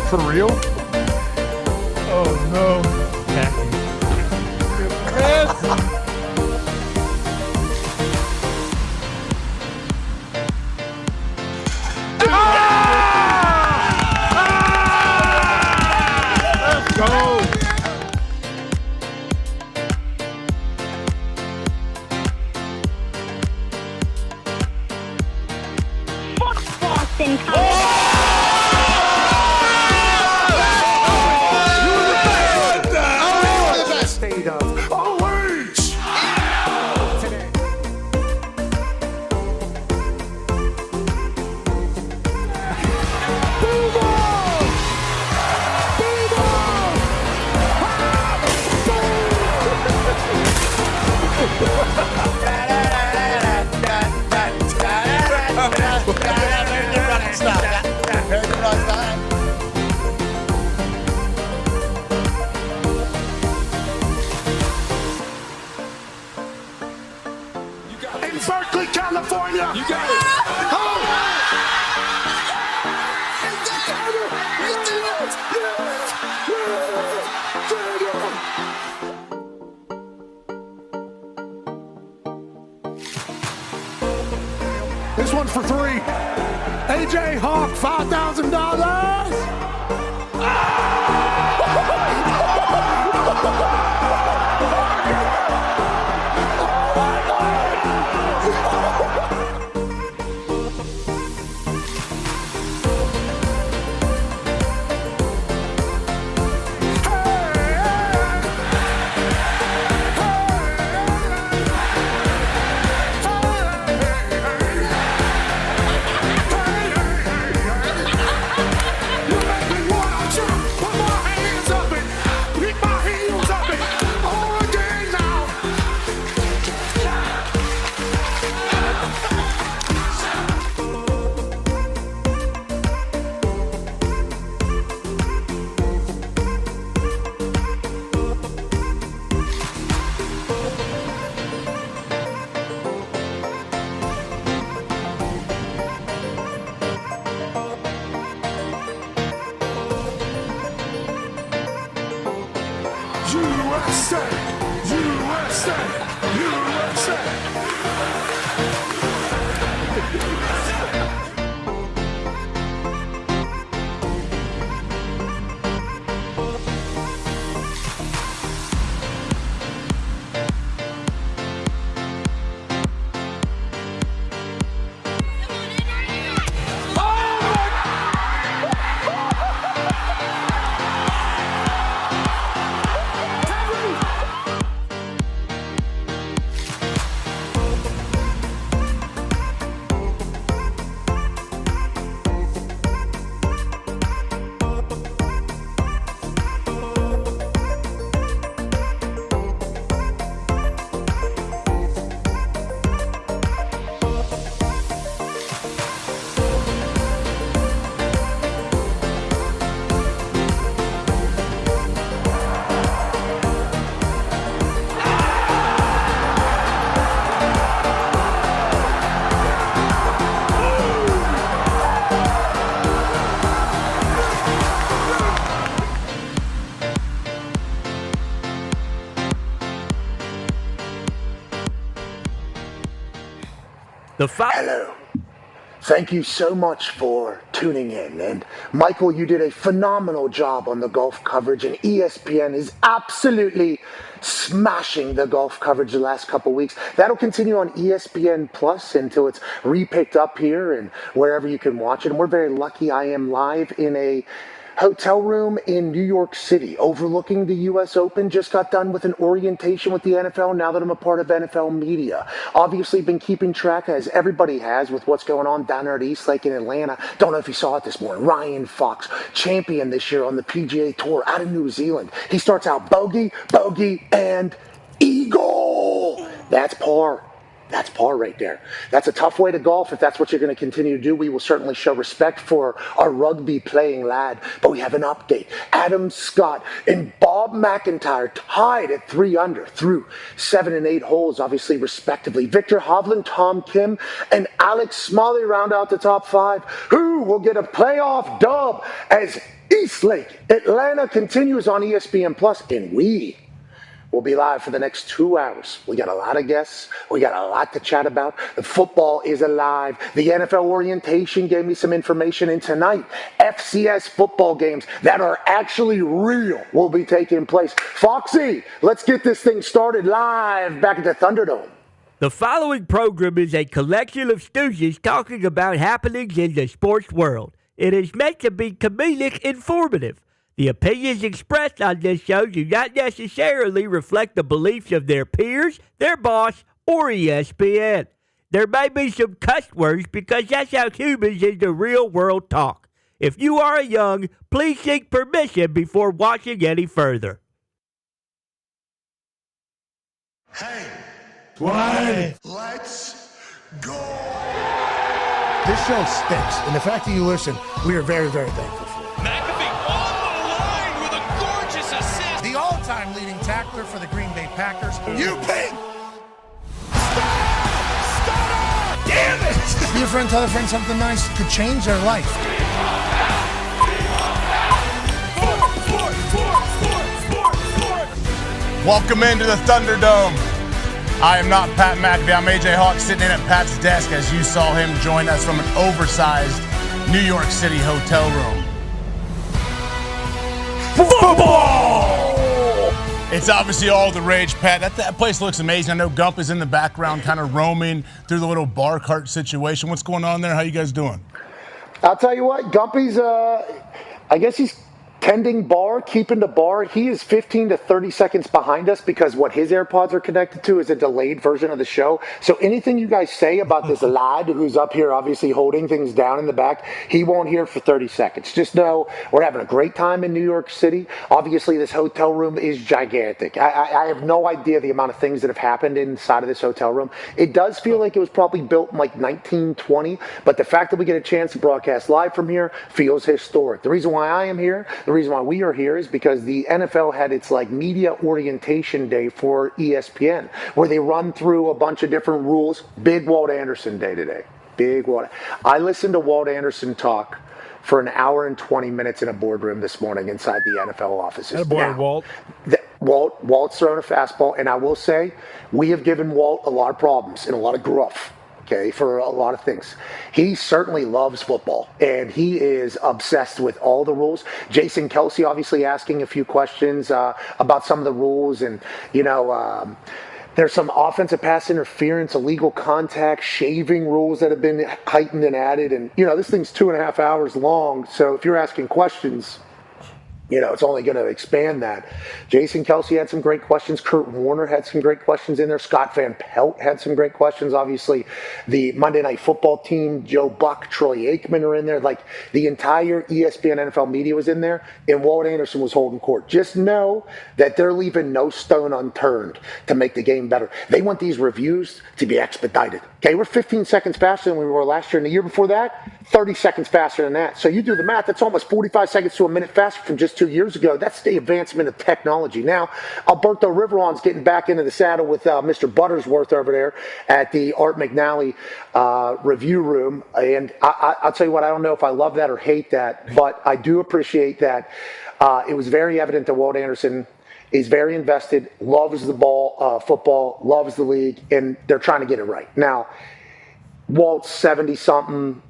For real? Oh no. Yes. Let's go. Boston. In Berkeley, California. You got it. This one's for three. AJ Hawk, $5,000. USA, USA, USA. Hello. Thank you so much for tuning in. And Michael, you did a phenomenal job on the golf coverage, and ESPN is absolutely smashing the golf coverage the last couple weeks. That'll continue on ESPN Plus until it's repicked up here and wherever you can watch it. And we're very lucky. I am live in a hotel room in New York City overlooking the U.S. Open. Just got done with an orientation with the NFL now that I'm a part of NFL media. Obviously been keeping track, as everybody has, with what's going on down there at East Lake in Atlanta. Don't know if you saw it this morning. Ryan Fox, champion this year on the PGA Tour out of New Zealand. He starts out bogey, bogey, and eagle. That's par. That's par right there. That's a tough way to golf if that's what you're going to continue to do. We will certainly show respect for our rugby playing lad. But we have an update. Adam Scott and Bob McIntyre tied at 3 under through 7 and 8 holes, obviously, respectively. Victor Hovland, Tom Kim, and Alex Smalley round out the top 5. Who will get a playoff dub as Eastlake, Atlanta continues on ESPN Plus, and we will be live for the next 2 hours. We got a lot of guests. We got a lot to chat about. The football is alive. The NFL orientation gave me some information, and tonight, FCS football games that are actually real will be taking place. Foxy, let's get this thing started live back at the Thunderdome. The following program is a collection of stooges talking about happenings in the sports world. It is meant to be comedic informative. The opinions expressed on this show do not necessarily reflect the beliefs of their peers, their boss, or ESPN. There may be some cuss words because that's how humans in the real world talk. If you are young, please seek permission before watching any further. Hey, Why? let's go. This show stinks, and the fact that you listen, we are very, very thankful for. McAfee on the line with a gorgeous assist. The all-time leading tackler for the Green Bay Packers. You pig. Damn it! Be a friend, tell a friend something nice could change their life. Welcome into the Thunderdome. I am not Pat McAfee. I'm AJ Hawk sitting in at Pat's desk as you saw him join us from an oversized New York City hotel room. Football! It's obviously all the rage, Pat. That place looks amazing. I know Gump is in the background kind of roaming through the little bar cart situation. What's going on there? How you guys doing? I'll tell you what, Gumpy's, I guess he's tending bar, keeping the bar. He is 15 to 30 seconds behind us because what his AirPods are connected to is a delayed version of the show. So anything you guys say about this lad who's up here obviously holding things down in the back, he won't hear for 30 seconds. Just know we're having a great time in New York City. Obviously, this hotel room is gigantic. I have no idea the amount of things that have happened inside of this hotel room. It does feel like it was probably built in like 1920, but the fact that we get a chance to broadcast live from here feels historic. The reason why I am here, the reason why we are here is because the NFL had its like media orientation day for ESPN, where they run through a bunch of different rules. Big Walt Anderson day today. Big Walt. I listened to Walt Anderson talk for an hour and 20 minutes in a boardroom this morning inside the NFL offices. Attaboy, Walt. Walt's throwing a fastball, and I will say we have given Walt a lot of problems and a lot of gruff. Okay, for a lot of things. He certainly loves football, and he is obsessed with all the rules. Jason Kelsey obviously asking a few questions about some of the rules, and, there's some offensive pass interference, illegal contact, shaving rules that have been heightened and added, and, this thing's 2.5 hours long, so if you're asking questions, it's only going to expand that. Jason Kelsey had some great questions. Kurt Warner had some great questions in there. Scott Van Pelt had some great questions. Obviously, the Monday Night Football team, Joe Buck, Troy Aikman are in there. Like, the entire ESPN NFL media was in there, and Walt Anderson was holding court. Just know that they're leaving no stone unturned to make the game better. They want these reviews to be expedited. Okay, we're 15 seconds faster than we were last year, and the year before that, 30 seconds faster than that. So you do the math, that's almost 45 seconds to a minute faster from just 2 years ago. That's the advancement of technology. Now, Alberto Riveron's getting back into the saddle with Mr. Buttersworth over there at the Art McNally review room. And I'll tell you what, I don't know if I love that or hate that, but I do appreciate that. It was very evident that Walt Anderson is very invested, loves the ball, football, loves the league, and they're trying to get it right. Now, Walt's 70-something,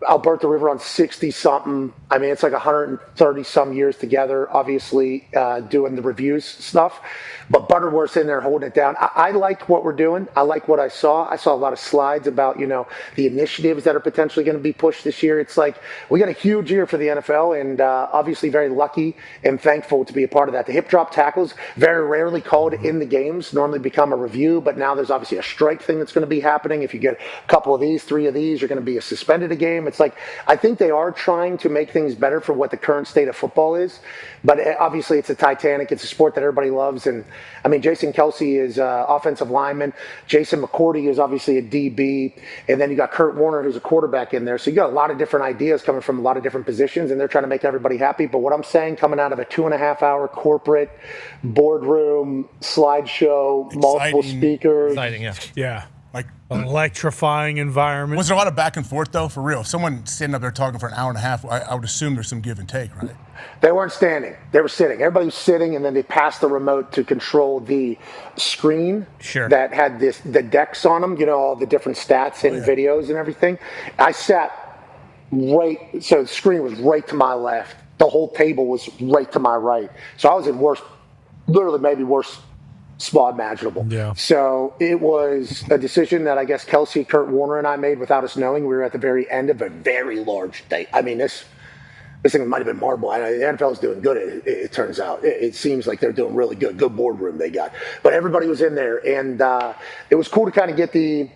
Alberto Riveron's 60-something. I mean, it's like 130-some years together, obviously, doing the reviews stuff. But Butterworth's in there holding it down. I like what we're doing. I like what I saw. I saw a lot of slides about, the initiatives that are potentially going to be pushed this year. It's like we got a huge year for the NFL, and obviously very lucky and thankful to be a part of that. The hip drop tackles, very rarely called in the games, normally become a review, but now there's obviously a strike thing that's going to be happening. If you get a couple of these, 3 of these, you're going to be suspended a game. It's like, I think they are trying to make things better for what the current state of football is, but obviously it's a Titanic. It's a sport that everybody loves, and I mean, Jason Kelsey is offensive lineman. Jason McCourty is obviously a DB. And then you got Kurt Warner, who's a quarterback in there. So you got a lot of different ideas coming from a lot of different positions, and they're trying to make everybody happy. But what I'm saying, coming out of a 2.5-hour corporate boardroom slideshow, multiple speakers. Exciting, yeah. Like electrifying environment. Was there a lot of back and forth, though, for real? If someone's sitting up there talking for an hour and a half, I would assume there's some give and take, right? They weren't standing. They were sitting. Everybody was sitting, and then they passed the remote to control the screen that had the decks on them, all the different stats and videos and everything. I sat so the screen was right to my left. The whole table was right to my right. So I was in worst spot imaginable. Yeah. So it was a decision that I guess Kelsey, Kurt Warner, and I made without us knowing. We were at the very end of a very large day. I mean, this thing might have been marble. The NFL's doing good, it turns out. It seems like they're doing really good. Good boardroom they got. But everybody was in there, and it was cool to kind of get the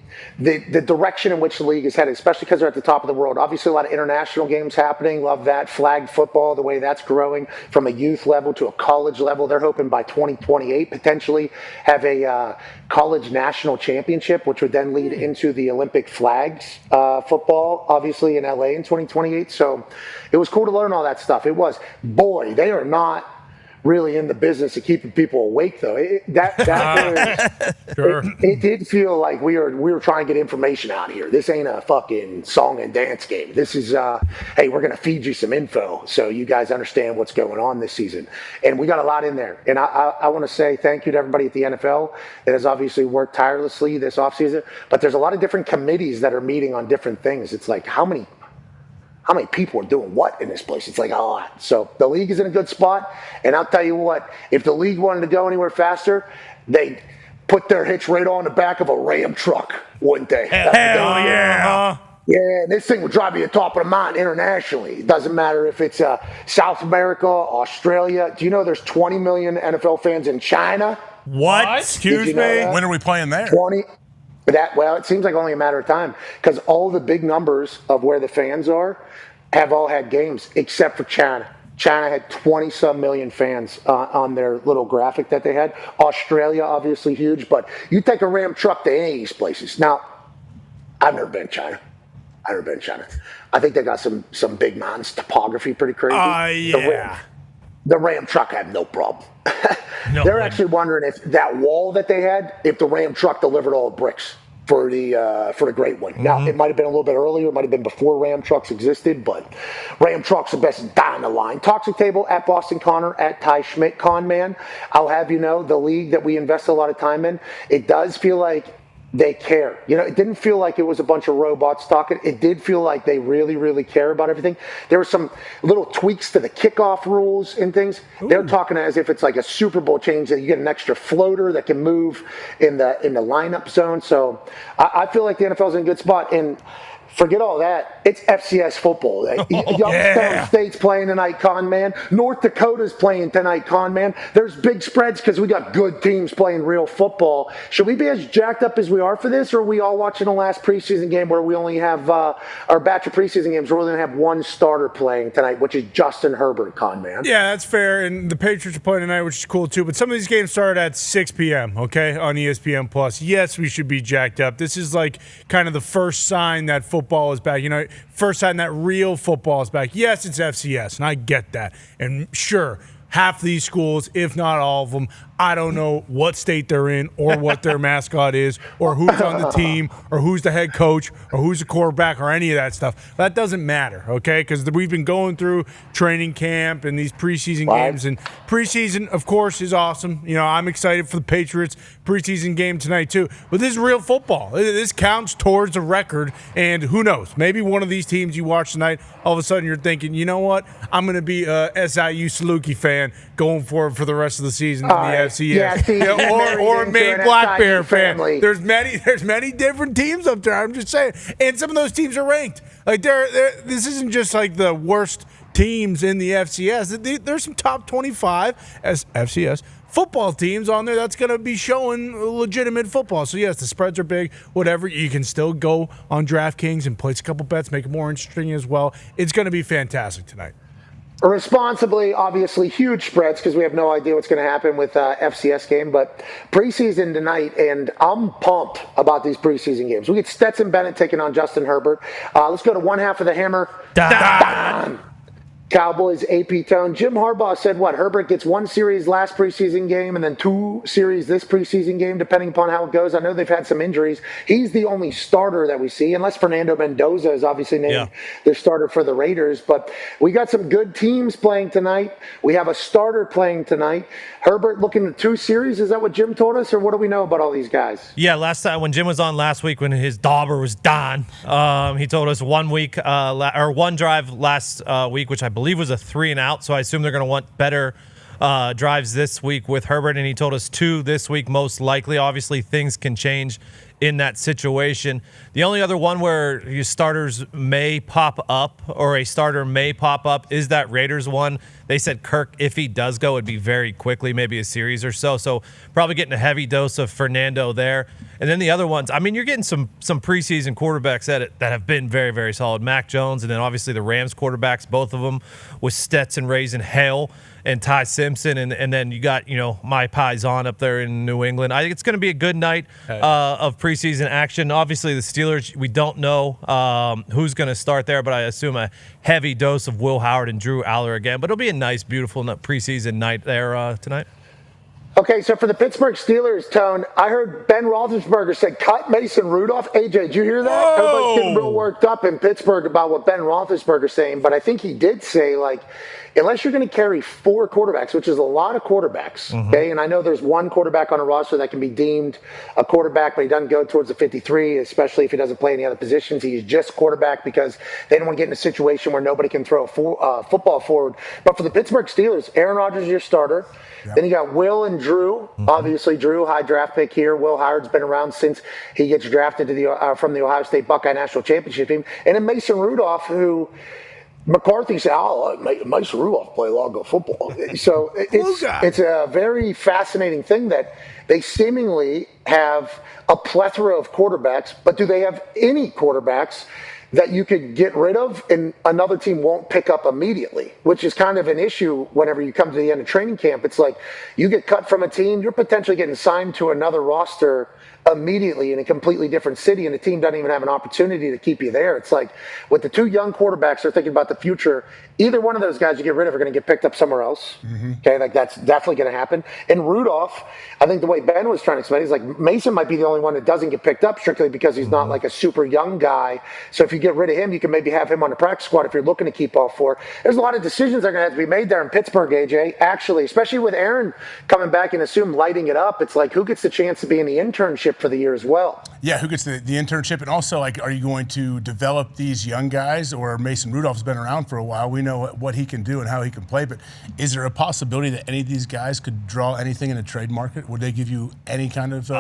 direction in which the league is headed, especially because they're at the top of the world. Obviously, a lot of international games happening. Love that. Flag football, the way that's growing from a youth level to a college level. They're hoping by 2028 potentially have a college national championship, which would then lead into the Olympic flags football, obviously in LA in 2028. So it was cool to learn all that stuff. It was. Boy, they are not really in the business of keeping people awake, though. It did feel like we were trying to get information out here. This ain't a fucking song and dance game. This is, hey, we're going to feed you some info so you guys understand what's going on this season. And we got a lot in there. And I want to say thank you to everybody at the NFL that has obviously worked tirelessly this offseason. But there's a lot of different committees that are meeting on different things. It's like, how many people are doing what in this place? It's like a lot. So the league is in a good spot. And I'll tell you what, if the league wanted to go anywhere faster, they'd put their hitch right on the back of a Ram truck, wouldn't they? Hell yeah. Yeah, and this thing would drive you to the top of the mountain internationally. It doesn't matter if it's South America, Australia. Do you know there's 20 million NFL fans in China? What? Excuse me? When are we playing there? 20. It seems like only a matter of time because all the big numbers of where the fans are have all had games except for China. China had 20-some million fans on their little graphic that they had. Australia, obviously huge, but you take a Ram truck to any of these places. Now, I've never been to China. I think they got some big mountains, topography pretty crazy. Yeah. The Ram truck had no problem. They're actually wondering if that wall that they had, if the Ram truck delivered all the bricks for the Great One. Now, it might have been a little bit earlier. It might have been before Ram trucks existed, but Ram trucks the best down the line. Toxic Table at Boston Connor at Ty Schmidt Con Man. I'll have you know, the league that we invest a lot of time in, it does feel like they care. It didn't feel like it was a bunch of robots talking. It did feel like they really, really care about everything. There were some little tweaks to the kickoff rules and things. Ooh. They're talking as if it's like a Super Bowl change that you get an extra floater that can move in the lineup zone. So I feel like the NFL's in a good spot. And forget all that. It's FCS football. Youngstown State's playing tonight, Con Man. North Dakota's playing tonight, Con Man. There's big spreads because we got good teams playing real football. Should we be as jacked up as we are for this, or are we all watching the last preseason game where we only have our batch of preseason games where we only have one starter playing tonight, which is Justin Herbert, Con Man? Yeah, that's fair. And the Patriots are playing tonight, which is cool too. But some of these games start at 6 p.m., okay, on ESPN Plus. Yes, we should be jacked up. This is like kind of the first sign that football is back. First time that real football is back. Yes, it's FCS, and I get that. And sure, half these schools, if not all of them, I don't know what state they're in or what their mascot is or who's on the team or who's the head coach or who's the quarterback or any of that stuff. That doesn't matter, okay? Because we've been going through training camp and these preseason games. And preseason, of course, is awesome. I'm excited for the Patriots preseason game tonight too. But this is real football. This counts towards a record. And who knows? Maybe one of these teams you watch tonight, all of a sudden you're thinking, you know what? I'm going to be a SIU Saluki fan going for it for the rest of the season in the FCS, or a Maine Black Bear fan. There's many different teams up there. I'm just saying, and some of those teams are ranked. Like this isn't just like the worst teams in the FCS. There's some top 25 as FCS football teams on there that's going to be showing legitimate football. So yes, the spreads are big. Whatever, you can still go on DraftKings and place a couple bets, make it more interesting as well. It's going to be fantastic tonight. Responsibly, obviously, huge spreads because we have no idea what's going to happen with FCS game. But preseason tonight, and I'm pumped about these preseason games. We get Stetson Bennett taking on Justin Herbert. Let's go to one half of the hammer. Dahn. Cowboys, AP Tone. Jim Harbaugh said what? Herbert gets 1 series last preseason game and then 2 series this preseason game, depending upon how it goes. I know they've had some injuries. He's the only starter that we see, unless Fernando Mendoza is obviously named their starter for the Raiders. But we got some good teams playing tonight. We have a starter playing tonight. Herbert looking at 2 series. Is that what Jim told us, or what do we know about all these guys? Yeah, last time when Jim was on last week, when his dauber was Dahn, he told us 1 week or 1 drive last week, which I believe was a 3 and out. So I assume they're going to want better drives this week with Herbert, and he told us 2 this week most likely. Obviously, things can change in that situation. The only other one where your starters may pop up, or a starter may pop up, is that Raiders one. They said Kirk, if he does go, it'd be very quickly, maybe a series or so. So probably getting a heavy dose of Fernando there. And then the other ones, I mean, you're getting some preseason quarterbacks that have been very, very solid. Mac Jones, and then obviously the Rams quarterbacks, both of them with Stetson raising hell, and Ty Simpson, and then you got, my Paisan up there in New England. I think it's going to be a good night of preseason action. Obviously, the Steelers, we don't know who's going to start there, but I assume a heavy dose of Will Howard and Drew Aller again. But it'll be a nice, beautiful preseason night there tonight. Okay, so for the Pittsburgh Steelers, Tone, I heard Ben Roethlisberger say, cut Mason Rudolph. AJ, did you hear that? Whoa. Everybody's getting real worked up in Pittsburgh about what Ben Roethlisberger's saying, but I think he did say, unless you're going to carry 4 quarterbacks, which is a lot of quarterbacks, okay? And I know there's 1 quarterback on a roster that can be deemed a quarterback, but he doesn't go towards the 53, especially if he doesn't play any other positions. He's just quarterback because they don't want to get in a situation where nobody can throw a football forward. But for the Pittsburgh Steelers, Aaron Rodgers is your starter. Yep. Then you got Will and Drew. Obviously, Drew, high draft pick here. Will Howard's been around since he gets drafted to from the Ohio State Buckeye National Championship team. And then Mason Rudolph, who McCarthy said, Mason Rudolph play a lot of good football. So it's a very fascinating thing that they seemingly have a plethora of quarterbacks, but do they have any quarterbacks that you could get rid of and another team won't pick up immediately, which is kind of an issue whenever you come to the end of training camp. It's like you get cut from a team, you're potentially getting signed to another roster immediately in a completely different city, and the team doesn't even have an opportunity to keep you there. It's like with the 2 young quarterbacks they're thinking about the future, either one of those guys you get rid of are going to get picked up somewhere else. Okay, that's definitely going to happen. And Rudolph, I think the way Ben was trying to explain, he's like Mason might be the only one that doesn't get picked up strictly because he's not like a super young guy. So if you get rid of him, you can maybe have him on the practice squad if you're looking to keep all 4. There's a lot of decisions that are going to have to be made there in Pittsburgh, AJ, actually, especially with Aaron coming back and assume lighting it up. It's like who gets the chance to be in the internship for the year as well? Yeah, who gets the internship? And also, are you going to develop these young guys? Or Mason Rudolph's been around for a while. We know what he can do and how he can play. But is there a possibility that any of these guys could draw anything in a trade market? Would they give you any kind of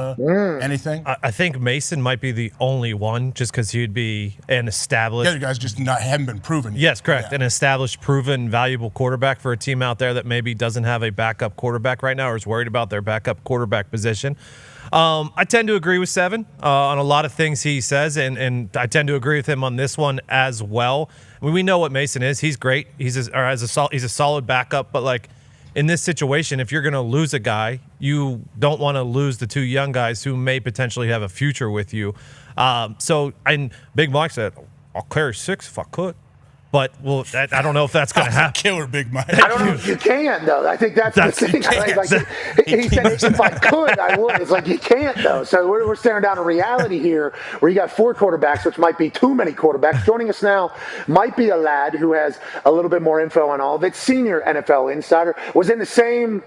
anything? I think Mason might be the only one, just because he'd be an established. The other guys just haven't been proven. Yes, correct. Yeah. An established, proven, valuable quarterback for a team out there that maybe doesn't have a backup quarterback right now or is worried about their backup quarterback position. I tend to agree with Seven on a lot of things he says, and I tend to agree with him on this one as well. I mean, we know what Mason is. He's great. He's a solid backup, but in this situation, if you're going to lose a guy, you don't want to lose the 2 young guys who may potentially have a future with you. And Big Mike said, I'll carry 6 if I could. But I don't know if that's going to happen. Killer, Big Mike. I don't know if you can, though. I think that's the thing. He said, if I could, I would. It's like you can't, though. So we're staring down a reality here where you got 4 quarterbacks, which might be too many quarterbacks. Joining us now might be a lad who has a little bit more info on all of it. Senior NFL insider, was in the same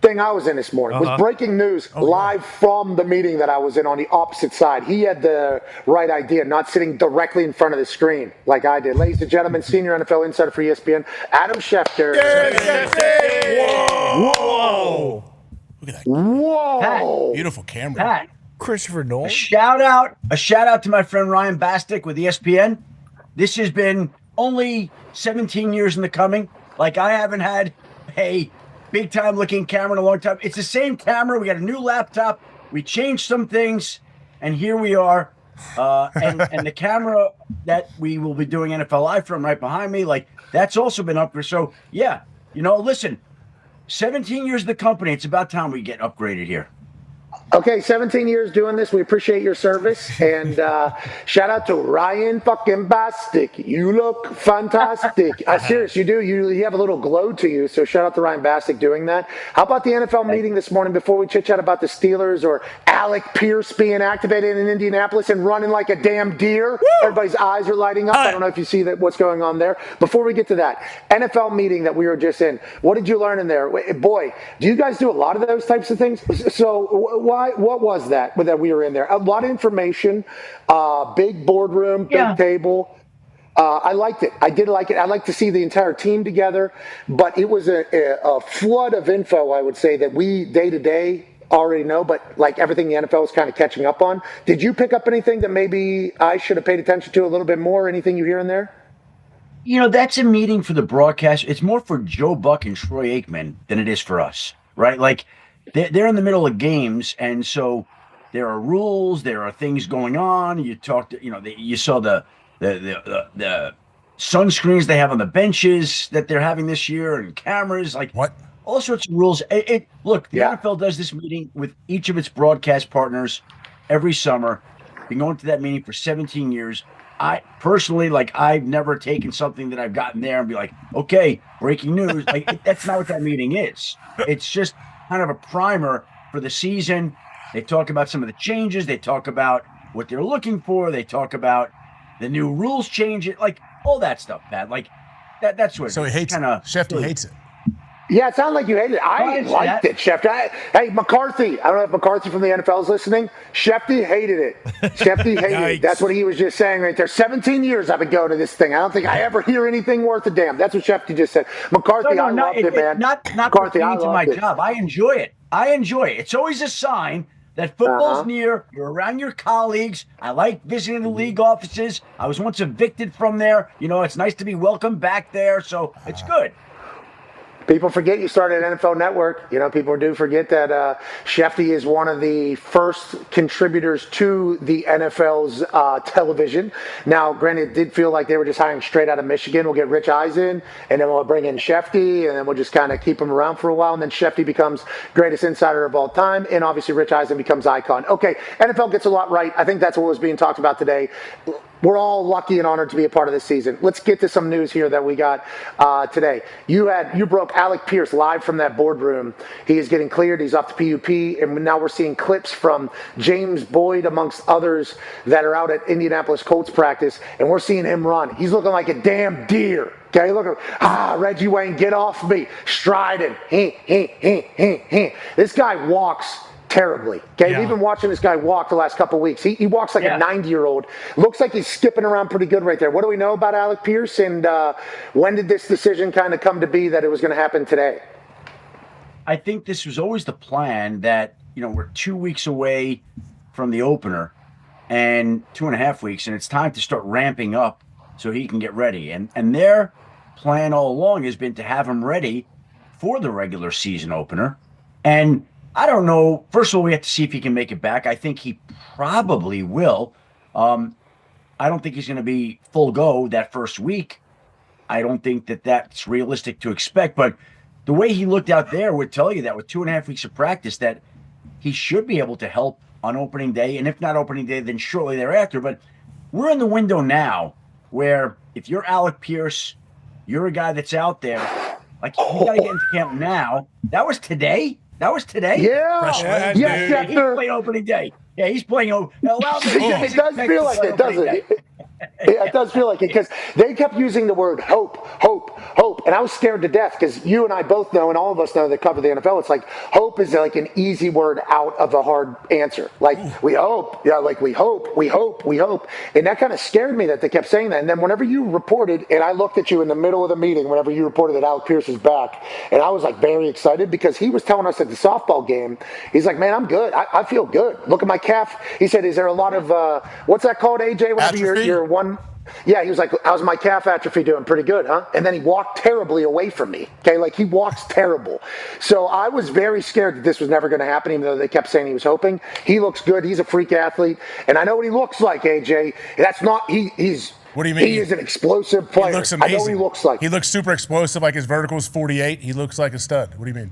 thing I was in this morning. Was breaking news live from the meeting that I was in on the opposite side. He had the right idea, not sitting directly in front of the screen like I did. Ladies and gentlemen, senior NFL insider for ESPN, Adam Schefter. Whoa! Look at that. Whoa! Pat, Beautiful camera. Pat, Christopher Nolan. a shout out to my friend Ryan Bastick with ESPN. This has been only 17 years in the coming. I haven't had a big time looking camera in a long time. It's the same camera. We got a new laptop. We changed some things, and here we are. And the camera that we will be doing NFL Live from right behind me, that's also been upgraded. So yeah, listen, 17 years of the company. It's about time we get upgraded here. Okay, 17 years doing this. We appreciate your service. And shout out to Ryan fucking Bastic. You look fantastic. Serious, you do. You have a little glow to you. So shout out to Ryan Bastic doing that. How about the NFL meeting this morning before we chit-chat about the Steelers or Alec Pierce being activated in Indianapolis and running like a damn deer? Woo! Everybody's eyes are lighting up. I don't know if you see that what's going on there. Before we get to that, NFL meeting that we were just in, what did you learn in there? Boy, do you guys do a lot of those types of things? So what was that we were in there? A lot of information, big boardroom, big table. I liked it. I did like it. I like to see the entire team together, but it was a flood of info, I would say, that we day to day already know, but like everything the NFL is kind of catching up on. Did you pick up anything that maybe I should have paid attention to a little bit more? Anything you hear in there? That's a meeting for the broadcast. It's more for Joe Buck and Troy Aikman than it is for us, right? Like, they're in the middle of games, and so there are rules, there are things going on. You talked, you saw the sunscreens they have on the benches that they're having this year, and cameras, like what? All sorts of rules. Look, the NFL does this meeting with each of its broadcast partners every summer. Been going to that meeting for 17 years. I personally, I've never taken something that I've gotten there and be like, okay, breaking news. That's not what that meeting is. It's just kind of a primer for the season. They talk about some of the changes. They talk about what they're looking for. They talk about the new rules change. All that stuff, Pat. That's what. So he hates it. Shefty hates it. Yeah, it sounded like you hated it. I liked it, Shefty. Hey, McCarthy. I don't know if McCarthy from the NFL is listening. Shefty hated it. Shefty hated it. That's what he was just saying right there. 17 years I've been going to this thing. I don't think I ever hear anything worth a damn. That's what Shefty just said. McCarthy, I loved it, man. Not McCarthy, I loved my job. I enjoy it. It's always a sign that football's near. You're around your colleagues. I like visiting the league offices. I was once evicted from there. It's nice to be welcomed back there. So it's good. People forget you started at NFL Network. People do forget that Shefty is one of the first contributors to the NFL's television. Now, granted, it did feel like they were just hiring straight out of Michigan. We'll get Rich Eisen, and then we'll bring in Shefty, and then we'll just kind of keep him around for a while. And then Shefty becomes greatest insider of all time, and obviously Rich Eisen becomes icon. Okay, NFL gets a lot right. I think that's what was being talked about today. We're all lucky and honored to be a part of this season. Let's get to some news here that we got today. You broke Alec Pierce live from that boardroom. He is getting cleared. He's off the PUP, and now we're seeing clips from James Boyd, amongst others, that are out at Indianapolis Colts practice, and we're seeing him run. He's looking like a damn deer. Okay, look at Reggie Wayne, get off me, striding. This guy walks terribly. Okay, we've been watching this guy walk the last couple of weeks. He walks like a 90-year-old. Looks like he's skipping around pretty good right there. What do we know about Alec Pierce, and when did this decision kind of come to be that it was going to happen today? I think this was always the plan that, we're 2 weeks away from the opener and 2.5 weeks, and it's time to start ramping up so he can get ready. And their plan all along has been to have him ready for the regular season opener. And I don't know. First of all, we have to see if he can make it back. I think he probably will. I don't think he's going to be full go that first week. I don't think that's realistic to expect. But the way he looked out there would tell you that with 2.5 weeks of practice, that he should be able to help on opening day. And if not opening day, then shortly thereafter. But we're in the window now where if you're Alec Pierce, you're a guy that's out there. You got to get into camp now. That was today? Yeah. Yes, he's playing opening day. Yeah, he's playing. It does feel like it, doesn't it? It does feel like it, because they kept using the word hope. And I was scared to death, because you and I both know, and all of us know that cover the NFL, it's like hope is like an easy word out of a hard answer. We hope. Yeah, we hope. And that kind of scared me that they kept saying that. And then whenever you reported, and I looked at you in the middle of the meeting, whenever you reported that Alec Pierce is back, and I was very excited, because he was telling us at the softball game, he's like, man, I'm good. I feel good. Look at my calf. He said, is there a lot of, what's that called, AJ? Whenever you're one. Yeah, he was like, how's my calf atrophy doing? Pretty good, huh? And then he walked terribly away from me. Okay, he walks terrible. So I was very scared that this was never going to happen, even though they kept saying he was hoping. He looks good. He's a freak athlete. And I know what he looks like, AJ. That's not, he's. What do you mean? He is an explosive player. He looks amazing. I know what he looks like. He looks super explosive, his vertical is 48. He looks like a stud. What do you mean?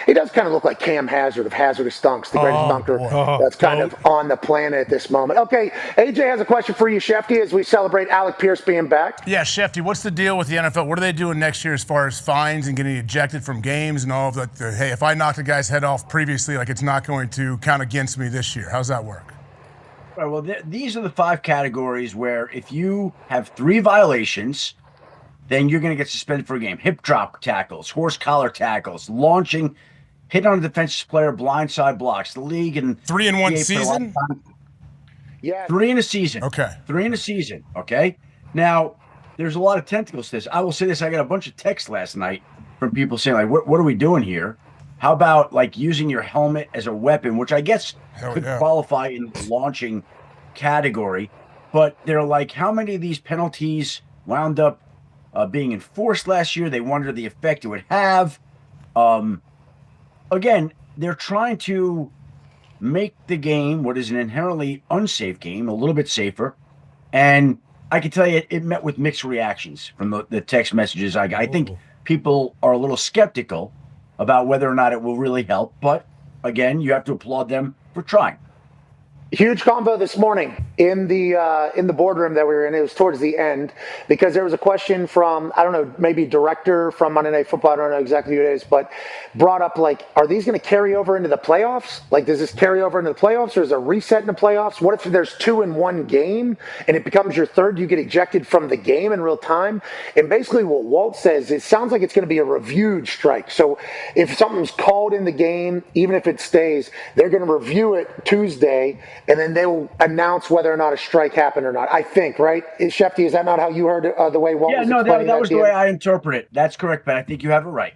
He does kind of look like Cam Hazard of Hazardous Stunks, the greatest dunker that's kind of on the planet at this moment. Okay, AJ has a question for you, Shefty, as we celebrate Alec Pierce being back. Yeah, Shefty, what's the deal with the NFL? What are they doing next year as far as fines and getting ejected from games and all of that? Hey, if I knocked a guy's head off previously, like it's not going to count against me this year. How's that work? All right, well, these are the 5 categories where if you have 3 violations, then you're going to get suspended for a game. Hip drop tackles, horse collar tackles, launching, hit on a defensive player, blindside blocks. The league and 3 in one season? Yeah. 3 in a season. Okay. 3 in a season. Okay. Now, there's a lot of tentacles to this. I will say this. I got a bunch of texts last night from people saying, like, what are we doing here? How about, like, using your helmet as a weapon, which I guess could qualify in the launching category. But they're like, how many of these penalties wound up being enforced last year? They wonder the effect it would have. Again, they're trying to make the game, what is an inherently unsafe game, a little bit safer. And I can tell you it met with mixed reactions from the text messages. I think people are a little skeptical about whether or not it will really help. But again, you have to applaud them for trying. Huge convo this morning in the boardroom that we were in. It was towards the end because there was a question from, I don't know, maybe director from Monday Night Football. I don't know exactly who it is, but brought up, like, are these going to carry over into the playoffs? Like, does this carry over into the playoffs, or is there a reset in the playoffs? What if there's 2 in one game and it becomes your third? You get ejected from the game in real time. And basically what Walt says, it sounds like it's going to be a reviewed strike. So if something's called in the game, even if it stays, they're going to review it Tuesday, and then they will announce whether or not a strike happened or not. I think, right? Shefty, is that not how you heard the way Walt was explaining that? Yeah, no, that was the way I interpret it. That's correct, but I think you have it right.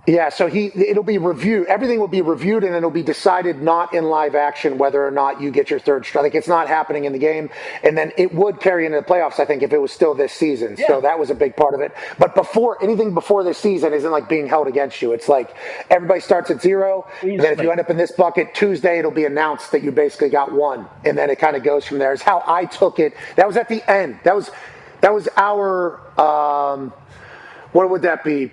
Yeah, so it'll be reviewed. Everything will be reviewed, and it'll be decided not in live action whether or not you get your third strike. Like, it's not happening in the game, and then it would carry into the playoffs, I think, if it was still this season. Yeah. So that was a big part of it. But anything before this season isn't like being held against you. It's like everybody starts at 0, and then if you end up in this bucket Tuesday, it'll be announced that you basically got 1, and then it kind of goes from there. Is how I took it. That was at the end. That was our what would that be?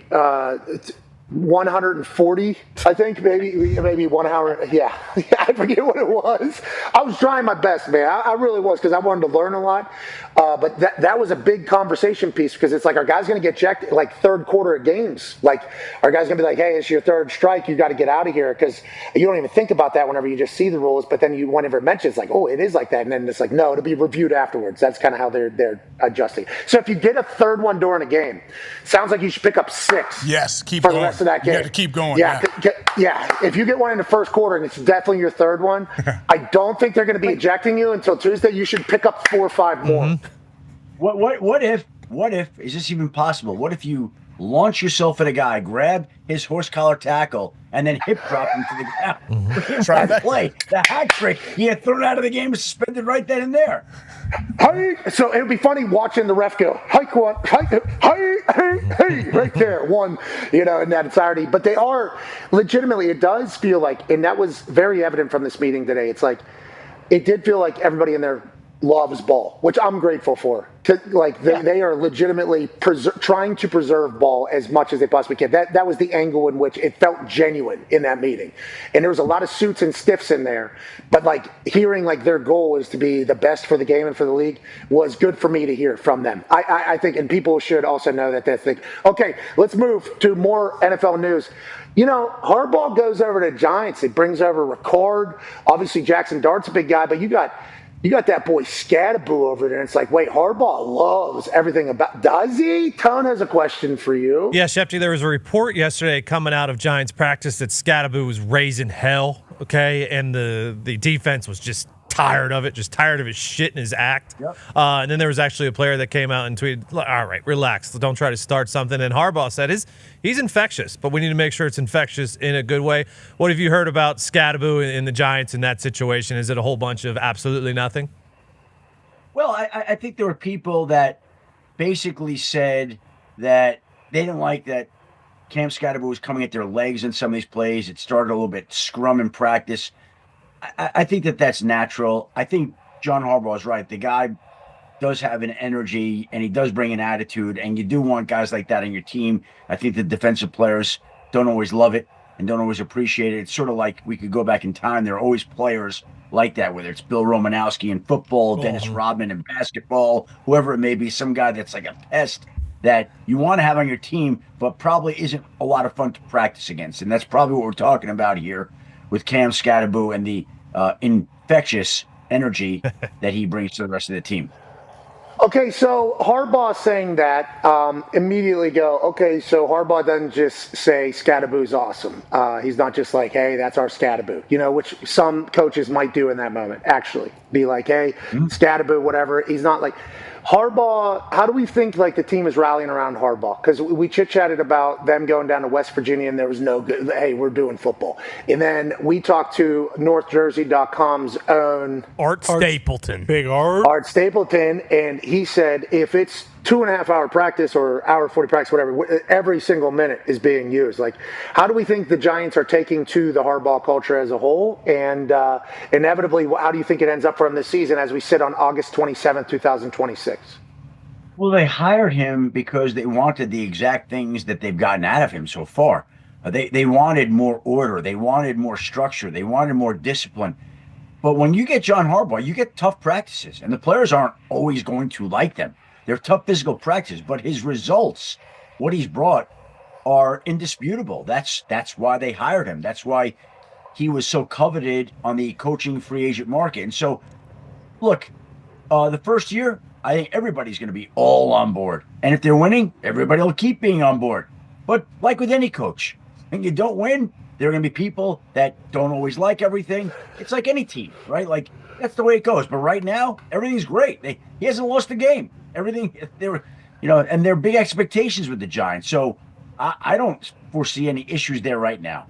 140, I think, maybe 1 hour. Yeah, I forget what it was. I was trying my best, man. I really was, because I wanted to learn a lot. But that was a big conversation piece, because it's like, our guys going to get checked like third quarter of games. Like, our guys going to be like, hey, it's your third strike. You got to get out of here, because you don't even think about that whenever you just see the rules. But then whenever it mentions, like, oh, it is like that, and then it's like, no, it'll be reviewed afterwards. That's kind of how they're adjusting. So if you get a third one during a game, sounds like you should pick up 6. Yes, keep for going. The rest of that game. You have to keep going. Yeah. If you get one in the first quarter and it's definitely your third one, I don't think they're going to be ejecting you until Tuesday. You should pick up 4 or 5 more. Mm-hmm. What if is this even possible? What if you launch yourself at a guy, grab his horse collar tackle, and then hip drop him to the ground? Mm-hmm. Try that play. The hack trick. He had thrown out of the game and suspended right then and there. Hey, so it would be funny watching the ref go, hike one, hey, right there, 1, in that entirety. But they are legitimately, it does feel like, and that was very evident from this meeting today. It's like, it did feel like everybody in there loves ball, which I'm grateful for. They are legitimately trying to preserve ball as much as they possibly can. That was the angle in which it felt genuine in that meeting. And there was a lot of suits and stiffs in there, but hearing their goal is to be the best for the game and for the league was good for me to hear from them. I think, and people should also know that they think, okay, let's move to more NFL news. Harbaugh goes over to Giants. It brings over Ricard. Obviously, Jackson Dart's a big guy, but you got that boy Scadaboo over there. And it's like, wait, Harbaugh loves everything about. Does he? Tone has a question for you. Yeah, Shefty, there was a report yesterday coming out of Giants practice that Scadaboo was raising hell, okay? And the defense was just tired of it, just tired of his shit and his act. Yep. And then there was actually a player that came out and tweeted, all right, relax. Don't try to start something. And Harbaugh said he's infectious, but we need to make sure it's infectious in a good way. What have you heard about Scadaboo in the Giants in that situation? Is it a whole bunch of absolutely nothing? Well, I think there were people that basically said that they didn't like that Cam Scadaboo was coming at their legs in some of these plays. It started a little bit scrum in practice. I think that's natural. I think John Harbaugh is right. The guy does have an energy, and he does bring an attitude, and you do want guys like that on your team. I think the defensive players don't always love it, and don't always appreciate it. It's sort of like we could go back in time. There are always players like that, whether it's Bill Romanowski in football, Dennis Rodman in basketball, whoever it may be, some guy that's like a pest that you want to have on your team, but probably isn't a lot of fun to practice against. And that's probably what we're talking about here with Cam Scatterboo and the infectious energy that he brings to the rest of the team. Okay, so Harbaugh saying that, immediately go, okay, so Harbaugh doesn't just say Scatterboo's awesome. He's not just like, hey, that's our Scatterboo, which some coaches might do in that moment, actually. Be like, hey, Scatterboo, whatever. He's not like... Harbaugh, how do we think like the team is rallying around Harbaugh? Because we chit-chatted about them going down to West Virginia and there was no good, hey, we're doing football. And then we talked to NorthJersey.com's own Art Stapleton. Big Art. Art Stapleton, and he said if it's 2.5 hour practice or hour 40 practice, whatever, every single minute is being used. Like, how do we think the Giants are taking to the Harbaugh culture as a whole? And inevitably, how do you think it ends up for him this season as we sit on August 27th, 2026? Well, they hired him because they wanted the exact things that they've gotten out of him so far. They wanted more order. They wanted more structure. They wanted more discipline. But when you get John Harbaugh, you get tough practices, and the players aren't always going to like them. They're tough physical practices, but his results, what he's brought, are indisputable. That's why they hired him. That's why he was so coveted on the coaching free agent market. And so, look, the first year, I think everybody's going to be all on board. And if they're winning, everybody will keep being on board. But like with any coach, when you don't win, there are going to be people that don't always like everything. It's like any team, right? Like, that's the way it goes. But right now, everything's great. He hasn't lost a game. Everything, and there are big expectations with the Giants. So I don't foresee any issues there right now.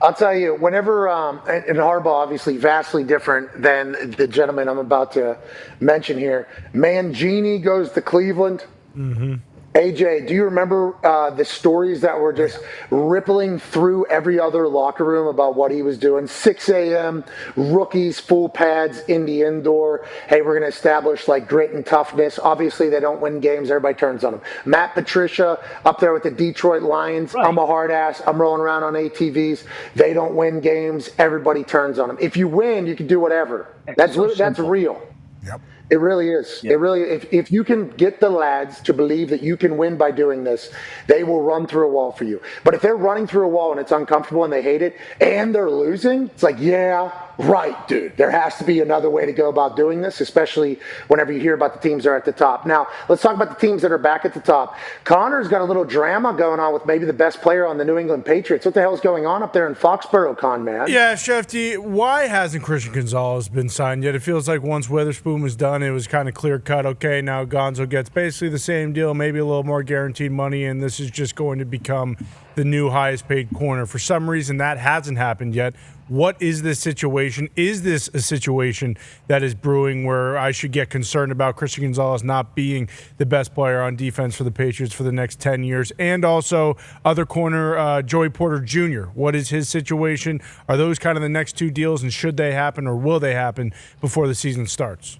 I'll tell you, whenever, and Harbaugh obviously vastly different than the gentleman I'm about to mention here. Mangini goes to Cleveland. Mm-hmm. AJ, do you remember the stories that were just rippling through every other locker room about what he was doing? 6 a.m., rookies, full pads in the indoor. Hey, we're going to establish like grit and toughness. Obviously, they don't win games. Everybody turns on them. Matt Patricia up there with the Detroit Lions. Right. I'm a hard ass. I'm rolling around on ATVs. They don't win games. Everybody turns on them. If you win, you can do whatever. That's real. Yep. It really is. Yeah. It really, if you can get the lads to believe that you can win by doing this, they will run through a wall for you. But if they're running through a wall and it's uncomfortable and they hate it and they're losing, it's like, yeah, right, dude. There has to be another way to go about doing this, especially whenever you hear about the teams that are at the top. Now, let's talk about the teams that are back at the top. Connor's got a little drama going on with maybe the best player on the New England Patriots. What the hell is going on up there in Foxborough, Con, man? Yeah, Shefty, why hasn't Christian Gonzalez been signed yet? It feels like once Witherspoon was done, it was kind of clear cut. Okay, now Gonzo gets basically the same deal, maybe a little more guaranteed money, and this is just going to become the new highest paid corner. For some reason, that hasn't happened yet. What is this situation? Is this a situation that is brewing where I should get concerned about Christian Gonzalez not being the best player on defense for the Patriots for the next 10 years? And also other corner, Joey Porter Jr. What is his situation? Are those kind of the next two deals, and should they happen or will they happen before the season starts?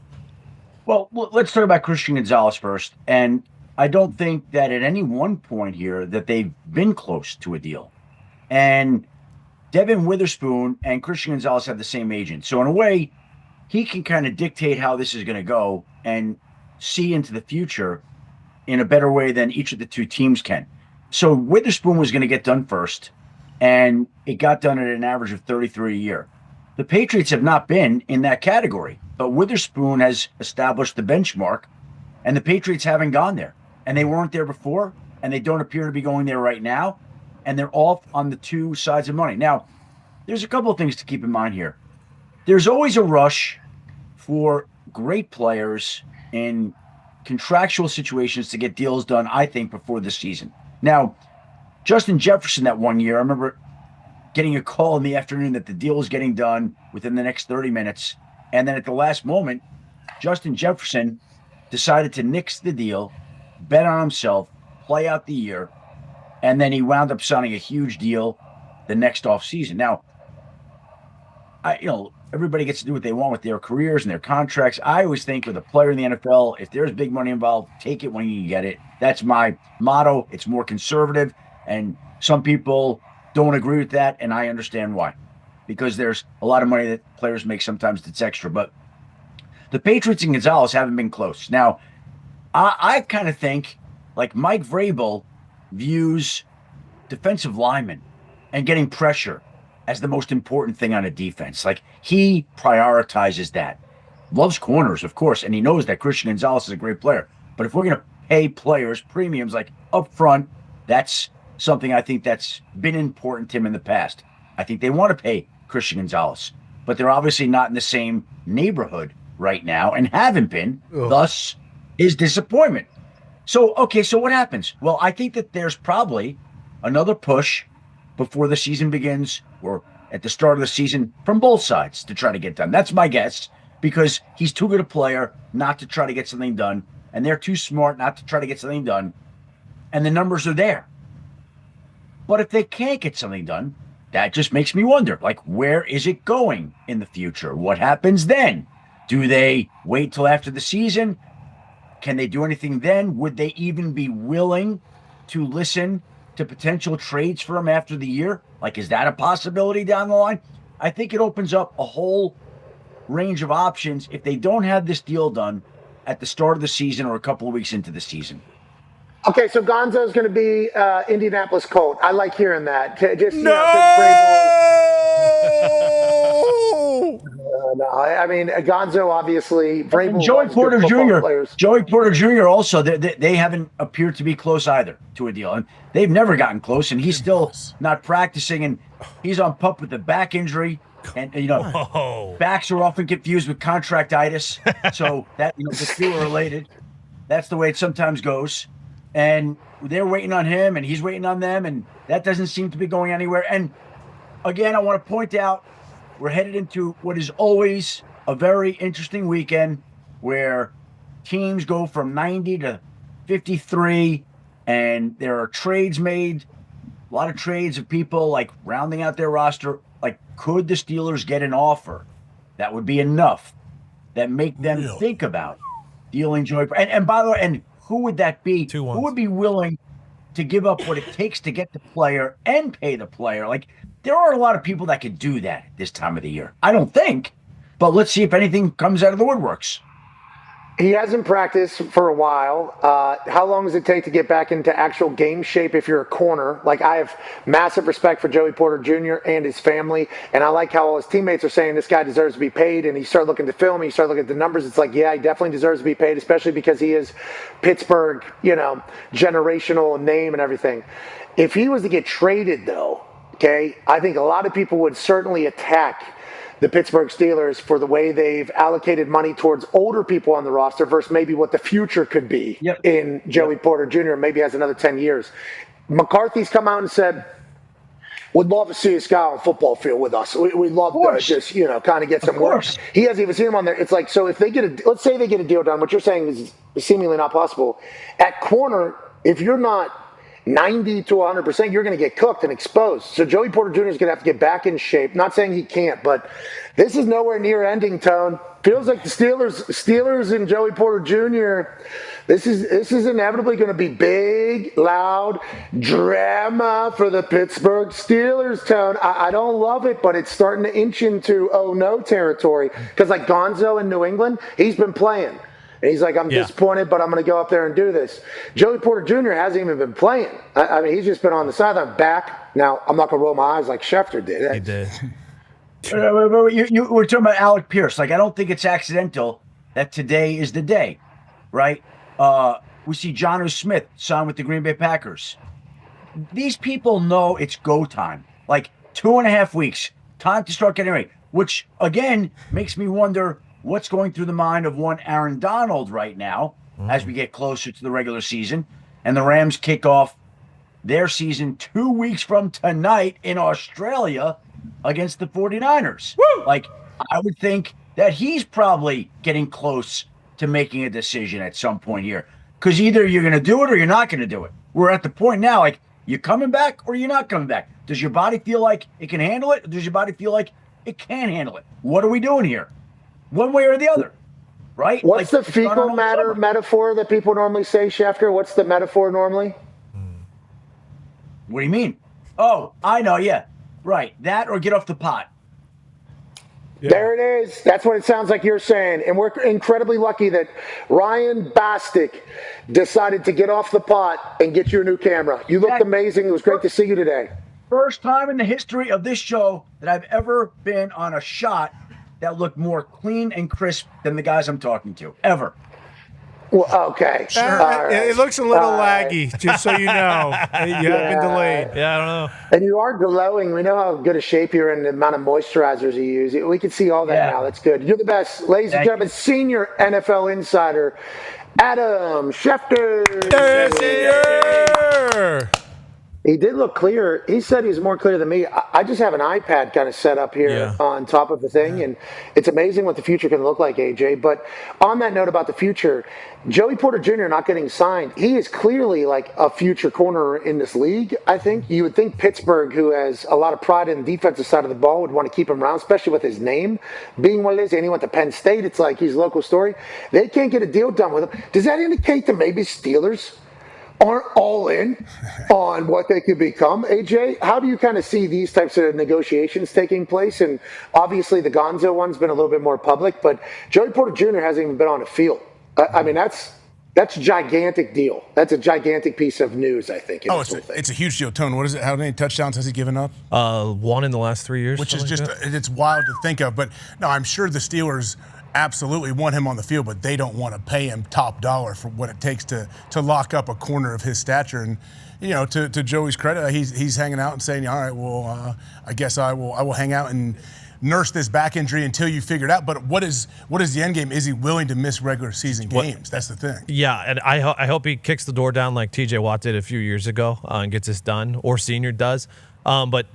Well, let's talk about Christian Gonzalez first. And I don't think that at any one point here that they've been close to a deal. And Devin Witherspoon and Christian Gonzalez have the same agent. So in a way, he can kind of dictate how this is going to go and see into the future in a better way than each of the two teams can. So Witherspoon was going to get done first, and it got done at an average of 33 a year. The Patriots have not been in that category, but Witherspoon has established the benchmark, and the Patriots haven't gone there. And they weren't there before, and they don't appear to be going there right now. And they're off on the two sides of money. Now, there's a couple of things to keep in mind here. There's always a rush for great players in contractual situations to get deals done, I think, before the season. Now, Justin Jefferson that one year, I remember getting a call in the afternoon that the deal was getting done within the next 30 minutes. And then at the last moment, Justin Jefferson decided to nix the deal, bet on himself, play out the year, and then he wound up signing a huge deal the next offseason. Now, everybody gets to do what they want with their careers and their contracts. I always think with a player in the NFL, if there's big money involved, take it when you get it. That's my motto. It's more conservative. And some people don't agree with that, and I understand why. Because there's a lot of money that players make sometimes that's extra. But the Patriots and Gonzalez haven't been close. Now, I kind of think like Mike Vrabel views defensive linemen and getting pressure as the most important thing on a defense. Like he prioritizes that. Loves corners, of course, and he knows that Christian Gonzalez is a great player. But if we're going to pay players premiums like up front, that's something I think that's been important to him in the past. I think they want to pay Christian Gonzalez, but they're obviously not in the same neighborhood right now and haven't been, thus his disappointment. So what happens? Well, I think that there's probably another push before the season begins or at the start of the season from both sides to try to get done. That's my guess, because he's too good a player not to try to get something done, and they're too smart not to try to get something done, and the numbers are there. But if they can't get something done, that just makes me wonder, like, where is it going in the future? What happens then? Do they wait till after the season? Can they do anything then? Would they even be willing to listen to potential trades for him after the year? Like, is that a possibility down the line? I think it opens up a whole range of options if they don't have this deal done at the start of the season or a couple of weeks into the season. Okay, so Gonzo's going to be Indianapolis Colt. I like hearing that. Just, no! No, I mean, Gonzo obviously. And Joey Porter Jr. Joey Porter Jr. also, they haven't appeared to be close either to a deal, and they've never gotten close. And he's still not practicing, and he's on pup with a back injury, and backs are often confused with contractitis, so that the two are related. That's the way it sometimes goes, and they're waiting on him, and he's waiting on them, and that doesn't seem to be going anywhere. And again, I want to point out, we're headed into what is always a very interesting weekend where teams go from 90 to 53, and there are trades made, a lot of trades of people like rounding out their roster. Like, could the Steelers get an offer that would be enough that make them think about dealing Joey? And by the way, and who would that be? Who would be willing to give up what it takes to get the player and pay the player? Like, there are a lot of people that could do that this time of the year. I don't think, but let's see if anything comes out of the woodworks. He hasn't practiced for a while. How long does it take to get back into actual game shape if you're a corner? Like, I have massive respect for Joey Porter Jr. and his family, and I like how all his teammates are saying this guy deserves to be paid, and you start looking at the film, you start looking at the numbers, it's like, yeah, he definitely deserves to be paid, especially because he is Pittsburgh, generational name and everything. If he was to get traded, though, okay, I think a lot of people would certainly attack the Pittsburgh Steelers for the way they've allocated money towards older people on the roster versus maybe what the future could be in Joey Porter Jr. Maybe has another 10 years. McCarthy's come out and said, we'd love to see this guy on the football field with us. We'd love to just, kind of get some work. He hasn't even seen him on there. It's like, so if they let's say they get a deal done, what you're saying is seemingly not possible. At corner, if you're not 90 to 100%, you're going to get cooked and exposed. So Joey Porter Jr. is going to have to get back in shape. Not saying he can't, but this is nowhere near ending, Tone. Feels like the Steelers and Joey Porter Jr., this is inevitably going to be big, loud drama for the Pittsburgh Steelers, Tone. I don't love it, but it's starting to inch into oh no territory. Because like Gonzo in New England, he's been playing. And he's like, I'm disappointed, but I'm going to go up there and do this. Joey Porter Jr. hasn't even been playing. I mean, he's just been on the sideline back. Now, I'm not going to roll my eyes like Schefter did. He did. You were talking about Alec Pierce. Like, I don't think it's accidental that today is the day, right? We see Jonnu Smith sign with the Green Bay Packers. These people know it's go time. Like, 2.5 weeks, time to start getting ready, which, again, makes me wonder what's going through the mind of one Aaron Donald right now as we get closer to the regular season. And the Rams kick off their season 2 weeks from tonight in Australia against the 49ers. Woo! Like, I would think that he's probably getting close to making a decision at some point here. Because either you're going to do it or you're not going to do it. We're at the point now, like, you coming back or you're not coming back? Does your body feel like it can handle it? Or does your body feel like it can't handle it? What are we doing here? One way or the other, right? What's the fecal matter metaphor that people normally say, Schefter? What's the metaphor normally? What do you mean? Oh, I know. Yeah, right. That or get off the pot. Yeah. There it is. That's what it sounds like you're saying. And we're incredibly lucky that Ryan Bastick decided to get off the pot and get you a new camera. You looked amazing. It was great to see you today. First time in the history of this show that I've ever been on a shot that looked more clean and crisp than the guys I'm talking to, ever. Well, okay. Sure. It looks a little laggy, just so you know. You have been delayed. Yeah, I don't know. And you are glowing. We know how good a shape you're in, the amount of moisturizers you use. We can see all that now. That's good. You're the best. Ladies and gentlemen, senior NFL insider, Adam Schefter. Yes, sir. He did look clear. He said he was more clear than me. I just have an iPad kind of set up here on top of the thing, and it's amazing what the future can look like, AJ. But on that note about the future, Joey Porter Jr. not getting signed, he is clearly like a future corner in this league, I think. You would think Pittsburgh, who has a lot of pride in the defensive side of the ball, would want to keep him around, especially with his name being what it is. And he went to Penn State. It's like he's a local story. They can't get a deal done with him. Does that indicate that maybe Steelers aren't all in on what they could become? AJ, how do you kind of see these types of negotiations taking place? And obviously the Gonzo one's been a little bit more public, but Joey Porter Jr. hasn't even been on the field. I mean, that's a gigantic deal. That's a gigantic piece of news, I think. It's a huge deal. Tone, what is it? How many touchdowns has he given up? One in the last 3 years. Which is just, it's wild to think of. But no, I'm sure the Steelers absolutely want him on the field, but they don't want to pay him top dollar for what it takes to lock up a corner of his stature. And you know, to Joey's credit, he's hanging out and saying, all right, well, I guess I will hang out and nurse this back injury until you figure it out. But what is the end game? Is he willing to miss regular season games? That's the thing. Yeah, and I hope he kicks the door down like TJ Watt did a few years ago and gets this done, or Senior does. But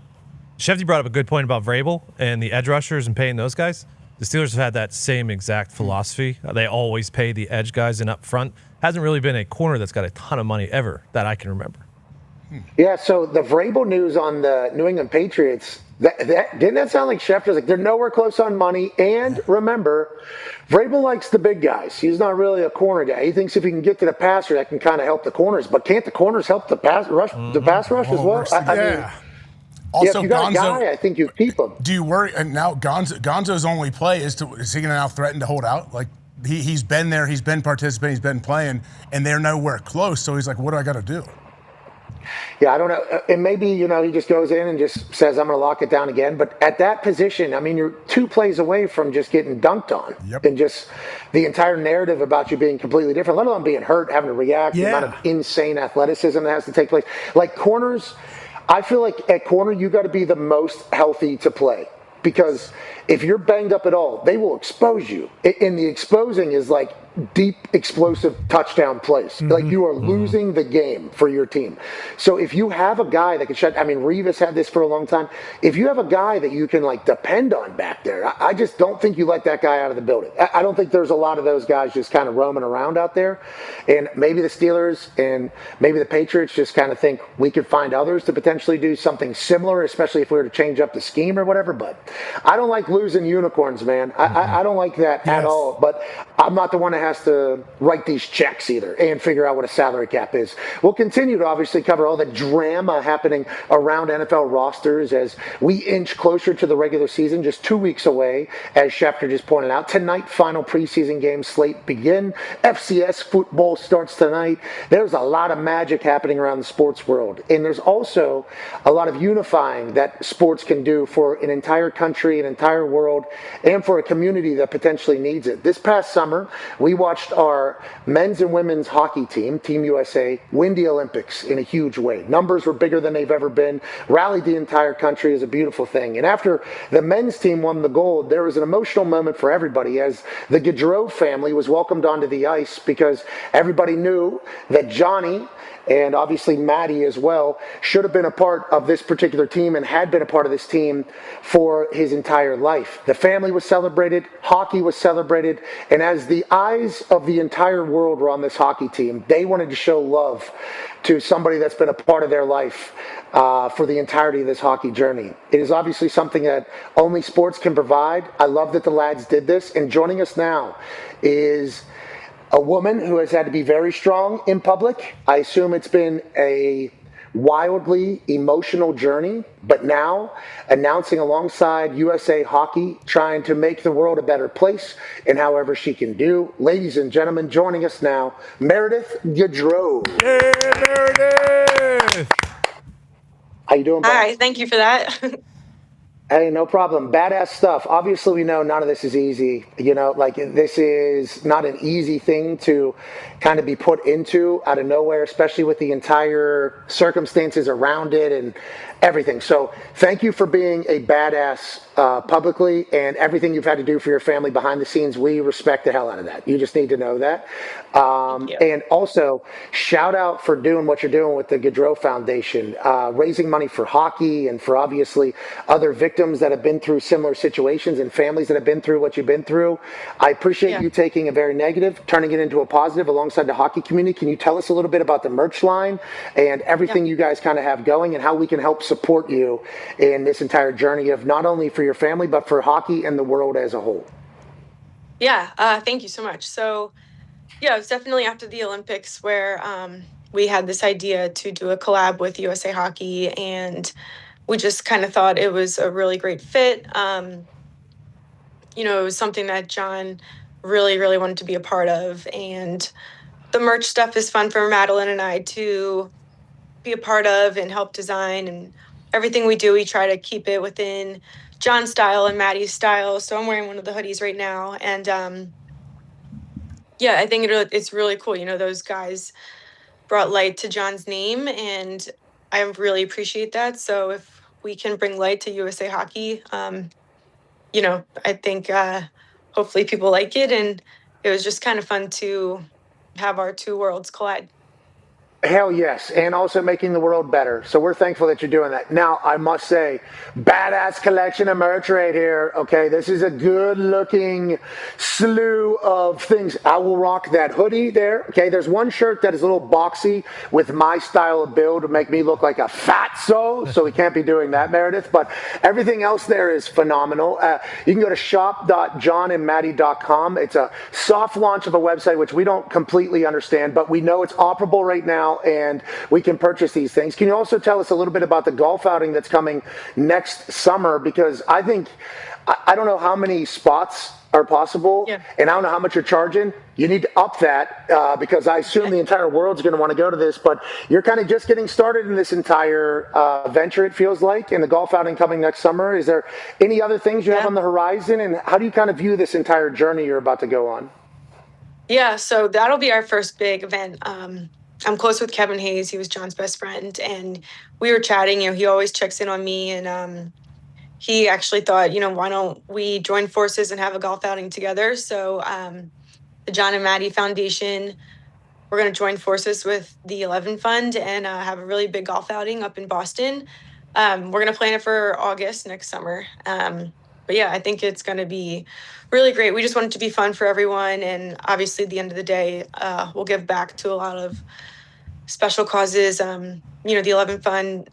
Shefty brought up a good point about Vrabel and the edge rushers and paying those guys. The Steelers have had that same exact philosophy. They always pay the edge guys, and up front hasn't really been a corner that's got a ton of money ever that I can remember. Yeah, so the Vrabel news on the New England Patriots, didn't that sound like Schefter's like they're nowhere close on money? And remember, Vrabel likes the big guys. He's not really a corner guy. He thinks if he can get to the passer, that can kind of help the corners. But can't the corners help the pass rush as well? I mean, also, if you got Gonzo, a guy, I think you keep him. Do you worry? And now Gonzo's only play is he going to now threaten to hold out? Like he's been there, he's been participating, he's been playing, and they're nowhere close. So he's like, what do I got to do? Yeah, I don't know. And maybe, he just goes in and just says, I'm going to lock it down again. But at that position, I mean, you're 2 plays away from just getting dunked on. Yep. And just the entire narrative about you being completely different, let alone being hurt, having to react, the amount of insane athleticism that has to take place. Like corners, I feel like at corner, you got to be the most healthy to play. Because if you're banged up at all, they will expose you. And the exposing is like deep, explosive touchdown plays. Mm-hmm. Like you are losing the game for your team. So if you have a guy that can shut, I mean, Revis had this for a long time. If you have a guy that you can like depend on back there, I just don't think you let that guy out of the building. I don't think there's a lot of those guys just kind of roaming around out there. And maybe the Steelers and maybe the Patriots just kind of think we could find others to potentially do something similar, especially if we were to change up the scheme or whatever. But I don't like losing unicorns, man. I don't like that at all. But I'm not the one that has to write these checks either and figure out what a salary cap is. We'll continue to obviously cover all the drama happening around NFL rosters as we inch closer to the regular season, just 2 weeks away, as Schefter just pointed out. Tonight, final preseason game slate begin. FCS football starts tonight. There's a lot of magic happening around the sports world. And there's also a lot of unifying that sports can do for an entire country, an entire world, and for a community that potentially needs it. This past summer, we watched our men's and women's hockey team, Team USA, win the Olympics in a huge way. Numbers were bigger than they've ever been. Rallied the entire country is a beautiful thing. And after the men's team won the gold, there was an emotional moment for everybody as the Gaudreau family was welcomed onto the ice because everybody knew that Johnny and obviously Maddie as well should have been a part of this particular team and had been a part of this team for his entire life. The family was celebrated, hockey was celebrated, and as the eyes of the entire world were on this hockey team, they wanted to show love to somebody that's been a part of their life for the entirety of this hockey journey. It is obviously something that only sports can provide. I love that the lads did this, and joining us now is a woman who has had to be very strong in public. I assume it's been a wildly emotional journey, but now announcing alongside USA Hockey, trying to make the world a better place in however she can do. Ladies and gentlemen, joining us now, Meredith Gaudreau. Hey, Meredith! How you doing, bud? Hi, thank you for that. Hey, no problem. Badass stuff. Obviously, we know none of this is easy. You know, like this is not an easy thing to kind of be put into out of nowhere, especially with the entire circumstances around it and everything. So thank you for being a badass publicly, and everything you've had to do for your family behind the scenes. We respect the hell out of that. You just need to know that. And also, shout out for doing what you're doing with the Gaudreau Foundation, raising money for hockey and for obviously other victims that have been through similar situations and families that have been through what you've been through. I appreciate you taking a very negative, turning it into a positive alongside the hockey community. Can you tell us a little bit about the merch line and everything you guys kind of have going and how we can help support you in this entire journey of not only for your family, but for hockey and the world as a whole? Yeah, thank you so much. So, yeah, it was definitely after the Olympics where we had this idea to do a collab with USA Hockey, and we just kind of thought it was a really great fit. You know, it was something that John really, really wanted to be a part of, and the merch stuff is fun for Madeline and I to be a part of and help design, and everything we do, we try to keep it within John's style and Maddie's style. So I'm wearing one of the hoodies right now, and yeah, I think it's really cool. You know, those guys brought light to John's name, and I really appreciate that. So if we can bring light to USA Hockey, you know, I think hopefully people like it, and it was just kind of fun to have our two worlds collide. Hell yes, and also making the world better. So we're thankful that you're doing that. Now, I must say, badass collection of merch right here. Okay, this is a good-looking slew of things. I will rock that hoodie there. Okay, there's one shirt that is a little boxy with my style of build to make me look like a fatso, so we can't be doing that, Meredith. But everything else there is phenomenal. You can go to shop.johnandmaddie.com. It's a soft launch of a website, which we don't completely understand, but we know it's operable right now, and we can purchase these things. Can you also tell us a little bit about the golf outing that's coming next summer? Because I think, I don't know how many spots are possible, and I don't know how much you're charging. You need to up that because I assume the entire world's going to want to go to this, but you're kind of just getting started in this entire venture, it feels like, in the golf outing coming next summer. Is there any other things you have on the horizon, and how do you kind of view this entire journey you're about to go on? Yeah, so that'll be our first big event. I'm close with Kevin Hayes. He was John's best friend, and we were chatting. You know, he always checks in on me, and he actually thought, you know, why don't we join forces and have a golf outing together? So the John and Maddie Foundation, we're going to join forces with the 11 Fund and have a really big golf outing up in Boston. We're going to plan it for August next summer. But yeah, I think it's going to be really great. We just want it to be fun for everyone. And obviously at the end of the day, we'll give back to a lot of special causes. You know, the 11 Fund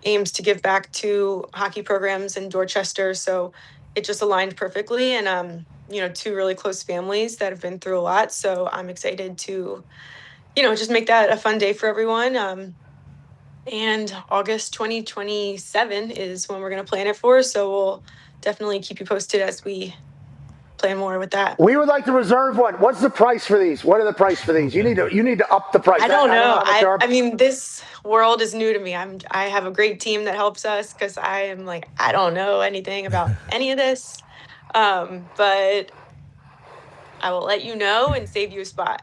aims to give back to hockey programs in Dorchester. So it just aligned perfectly. And, you know, two really close families that have been through a lot. So I'm excited to, you know, just make that a fun day for everyone. And August 2027 is when we're going to plan it for. So we'll definitely keep you posted as we plan more with that. We would like to reserve one. What's the price for these? What are the price for these? You need to up the price. I don't know. I mean, this world is new to me. I have a great team that helps us because I am like, I don't know anything about any of this. But I will let you know and save you a spot.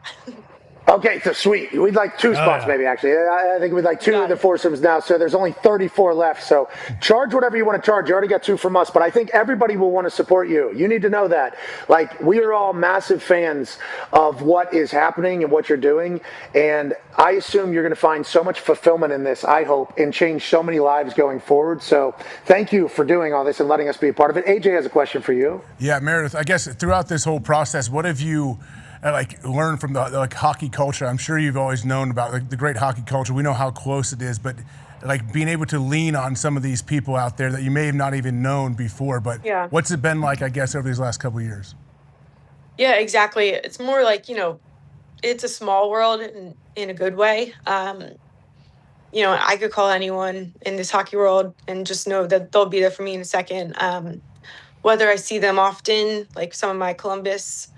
Okay, so sweet. We'd like two spots, maybe, actually. I think we'd like two of the foursomes now, so there's only 34 left. So charge whatever you want to charge. You already got two from us, but I think everybody will want to support you. You need to know that. Like, we are all massive fans of what is happening and what you're doing, and I assume you're going to find so much fulfillment in this, I hope, and change so many lives going forward. So thank you for doing all this and letting us be a part of it. AJ has a question for you. Yeah, Meredith, I guess throughout this whole process, what have you learn from the hockey culture? I'm sure you've always known about the great hockey culture. We know how close it is, but being able to lean on some of these people out there that you may have not even known before. But what's it been like, I guess, over these last couple of years? Yeah, exactly. It's more like, you know, it's a small world in a good way. I could call anyone in this hockey world and just know that they'll be there for me in a second. Whether I see them often, like some of my Columbus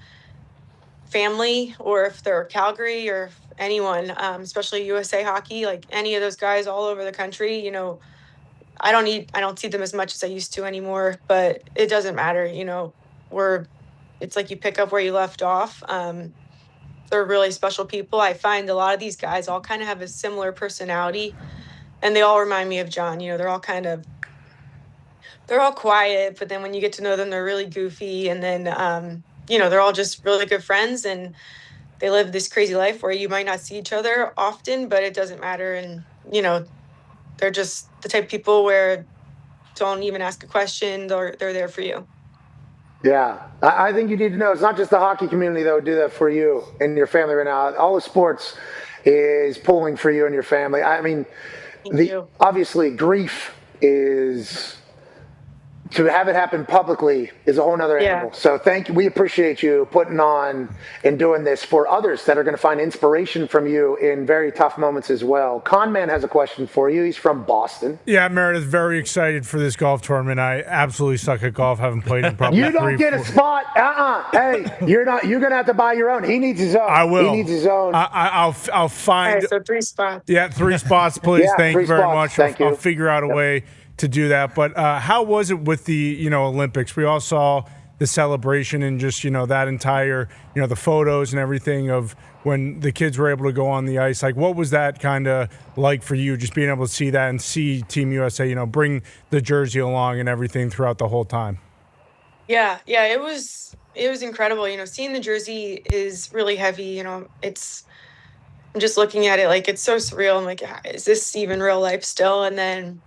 family, or if they're Calgary, or if anyone, especially USA Hockey, like any of those guys all over the country, I don't see them as much as I used to anymore, but it doesn't matter. It's like you pick up where you left off. They're really special people. I find a lot of these guys all kind of have a similar personality, and they all remind me of John. They're all quiet, but then when you get to know them, they're really goofy. And then, they're all just really good friends, and they live this crazy life where you might not see each other often, but it doesn't matter. And, they're just the type of people where don't even ask a question. They're there for you. Yeah, I think you need to know it's not just the hockey community that would do that for you and your family right now. All the sports is pulling for you and your family. I mean, obviously grief is, to have it happen publicly is a whole nother animal. So thank you. We appreciate you putting on and doing this for others that are going to find inspiration from you in very tough moments as well. Conman has a question for you. He's from Boston. Yeah, Meredith, very excited for this golf tournament. I absolutely suck at golf. Haven't played in probably You don't get a spot. Hey, you're not. You're going to have to buy your own. He needs his own. I will. He needs his own. I'll find. Right, so 3 spots. Yeah, 3 spots, please. Yeah, Thank you very much. Thank you. I'll figure out a way to do that. But how was it with the Olympics? We all saw the celebration and just that entire the photos and everything of when the kids were able to go on the ice. Like, what was that kind of like for you, just being able to see that and see Team USA bring the jersey along and everything throughout the whole time? Yeah, it was incredible. Seeing the jersey is really heavy. I'm just looking at it like it's so surreal. I'm like, is this even real life still? And then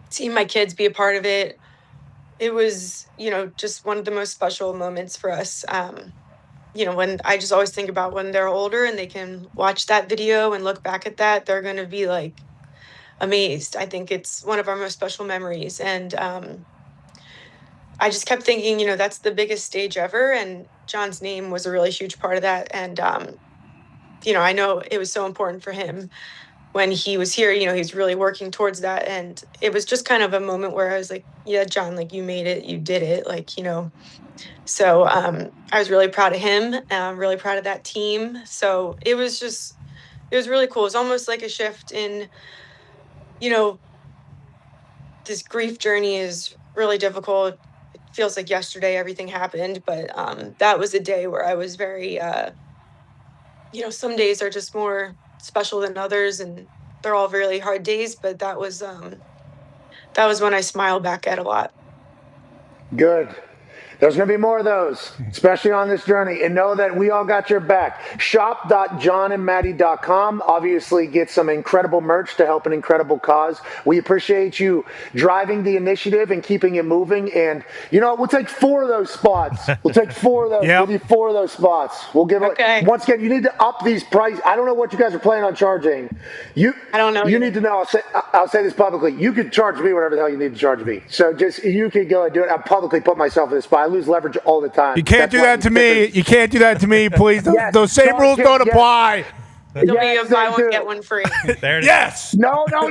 seeing my kids be a part of it, it was, just one of the most special moments for us. When I just always think about when they're older and they can watch that video and look back at that, they're going to be like amazed. I think it's one of our most special memories. And I just kept thinking, that's the biggest stage ever. And John's name was a really huge part of that. And, I know it was so important for him when he was here. He was really working towards that. And it was just kind of a moment where I was like, yeah, John, like, you made it, you did it. like, so I was really proud of him. I'm really proud of that team. So it was really cool. It was almost like a shift in, this grief journey is really difficult. It feels like yesterday everything happened, but that was a day where I was very, some days are just more special than others, and they're all really hard days, but that was when I smiled back at a lot. Good. There's going to be more of those, especially on this journey. And know that we all got your back. Shop.johnandmaddie.com. Obviously, get some incredible merch to help an incredible cause. We appreciate you driving the initiative and keeping it moving. And, we'll take 4 of those spots. We'll take 4 of those. Yep. We'll do 4 of those spots. We'll give it. Once again, you need to up these prices. I don't know what you guys are planning on charging. I don't know. You need to know. I'll say this publicly. You could charge me whatever the hell you need to charge me. So you could go and do it. I'll publicly put myself in this spot. I lose leverage all the time. You can't do that to me. You can't do that to me, please. Those same rules don't apply. It'll be a buy one, get one free. There it is. Yes. No, it will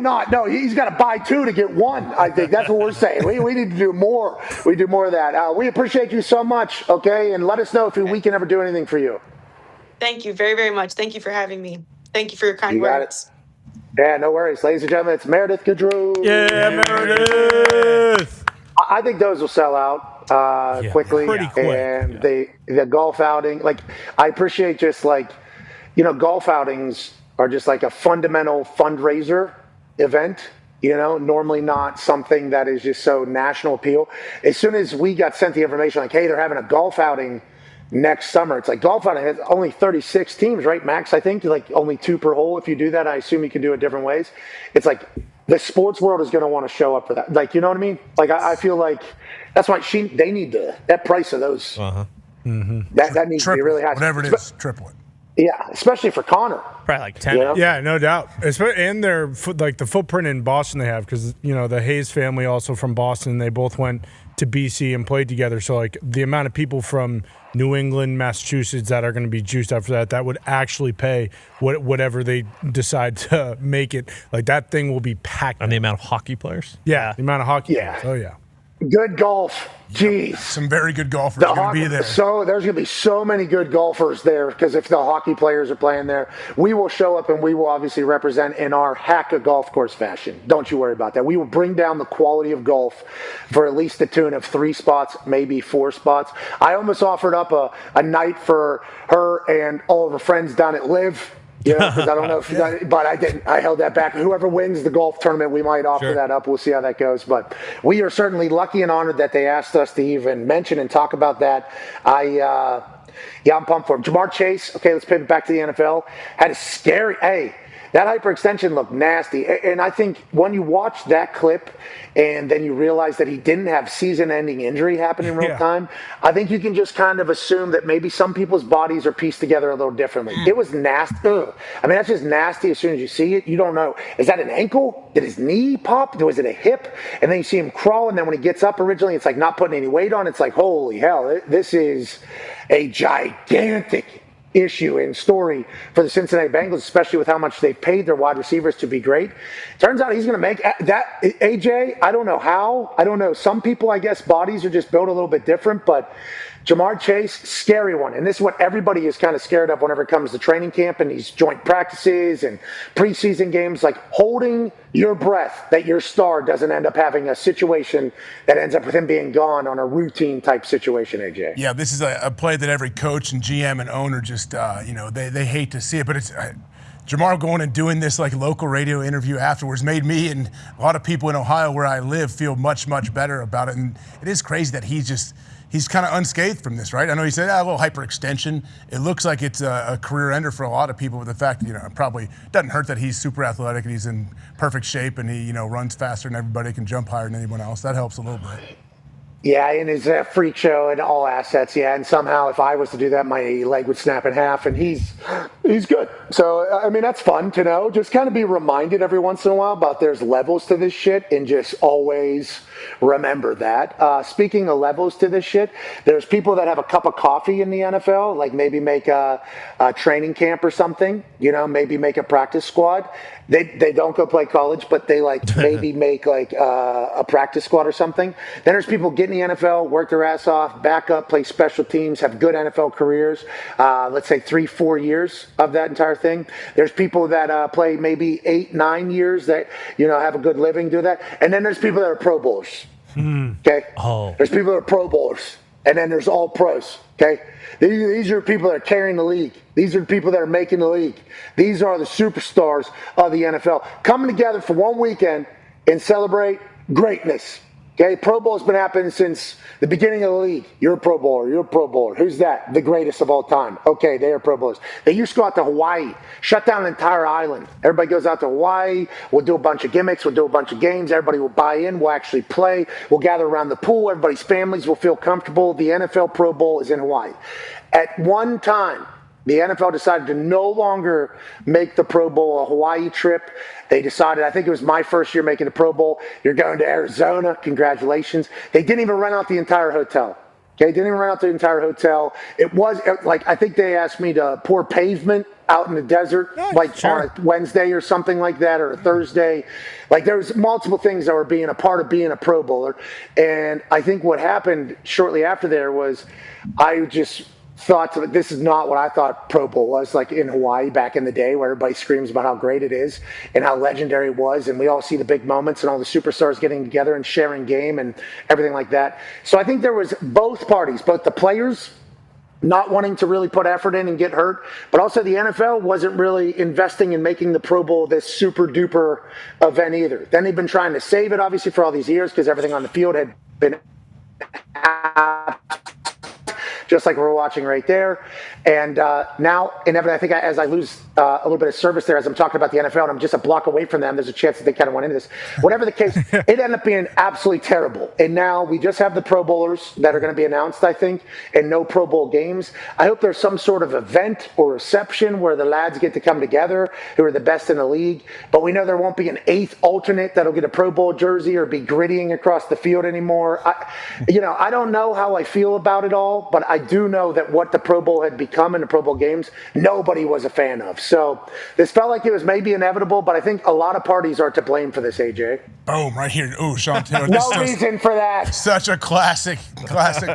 not. No, he's got to buy 2 to get 1. I think that's what we're saying. We need to do more. We do more of that. We appreciate you so much, okay? And let us know if we can ever do anything for you. Thank you very, very much. Thank you for having me. Thank you for your kind words. Yeah, no worries. Ladies and gentlemen, it's Meredith Gaudreau. Yeah, Meredith. I think those will sell out quickly. Pretty quick. And the golf outing, like, I appreciate just like, golf outings are just like a fundamental fundraiser event, normally not something that is just so national appeal. As soon as we got sent the information, like, hey, they're having a golf outing next summer, it's like golf outing has only 36 teams, right, Max? I think like only 2 per hole. If you do that, I assume you can do it different ways. It's like, the sports world is going to want to show up for that. Like, you know what I mean? Like, I feel like that's why they need that price of those. Uh-huh. Mm-hmm. That needs to be really high. Whatever it is, triple it. Yeah, especially for Connor. Probably like 10. You know? Yeah, no doubt. And their like the footprint in Boston they have, because the Hayes family also from Boston. They both went to BC and played together. So like the amount of people from New England, Massachusetts that are going to be juiced up for that would actually pay whatever they decide to make it. Like that thing will be packed. And the amount of hockey players. Yeah, the amount of hockey. Yeah. Players. Oh yeah. Good golf. Jeez. Some very good golfers are going to be there. So there's going to be so many good golfers there, because if the hockey players are playing there, we will show up and we will obviously represent in our hack a golf course fashion. Don't you worry about that. We will bring down the quality of golf for at least the tune of 3 spots, maybe 4 spots. I almost offered up a night for her and all of her friends down at Live. Because I don't know if you got it, but I didn't. I held that back. Whoever wins the golf tournament, we might offer that up. We'll see how that goes. But we are certainly lucky and honored that they asked us to even mention and talk about that. I'm pumped for him. Jamar Chase, okay, let's pivot back to the NFL. Had a scary, that hyperextension looked nasty. And I think when you watch that clip and then you realize that he didn't have season-ending injury happen in real time, I think you can just kind of assume that maybe some people's bodies are pieced together a little differently. It was nasty. Ugh. I mean, that's just nasty as soon as you see it. You don't know. Is that an ankle? Did his knee pop? Was it a hip? And then you see him crawl, and then when he gets up originally, it's like not putting any weight on. It's like, holy hell, this is a gigantic issue and story for the Cincinnati Bengals, especially with how much they've paid their wide receivers to be great. Turns out he's going to make that. AJ, I don't know how. I don't know. Some people, I guess, bodies are just built a little bit different, but Jamar Chase, scary one. And this is what everybody is kind of scared of whenever it comes to training camp and these joint practices and preseason games, like holding your breath that your star doesn't end up having a situation that ends up with him being gone on a routine type situation, AJ. Yeah, this is a play that every coach and GM and owner just, they hate to see it. But it's Jamar going and doing this like local radio interview afterwards made me and a lot of people in Ohio where I live feel much, much better about it. And it is crazy that he's kind of unscathed from this, right? I know he said a little hyperextension. It looks like it's a career ender for a lot of people, but the fact that, it probably doesn't hurt that he's super athletic and he's in perfect shape and he, runs faster than everybody, can jump higher than anyone else. That helps a little bit. Yeah, and his freak show and all assets, and somehow if I was to do that, my leg would snap in half, and he's good. So, I mean, that's fun to know. Just kind of be reminded every once in a while about there's levels to this shit, and just always remember that. Speaking of levels to this shit, there's people that have a cup of coffee in the NFL, like maybe make a training camp or something, maybe make a practice squad. They don't go play college, but they maybe make a practice squad or something. Then there's people get in the NFL, work their ass off, back up, play special teams, have good NFL careers. Let's say 3-4 years of that entire thing. There's people that play maybe 8-9 years that have a good living, do that. And then there's people that are Pro Bowlers. Okay. Oh. There's people that are Pro Bowlers, and then there's all pros. Okay. These are people that are carrying the league. These are the people that are making the league. These are the superstars of the NFL coming together for one weekend and celebrate greatness. Okay, Pro Bowl has been happening since the beginning of the league. You're a Pro Bowler. You're a Pro Bowler. Who's that? The greatest of all time. Okay, they are Pro Bowlers. They used to go out to Hawaii, shut down an entire island. Everybody goes out to Hawaii. We'll do a bunch of gimmicks. We'll do a bunch of games. Everybody will buy in. We'll actually play. We'll gather around the pool. Everybody's families will feel comfortable. The NFL Pro Bowl is in Hawaii. At one time, the NFL decided to no longer make the Pro Bowl a Hawaii trip. They decided, I think it was my first year making the Pro Bowl, you're going to Arizona. Congratulations. They didn't even rent out the entire hotel. Okay, didn't even rent out the entire hotel. It was like, I think they asked me to pour pavement out in the desert, on a Wednesday or something like that, or a Thursday. Like there was multiple things that were being a part of being a Pro Bowler. And I think what happened shortly after there was I just thought this is not what I thought Pro Bowl was like in Hawaii back in the day, where everybody screams about how great it is and how legendary it was, and we all see the big moments and all the superstars getting together and sharing game and everything like that. So I think there was both parties, both the players not wanting to really put effort in and get hurt, but also the NFL wasn't really investing in making the Pro Bowl this super duper event either. Then they've been trying to save it obviously for all these years because everything on the field had been just like we're watching right there. And now, inevitably, I think as I lose a little bit of service there, as I'm talking about the NFL, and I'm just a block away from them, there's a chance that they kind of went into this. Whatever the case, it ended up being absolutely terrible. And now we just have the Pro Bowlers that are going to be announced, I think, and no Pro Bowl games. I hope there's some sort of event or reception where the lads get to come together who are the best in the league. But we know there won't be an 8th alternate that'll get a Pro Bowl jersey or be grittying across the field anymore. I don't know how I feel about it all, but I do know that what the Pro Bowl had become in the Pro Bowl games, nobody was a fan of. So this felt like it was maybe inevitable, but I think a lot of parties are to blame for this, AJ. Boom, right here. Ooh, Sean Taylor. No reason for that. Such a classic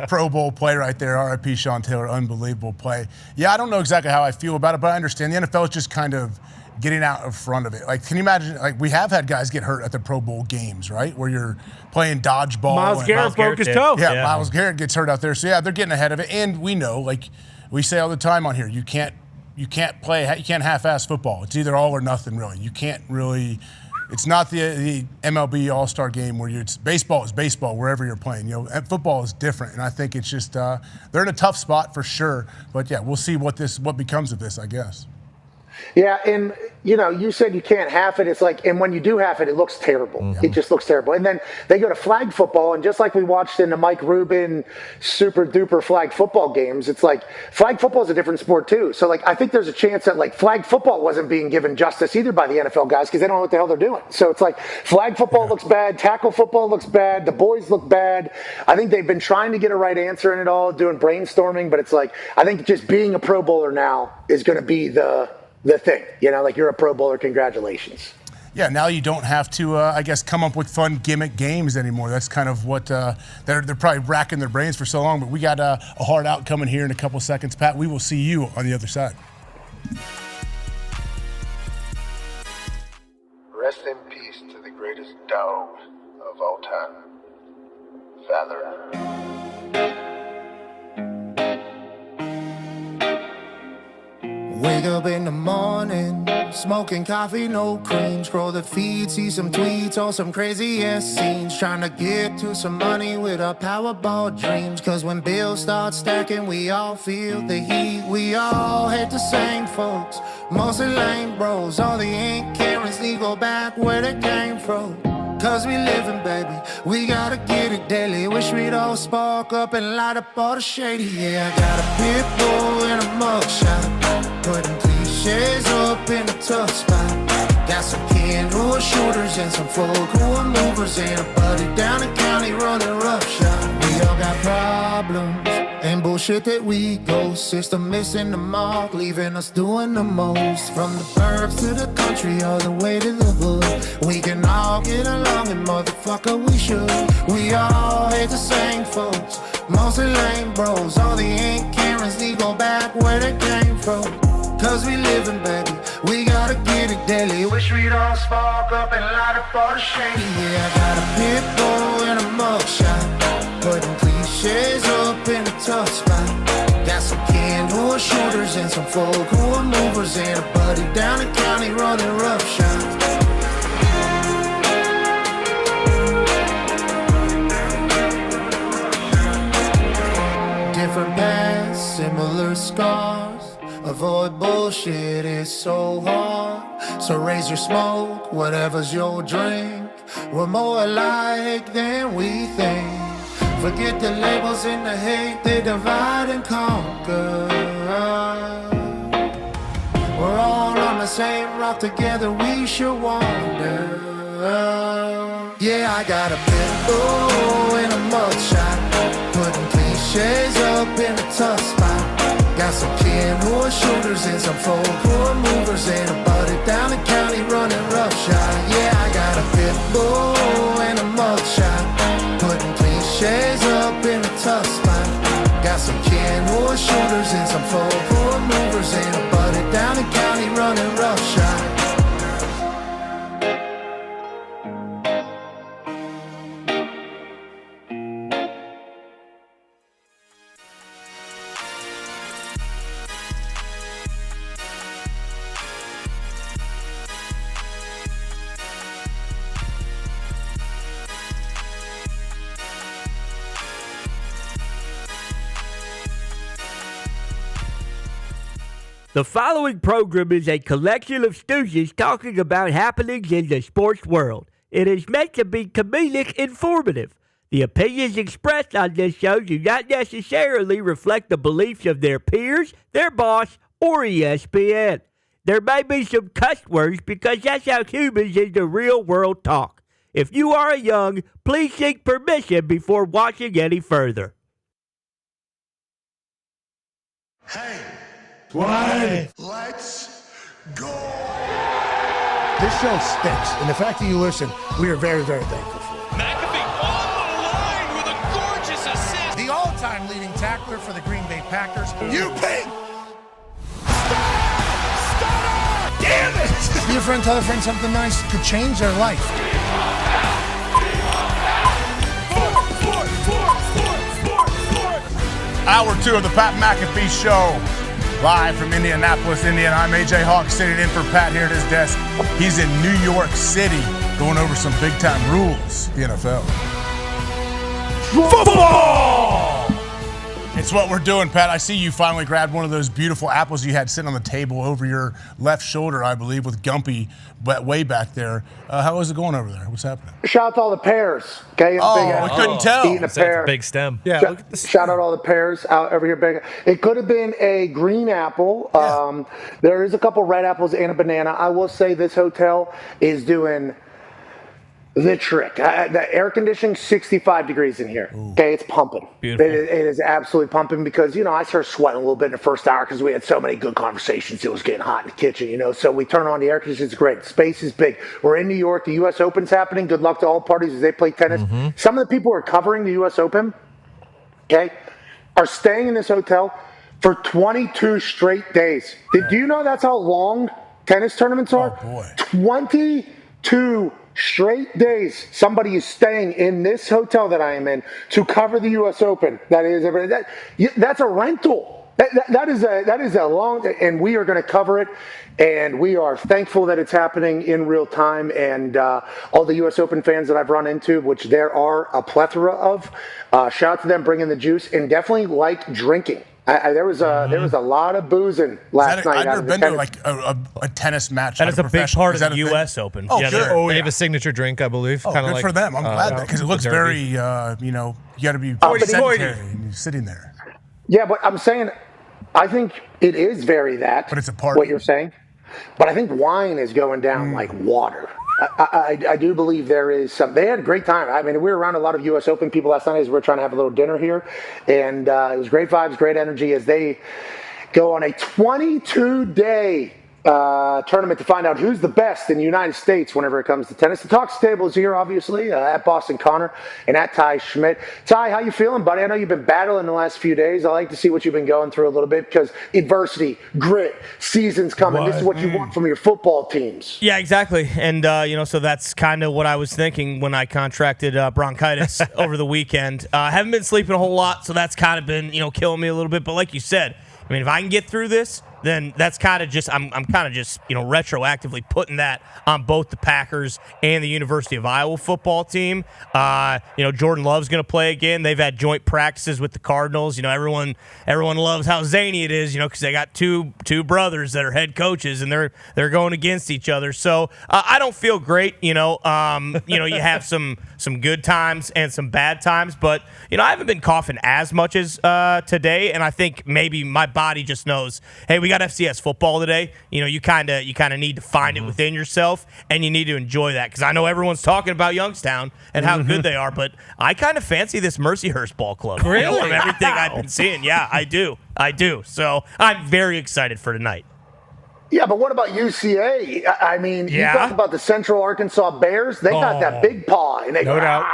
Pro Bowl play right there. RIP Sean Taylor, unbelievable play. Yeah, I don't know exactly how I feel about it, but I understand the NFL is just kind of getting out in front of it. Like, can you imagine, like, we have had guys get hurt at the Pro Bowl games, right? Where you're playing dodgeball. Miles Garrett broke his toe. Yeah, Miles Garrett gets hurt out there. So, yeah, they're getting ahead of it. And we know, like we say all the time on here, you can't half-ass football. It's either all or nothing, really. You can't really – it's not the MLB All-Star game where it's baseball is baseball wherever you're playing. And football is different. And I think it's just they're in a tough spot for sure. But, yeah, we'll see what becomes of this, I guess. Yeah, and, you said you can't half it. It's like, and when you do half it, it looks terrible. Mm-hmm. It just looks terrible. And then they go to flag football, and just like we watched in the Mike Rubin super-duper flag football games, it's like flag football is a different sport, too. So, I think there's a chance that, flag football wasn't being given justice either by the NFL guys because they don't know what the hell they're doing. So it's like flag football looks bad, tackle football looks bad, the boys look bad. I think they've been trying to get a right answer in it all, doing brainstorming, but it's like, I think just being a Pro Bowler now is going to be the thing, you're a Pro Bowler, congratulations. Yeah, now you don't have to, I guess, come up with fun gimmick games anymore. That's kind of what they're probably racking their brains for so long. But we got a hard out coming here in a couple seconds. Pat, we will see you on the other side. Rest in peace to the greatest dog of all time, Father. Wake up in the morning, smoking coffee, no cream. Scroll the feed, see some tweets on some crazy ass scenes. Trying to get to some money with our Powerball dreams. Cause when bills start stacking, we all feel the heat. We all hate the same folks, mostly lame bros. All the ink Karens need go back where they came from. Cause we living, baby, we gotta get it daily. Wish we'd all spark up and light up all the shady. Yeah, I got a pit bull and a mugshot, putting cliches up in a tough spot. Got some kids who are shooters and some folk who are movers, and a buddy down the county running roughshod. We all got problems and bullshit that we go. System missing the mark, leaving us doing the most. From the burbs to the country, all the way to the hood. We can all get along and motherfucker we should. We all hate the same folks, mostly lame bros. All the ink Karens need go back where they came from. Cause we living, baby, we gotta get it daily. Wish we'd all spark up and light up all the shady. Yeah, I got a pit bull and a mugshot, putting cliches up in a tough spot. Got some kids who are shooters and some folk who are movers, and a buddy down the county running roughshod. Different paths, similar scars. Avoid bullshit, it's so hard. So raise your smoke, whatever's your drink. We're more alike than we think. Forget the labels and the hate, they divide and conquer. We're all on the same rock, together we should wander. Yeah, I got a pit bull and a mugshot, putting cliches up in a tough spot. Got some kids who are shooters and some folk who are movers, and a buddy down the county running roughshod. Yeah, I got a pit bull and a mugshot, putting cliches up in a tough spot. Got some kids who are shooters and some folk who are movers, and a buddy down the county running roughshod. The following program is a collection of stooges talking about happenings in the sports world. It is meant to be comedic informative. The opinions expressed on this show do not necessarily reflect the beliefs of their peers, their boss, or ESPN. There may be some cuss words because that's how humans in the real world talk. If you are young, please seek permission before watching any further. Hey, Why? let's go. This show stinks, and the fact that you listen, we are very, very thankful for. McAfee on the line with a gorgeous assist. The all-time leading tackler for the Green Bay Packers. You pink. Damn it! Be a friend, tell a friend something nice could change their life. Hour 2 of the Pat McAfee Show, live from Indianapolis, Indiana. I'm AJ Hawk sitting in for Pat here at his desk. He's in New York City going over some big-time rules, the NFL. Football! It's what we're doing, Pat. I see you finally grabbed one of those beautiful apples you had sitting on the table over your left shoulder, I believe, with Gumpy way back there. How is it going over there? What's happening? Shout out to all the pears. Okay, we couldn't tell. Eating a pear. Big stem. Yeah, look at this. Shout out all the pears out over here. Big. It could have been a green apple. Yeah. There is a couple red apples and a banana. I will say this hotel is doing the trick. The air conditioning, 65 degrees in here. Ooh. Okay, it's pumping. Beautiful. It is absolutely pumping because, I started sweating a little bit in the first hour because we had so many good conversations. It was getting hot in the kitchen, So we turn on the air conditioning. It's great. Space is big. We're in New York. The U.S. Open's happening. Good luck to all parties as they play tennis. Mm-hmm. Some of the people who are covering the U.S. Open, okay, are staying in this hotel for 22 straight days. Do you know that's how long tennis tournaments are? Oh, boy. 22 straight days somebody is staying in this hotel that I am in to cover the U.S. Open. That's a rental. That is a long, and we are going to cover it, and we are thankful that it's happening in real time. And all the U.S. Open fans that I've run into, which there are a plethora of, shout out to them bringing the juice, and definitely like drinking. There was a lot of boozing last night. I've never been to like a tennis match. That is a big part of the U.S. Open. Oh, sure. They have a signature drink, I believe. Oh, good for them. I'm glad that because it looks very, you got to be sedentary and you're sitting there. Yeah, but I'm saying, I think it is very that. But it's a party. What you're saying. But I think wine is going down like water. I do believe there is some. They had a great time. I mean, we were around a lot of U.S. Open people last night as we were trying to have a little dinner here. And it was great vibes, great energy as they go on a 22-day tournament to find out who's the best in the United States whenever it comes to tennis. The Talks Table is here, obviously, at Boston Connor and at Ty Schmidt. Ty, how you feeling, buddy? I know you've been battling the last few days. I like to see what you've been going through a little bit because adversity, grit, season's coming. This is what you want from your football teams. Yeah, exactly. And, so that's kind of what I was thinking when I contracted bronchitis over the weekend. I haven't been sleeping a whole lot, so that's kind of been, killing me a little bit. But like you said, I mean, if I can get through this, then that's kind of just I'm kind of just retroactively putting that on both the Packers and the University of Iowa football team. Jordan Love's going to play again. They've had joint practices with the Cardinals. Everyone loves how zany it is. Because they got two brothers that are head coaches and they're going against each other. So I don't feel great. You have some good times and some bad times, but I haven't been coughing as much as today, and I think maybe my body just knows, hey, we got FCS football today. You kind of need to find it within yourself, and you need to enjoy that because I know everyone's talking about Youngstown and how good they are, but I kind of fancy this Mercyhurst ball club. Really? From everything I've been seeing. Yeah, I do. So I'm very excited for tonight. Yeah, but what about UCA? I mean, you talk about the Central Arkansas Bears. They got that big paw. And no doubt.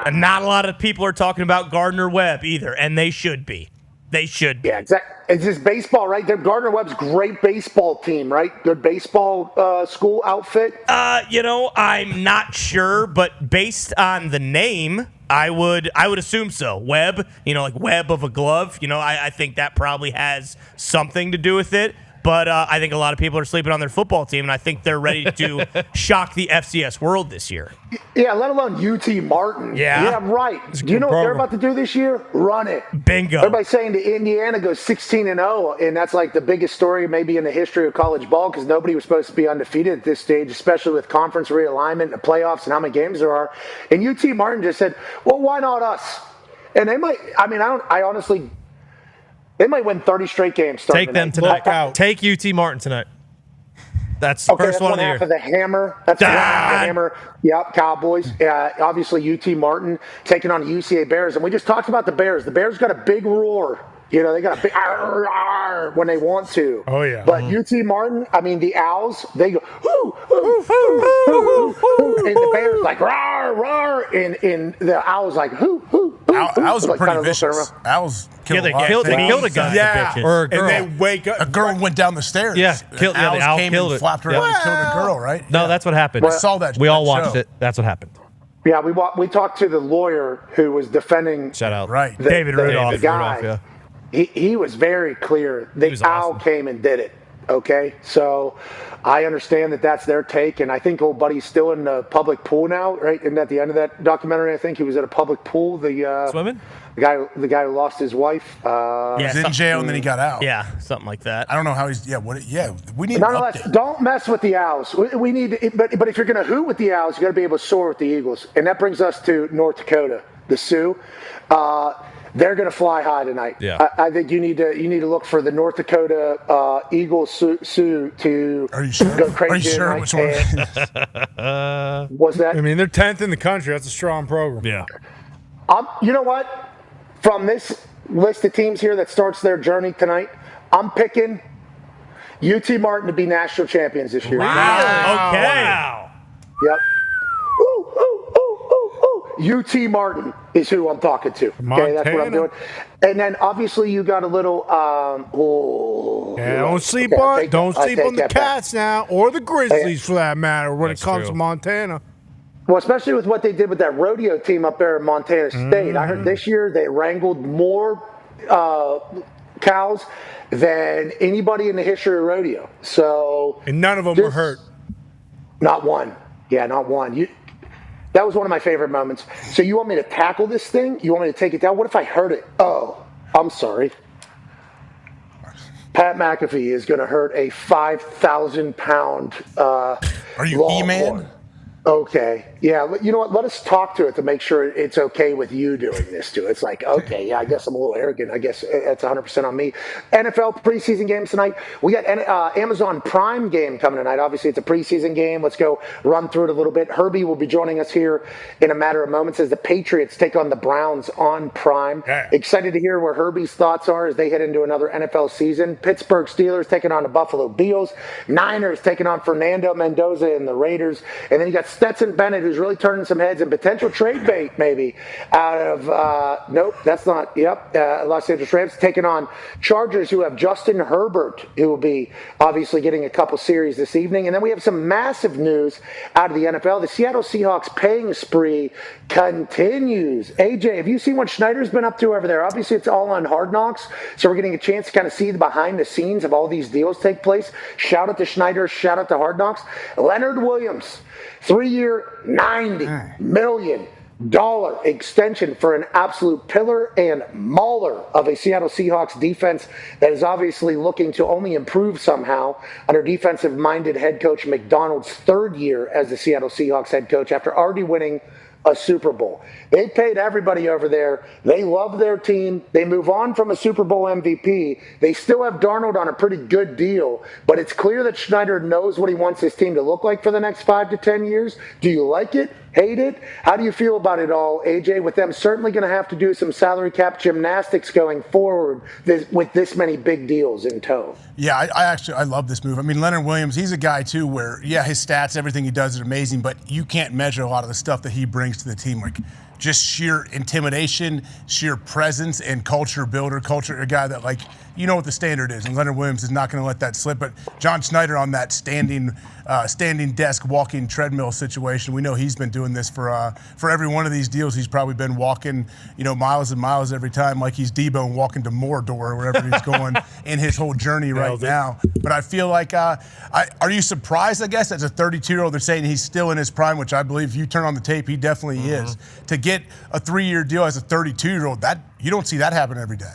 And not a lot of people are talking about Gardner-Webb either, and they should be. Yeah, exactly. It's just baseball, right? Gardner-Webb's great baseball team, right? Good baseball school outfit. I'm not sure, but based on the name, I would assume so. Webb, like web of a glove. I think that probably has something to do with it. but I think a lot of people are sleeping on their football team, and I think they're ready to shock the FCS world this year. Yeah, let alone UT Martin. Yeah. Right. Do you know what they're about to do this year? Run it. Bingo. Everybody's saying that Indiana goes 16-0, and that's like the biggest story maybe in the history of college ball because nobody was supposed to be undefeated at this stage, especially with conference realignment and the playoffs and how many games there are. And UT Martin just said, well, why not us? And they might, they might win 30 straight games. Take them tonight. Take UT Martin tonight. That's the first one of the year. Half of the hammer. That's one half of the hammer. Yep, Cowboys. Obviously, UT Martin taking on the UCA Bears. And we just talked about the Bears. The Bears got a big roar. You know, they got a big arr, arr, when they want to. Oh, yeah. But UT Martin, the Owls, they go, hoo, hoo, hoo, hoo, hoo, and the Bears like, rawr, rawr, and the Owls like, hoo, hoo, hoo. Owls are like, pretty vicious. Owls killed a lot. They killed a guy. Yeah, Or a girl. and they wake up. A girl went down the stairs. Yeah, the owl came and flapped around and killed a girl, right? No, that's what happened. I saw that. We all watched show. it. That's what happened. Yeah, we talked to the lawyer who was defending Shout out. Right. David Rudolph. the guy. Rudolph, He was very clear. The owl came and did it. Okay, so I understand that that's their take, and I think old buddy's still in the public pool now, right? And at the end of that documentary, I think he was at a public pool. Swimming? The guy who lost his wife. He was in jail and then he got out. Yeah, something like that. I don't know how he's. Yeah, we need. Nonetheless, don't mess with the Owls. We need, but if you're going to hoot with the Owls, you got to be able to soar with the Eagles, and that brings us to North Dakota, the Sioux. They're going to fly high tonight. Yeah. I think you need to look for the North Dakota Eagles Sioux to go crazy. Are you sure tonight. which one? What's that? I mean, they're 10th in the country. That's a strong program. Yeah. You know what? From this list of teams here that starts their journey tonight, I'm picking UT Martin to be national champions this year. Wow. Okay. Wow. Yep. UT Martin is who I'm talking to. Okay, that's what I'm doing. And then obviously you got a little. Don't sleep on the Cats now, or the Grizzlies for that matter, when it comes to Montana. Well, especially with what they did with that rodeo team up there in Montana State. I heard this year they wrangled more cows than anybody in the history of rodeo. So and none of them were hurt. Not one. Yeah, not one. That was one of my favorite moments. So you want me to tackle this thing? You want me to take it down? What if I hurt it? Oh, I'm sorry. Pat McAfee is going to hurt a 5,000-pound Are you He-Man? Okay. Yeah, you know what? Let us talk to it to make sure it's okay with you doing this to it. It's like, okay, yeah, I guess I'm a little arrogant. I guess that's 100% on me. NFL preseason games tonight. We got Amazon Prime game coming tonight. Obviously, it's a preseason game. Let's go run through it a little bit. Herbie will be joining us here in a matter of moments as the Patriots take on the Browns on Prime. Yeah. Excited to hear where Herbie's thoughts are as they head into another NFL season. Pittsburgh Steelers taking on the Buffalo Bills. Niners taking on Fernando Mendoza and the Raiders. And then you got Stetson Bennett, who's really turning some heads and potential trade bait maybe out of nope, that's not Los Angeles Rams taking on Chargers, who have Justin Herbert, who will be obviously getting a couple series this evening. And then we have some massive news out of the NFL. The Seattle Seahawks paying spree continues. AJ, have you seen what Schneider's been up to over there? Obviously it's all on Hard Knocks, so we're getting a chance to kind of see the behind the scenes of all these deals take place. Shout out to Schneider, shout out to Hard Knocks. Leonard Williams, 3-year, $90 million extension for an absolute pillar and mauler of a Seattle Seahawks defense that is obviously looking to only improve somehow under defensive-minded head coach McDonald's third year as the Seattle Seahawks head coach after already winning a Super Bowl. They paid everybody over there. They love their team. They move on from a Super Bowl MVP. They still have Darnold on a pretty good deal, but it's clear that Schneider knows what he wants his team to look like for the next 5 to 10 years. Do you like it? Hate it? How do you feel about it all, AJ, with them certainly going to have to do some salary cap gymnastics going forward with this many big deals in tow? Yeah, I love this move. I mean, Leonard Williams, he's a guy, too, where, yeah, his stats, everything he does is amazing, but you can't measure a lot of the stuff that he brings to the team. Like, just sheer intimidation, sheer presence, and culture builder, a guy that, like, you know what the standard is, and Leonard Williams is not going to let that slip. But John Schneider on that standing desk, walking treadmill situation, we know he's been doing this for every one of these deals. He's probably been walking, miles and miles every time, like he's Debo and walking to Mordor, wherever he's going in his whole journey right now. But I feel like, are you surprised, I guess, as a 32-year-old, they're saying he's still in his prime, which I believe if you turn on the tape, he definitely is. To get a 3-year deal as a 32-year-old, that you don't see that happen every day.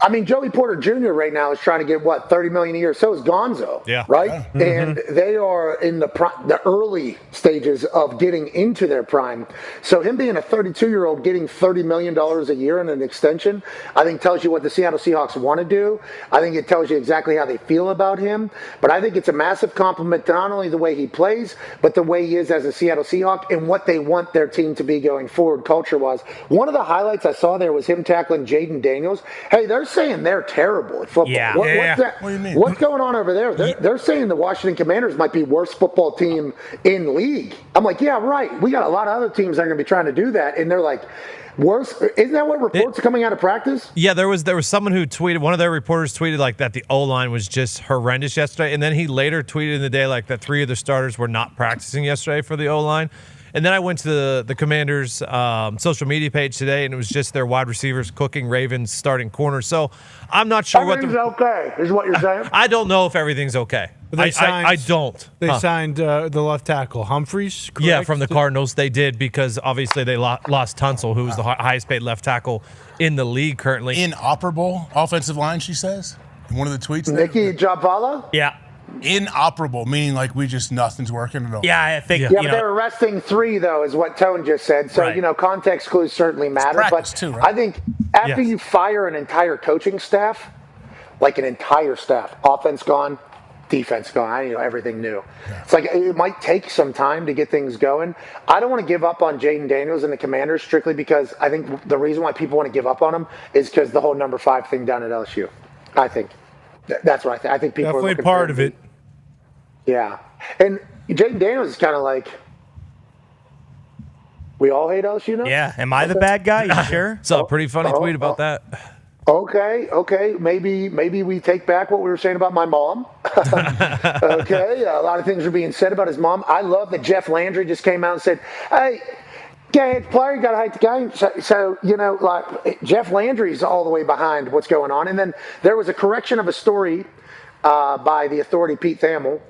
I mean, Joey Porter Jr. right now is trying to get, $30 million a year. So is Gonzo, right? Yeah. And they are in the early stages of getting into their prime. So him being a 32-year-old getting $30 million a year in an extension, I think tells you what the Seattle Seahawks want to do. I think it tells you exactly how they feel about him. But I think it's a massive compliment to not only the way he plays, but the way he is as a Seattle Seahawk and what they want their team to be going forward culture-wise. One of the highlights I saw there was him tackling Jaden Daniels. Hey, they're saying they're terrible at football. Yeah. What do you mean? What's going on over there? They're saying the Washington Commanders might be worst football team in league. I'm like, yeah, right. We got a lot of other teams that are going to be trying to do that, and they're like, worse. Isn't that what reports are coming out of practice? Yeah, there was someone who tweeted, one of their reporters tweeted like that the O-line was just horrendous yesterday, and then he later tweeted in the day like that 3 of the starters were not practicing yesterday for the O-line. And then I went to the Commanders' social media page today, and it was just their wide receivers cooking Ravens starting corner. So I'm not sure everything's okay, is what you're saying? I don't know if everything's okay. I don't. They signed the left tackle, Humphreys, correct? Yeah, from the Cardinals. They did because obviously they lost Tunsil, who was the highest paid left tackle in the league currently. Inoperable offensive line, she says, in one of the tweets. Nikki Jabvala? Yeah. Inoperable, meaning like nothing's working at all. Yeah, I think. Yeah, but they're resting 3, though, is what Tone just said. So, context clues certainly matter. But too, right? I think after you fire an entire coaching staff, like an entire staff, offense gone, defense gone, everything new. Yeah. It's like it might take some time to get things going. I don't want to give up on Jaden Daniels and the Commanders strictly because I think the reason why people want to give up on him is because the whole number 5 thing down at LSU. I think. That's what I think. I think people definitely are part of it. Yeah. And Jaden Daniels is kind of like, we all hate LSU now? Yeah. Am I the bad guy? You sure? Saw a pretty funny tweet about that. Okay. Maybe we take back what we were saying about my mom. Okay. A lot of things are being said about his mom. I love that Jeff Landry just came out and said, hey, gay player, you got to hate the game. So, like Jeff Landry's all the way behind what's going on. And then there was a correction of a story by the authority, Pete Thamel.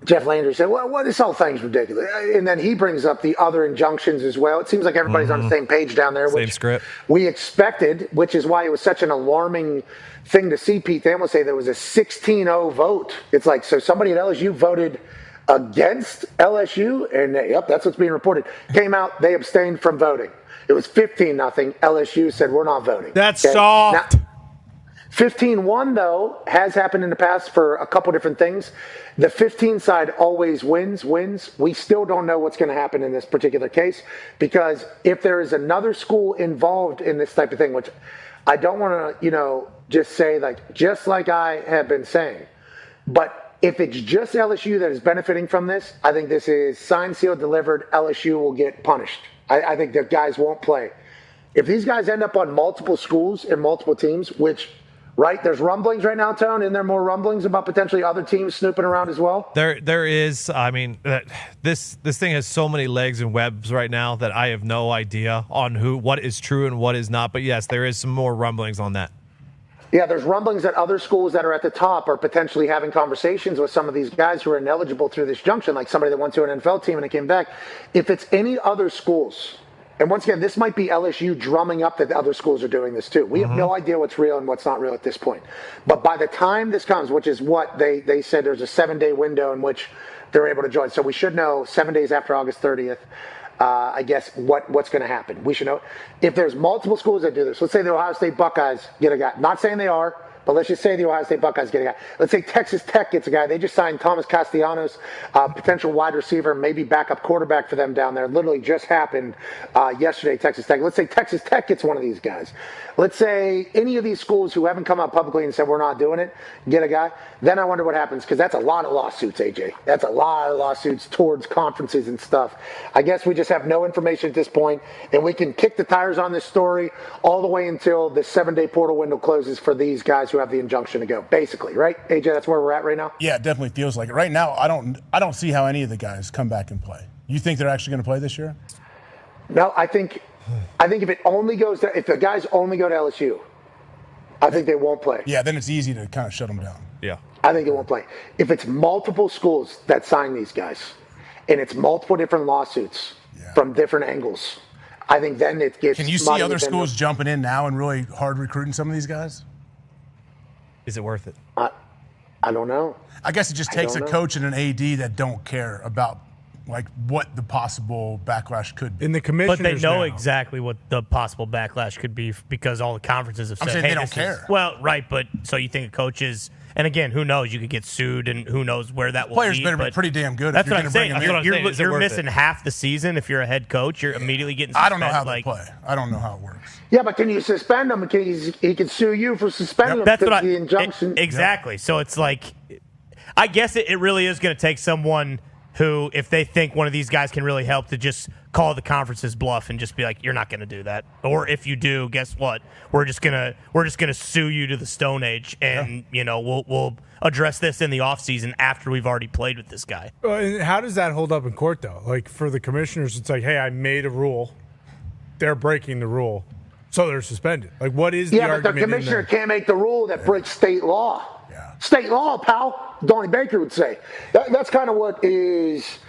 Jeff Landry said, well, this whole thing's ridiculous. And then he brings up the other injunctions as well. It seems like everybody's on the same page down there, which script. We expected, which is why it was such an alarming thing to see Pete Thamel say there was a 16-0 vote. It's like, so somebody at LSU voted against LSU, and yep, that's what's being reported. Came out, they abstained from voting. It was 15-0. LSU said, we're not voting. That's soft. Now, 15-1, though, has happened in the past for a couple different things. The 15 side always wins. We still don't know what's going to happen in this particular case because if there is another school involved in this type of thing, which I don't want to, just say just like I have been saying, but if it's just LSU that is benefiting from this, I think this is signed, sealed, delivered. LSU will get punished. I think the guys won't play. If these guys end up on multiple schools and multiple teams, which – right, there's rumblings right now, Tone, and there are more rumblings about potentially other teams snooping around as well. There is. I mean, this thing has so many legs and webs right now that I have no idea on what is true and what is not. But yes, there is some more rumblings on that. Yeah, there's rumblings that other schools that are at the top are potentially having conversations with some of these guys who are ineligible through this junction, like somebody that went to an NFL team and it came back. If it's any other schools. And once again, this might be LSU drumming up that the other schools are doing this too. We have no idea what's real and what's not real at this point. But by the time this comes, which is what they said, there's a 7-day window in which they're able to join. So we should know 7 days after August 30th, I guess, what's going to happen. We should know. If there's multiple schools that do this, let's say the Ohio State Buckeyes get a guy. Not saying they are, but let's just say the Ohio State Buckeyes get a guy. Let's say Texas Tech gets a guy. They just signed Thomas Castellanos, potential wide receiver, maybe backup quarterback for them down there. Literally just happened yesterday, Texas Tech. Let's say Texas Tech gets one of these guys. Let's say any of these schools who haven't come out publicly and said we're not doing it, get a guy. Then I wonder what happens because that's a lot of lawsuits, AJ. That's a lot of lawsuits towards conferences and stuff. I guess we just have no information at this point, and we can kick the tires on this story all the way until the 7-day portal window closes for these guys who have the injunction to go, basically, right? AJ, that's where we're at right now? Yeah, it definitely feels like it. Right now, I don't see how any of the guys come back and play. You think they're actually going to play this year? No, I think if if the guys only go to LSU, I think they won't play. Yeah, then it's easy to kind of shut them down. Yeah. I think they won't play. If it's multiple schools that sign these guys, and it's multiple different lawsuits from different angles, I think then it gets. Can you see other schools jumping in now and really hard recruiting some of these guys? Is it worth it? I don't know. I guess it just takes a coach and an AD that don't care about like what the possible backlash could be. In the commissioners, but they know now. exactly what the possible backlash could be because all the conferences have said, saying hey, they don't care. Well, right, but so you think a coach is, and again, who knows? You could get sued, and who knows where that will Players be. better be pretty damn good. That's if you're what I'm saying. Bring them in. You're missing half the season if you're a head coach. You're immediately getting suspended. I don't know how they play. I don't know how it works. Yeah, but can you suspend him? He can sue you for suspending him. That's what the injunction. Exactly. So it's like, I guess it really is going to take someone who, if they think one of these guys can really help, to just call the conference's bluff and just be like, you're not going to do that. Or if you do, guess what? We're just gonna sue you to the Stone Age, and we'll address this in the offseason after we've already played with this guy. And how does that hold up in court, though? Like, for the commissioners, it's like, hey, I made a rule. They're breaking the rule, so they're suspended. Like, what is the argument? Yeah, but the commissioner can't make the rule that breaks state law. State law, pal, Donnie Baker would say. That's kind of what is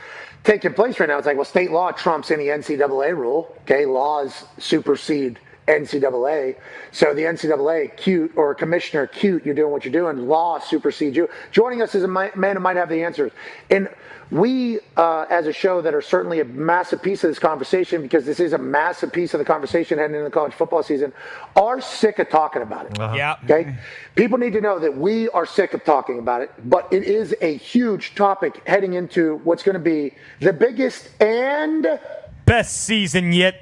taking place right now. It's like, well, state law trumps any NCAA rule. Okay, laws supersede NCAA. So the NCAA, cute, or commissioner, cute, you're doing what you're doing. Law supersedes you. Joining us is a man who might have the answers. And we, as a show that are certainly a massive piece of this conversation, because this is a massive piece of the conversation heading into the college football season, are sick of talking about it. Yeah. Okay? People need to know that we are sick of talking about it, but it is a huge topic heading into what's going to be the biggest and best season yet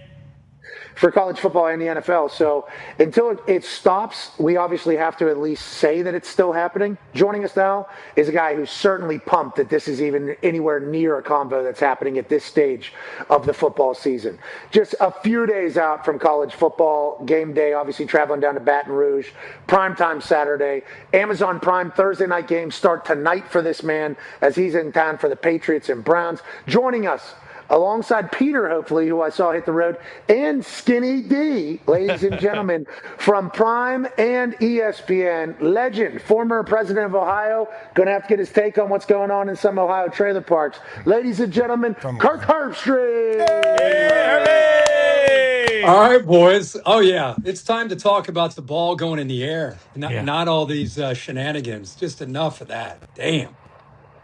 for college football and the NFL. So until it stops, we obviously have to at least say that it's still happening. Joining us now is a guy who's certainly pumped that this is even anywhere near a combo that's happening at this stage of the football season. Just a few days out from college football game day, obviously traveling down to Baton Rouge, primetime Saturday. Amazon Prime Thursday night games start tonight for this man as he's in town for the Patriots and Browns. Joining us alongside Peter, hopefully, who I saw hit the road, and Skinny D, ladies and gentlemen, from Prime and ESPN, legend, former president of Ohio, going to have to get his take on what's going on in some Ohio trailer parks. Ladies and gentlemen, Kirk Herbstreit. All right, boys. Oh, yeah. It's time to talk about the ball going in the air, not all these shenanigans. Just enough of that. Damn.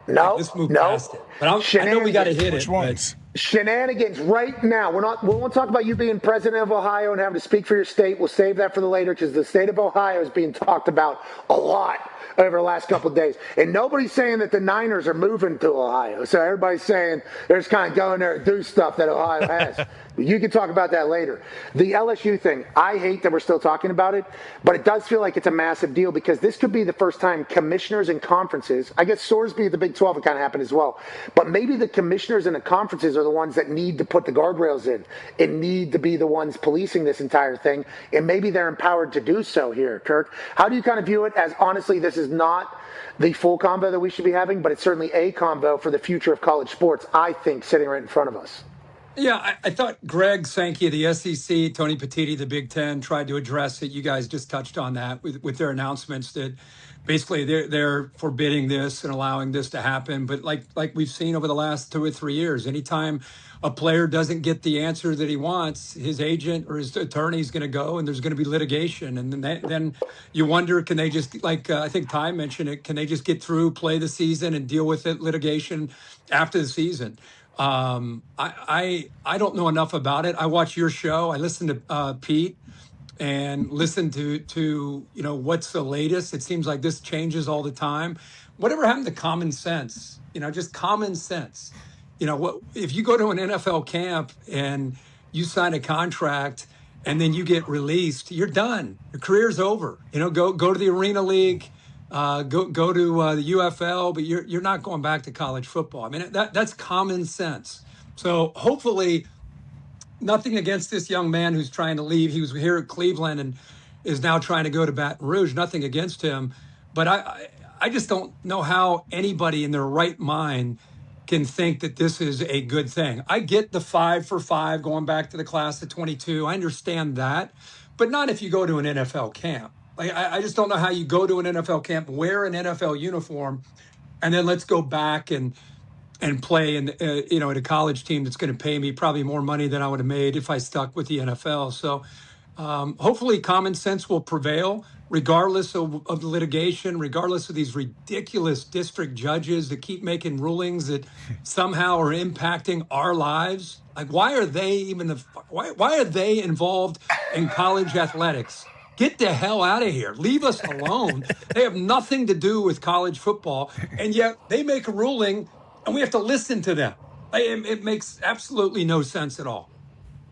No, let's move past it. But I know we got to hit Which it. ones? Shenanigans right now. We won't talk about you being president of Ohio and having to speak for your state. We'll save that for the later, because the state of Ohio is being talked about a lot over the last couple of days. And nobody's saying that the Niners are moving to Ohio. So everybody's saying they're just kind of going there and do stuff that Ohio has. You can talk about that later. The LSU thing, I hate that we're still talking about it, but it does feel like it's a massive deal, because this could be the first time commissioners and conferences, I guess Sorsby at the Big 12 would kind of happen as well, but maybe the commissioners and the conferences are the ones that need to put the guardrails in and need to be the ones policing this entire thing, and maybe they're empowered to do so here. Kirk, how do you kind of view it as, honestly, this is not the full combo that we should be having, but it's certainly a combo for the future of college sports, I think, sitting right in front of us? Yeah, I thought Greg Sankey of the SEC, Tony Petitti, the Big Ten, tried to address it. You guys just touched on that with their announcements that basically they're forbidding this and allowing this to happen. But like we've seen over the last 2 or 3 years, anytime a player doesn't get the answer that he wants, his agent or his attorney is going to go and there's going to be litigation. And then you wonder, can they just, like I think Ty mentioned it, can they just get through, play the season and deal with it, litigation after the season? I don't know enough about it. I watch your show. I listen to Pete and listen to what's the latest. It seems like this changes all the time. Whatever happened to common sense? Just common sense. What if you go to an NFL camp and you sign a contract and then you get released? You're done. Your career's over. Go to the Arena League. Go to the UFL, but you're not going back to college football. I mean, that's common sense. So hopefully, nothing against this young man who's trying to leave. He was here at Cleveland, and is now trying to go to Baton Rouge. Nothing against him, but I just don't know how anybody in their right mind can think that this is a good thing. I get the 5 for 5 going back to the class of 22. I understand that, but not if you go to an NFL camp. Like, I just don't know how you go to an NFL camp, wear an NFL uniform, and then let's go back and play in at a college team that's going to pay me probably more money than I would have made if I stuck with the NFL. So hopefully common sense will prevail, regardless of the litigation, regardless of these ridiculous district judges that keep making rulings that somehow are impacting our lives. Like, why are they even why are they involved in college athletics? Get the hell out of here. Leave us alone. They have nothing to do with college football, and yet they make a ruling and we have to listen to them. It makes absolutely no sense at all.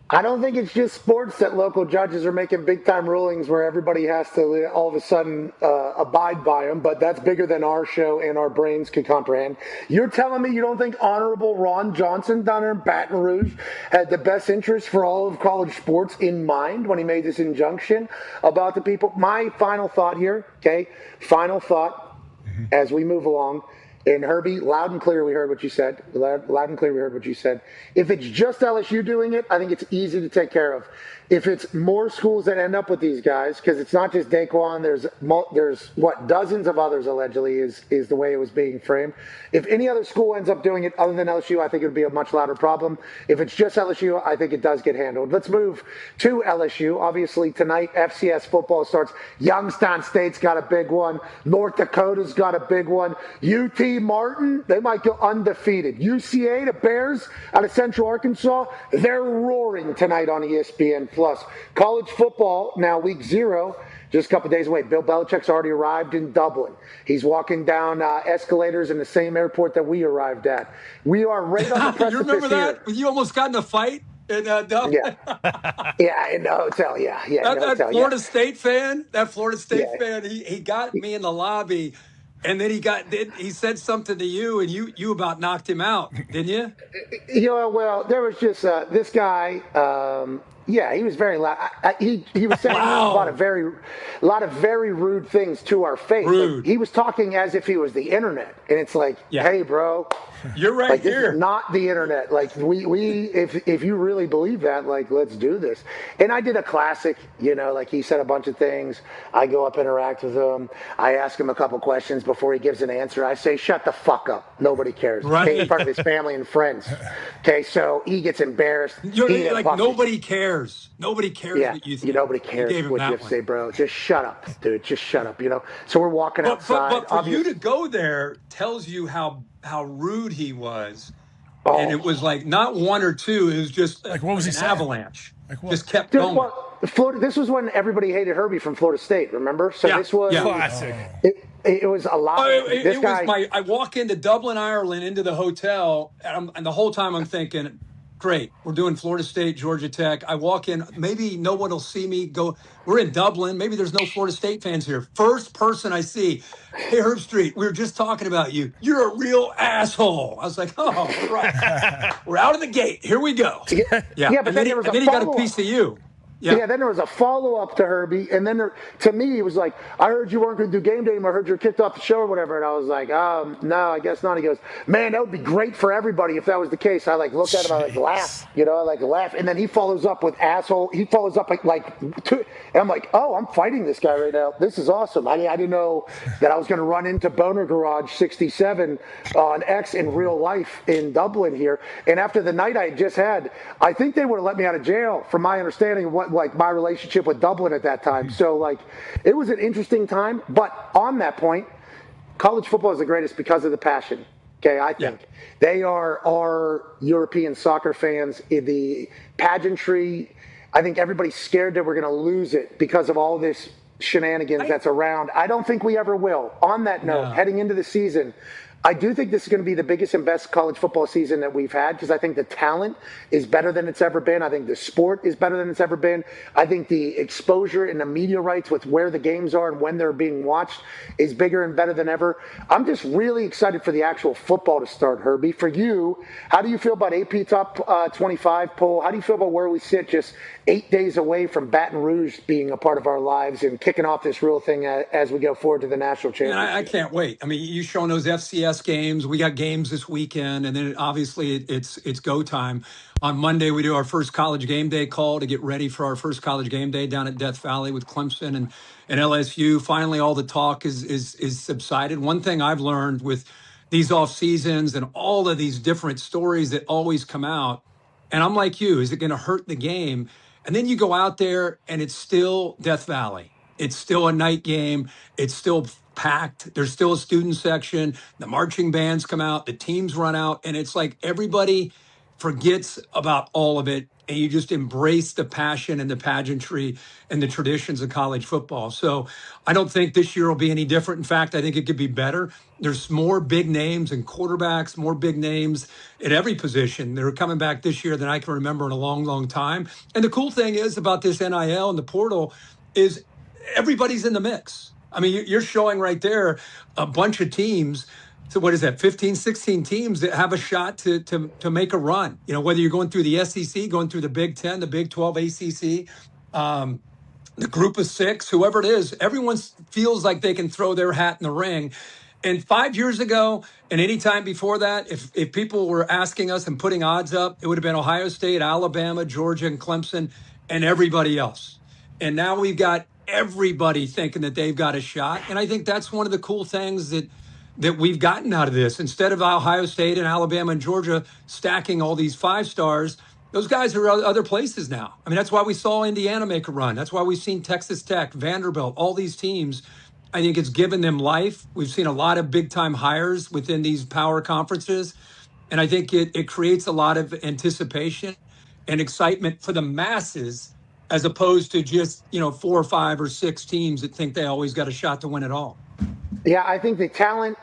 I don't think it's just sports that local judges are making big-time rulings where everybody has to all of a sudden abide by them, but that's bigger than our show and our brains could comprehend. You're telling me you don't think Honorable Ron Johnson down there in Baton Rouge had the best interest for all of college sports in mind when he made this injunction about the people? My final thought here, okay? Final thought as we move along. And Herbie, loud and clear, we heard what you said. Loud and clear, we heard what you said. If it's just LSU doing it, I think it's easy to take care of. If it's more schools that end up with these guys, because it's not just Daquan, there's dozens of others allegedly is the way it was being framed. If any other school ends up doing it other than LSU, I think it would be a much louder problem. If it's just LSU, I think it does get handled. Let's move to LSU. Obviously tonight, FCS football starts. Youngstown State's got a big one. North Dakota's got a big one. UT Martin, they might go undefeated. UCA, the Bears out of Central Arkansas, they're roaring tonight on ESPN+. College football, now week 0, just a couple days away. Bill Belichick's already arrived in Dublin. He's walking down escalators in the same airport that we arrived at. We are right on the precipice. You remember that? Here. You almost got in a fight in Dublin? Yeah, in the hotel, yeah. That Florida State fan, he got me in the lobby. And then he said something to you, and you about knocked him out, didn't you? Well, there was just this guy. He was very loud. He was saying a lot of very rude things to our face. Rude. Like, he was talking as if he was the internet, and it's like, hey, bro, you're right like, here. This is not the internet. Like if you really believe that, like, let's do this. And I did a classic. Like, he said a bunch of things. I go up, interact with him. I ask him a couple questions before he gives an answer. I say, shut the fuck up. Nobody cares. Right. Okay, in front of his family and friends. Okay, so he gets embarrassed. Nobody cares. Nobody cares what you think. Nobody cares what you have to say, bro. Just shut up, dude. Just shut up, So we're walking outside. But for you to go there tells you how rude he was. Oh. And it was like not one or two. It was just like what was he saying? Avalanche. Like what? Just kept going. Florida. This was when everybody hated Herbie from Florida State. Remember? So this was classic. It was a lot. I walk into Dublin, Ireland, into the hotel, and the whole time I'm thinking, great, we're doing Florida State, Georgia Tech. I walk in, maybe no one will see me go. We're in Dublin. Maybe there's no Florida State fans here. First person I see, hey, Herb Street, we were just talking about you. You're a real asshole. I was like, oh, right. We're out of the gate. Here we go. Yeah, but then he got a piece of you. Yeah, then there was a follow-up to Herbie, and then to me, he was like, I heard you weren't going to do game day anymore. I heard you were kicked off the show or whatever, and I was like, no, I guess not. He goes, man, that would be great for everybody if that was the case. I looked at him, I laugh, and then he follows up with asshole. He follows up and I'm like, oh, I'm fighting this guy right now. This is awesome. I didn't know that I was going to run into Boner Garage 67 on X in real life in Dublin here, and after the night I had just had, I think they would have let me out of jail, from my understanding of what my relationship with Dublin at that time. So it was an interesting time. But on that point, college football is the greatest because of the passion. Okay, I think they are our European soccer fans. In the pageantry, I think everybody's scared that we're going to lose it because of all this shenanigans that's around. I don't think we ever will. On that note, heading into the season, I do think this is going to be the biggest and best college football season that we've had because I think the talent is better than it's ever been. I think the sport is better than it's ever been. I think the exposure and the media rights with where the games are and when they're being watched is bigger and better than ever. I'm just really excited for the actual football to start, Herbie. For you, how do you feel about AP Top 25 poll? How do you feel about where we sit just 8 days away from Baton Rouge being a part of our lives and kicking off this real thing as we go forward to the national championship? Man, I can't wait. I mean, you've shown those FCS games. We got games this weekend, and then obviously it's go time. On Monday, we do our first college game day call to get ready for our first college game day down at Death Valley with Clemson and LSU. Finally, all the talk is subsided. One thing I've learned with these off seasons and all of these different stories that always come out, and I'm like you, is it going to hurt the game? And then you go out there and it's still Death Valley. It's still a night game. It's still packed. There's still a student section. The marching bands come out. The teams run out. And it's like everybody forgets about all of it. And you just embrace the passion and the pageantry and the traditions of college football. So I don't think this year will be any different. In fact, I think it could be better. There's more big names and quarterbacks, more big names at every position. They're coming back this year than I can remember in a long, long time. And the cool thing is about this NIL and the portal is everybody's in the mix. I mean, you're showing right there a bunch of teams. So what is that, 15, 16 teams that have a shot to make a run? You know, whether you're going through the SEC, going through the Big 10, the Big 12, ACC, the group of six, whoever it is, everyone feels like they can throw their hat in the ring. And 5 years ago and any time before that, if people were asking us and putting odds up, it would have been Ohio State, Alabama, Georgia, and Clemson, and everybody else. And now we've got everybody thinking that they've got a shot. And I think that's one of the cool things that we've gotten out of this. Instead of Ohio State and Alabama and Georgia stacking all these 5 stars, those guys are other places now. I mean, that's why we saw Indiana make a run. That's why we've seen Texas Tech, Vanderbilt, all these teams. I think it's given them life. We've seen a lot of big-time hires within these power conferences. And I think it creates a lot of anticipation and excitement for the masses as opposed to just, 4 or 5 or 6 teams that think they always got a shot to win it all. Yeah, I think the talent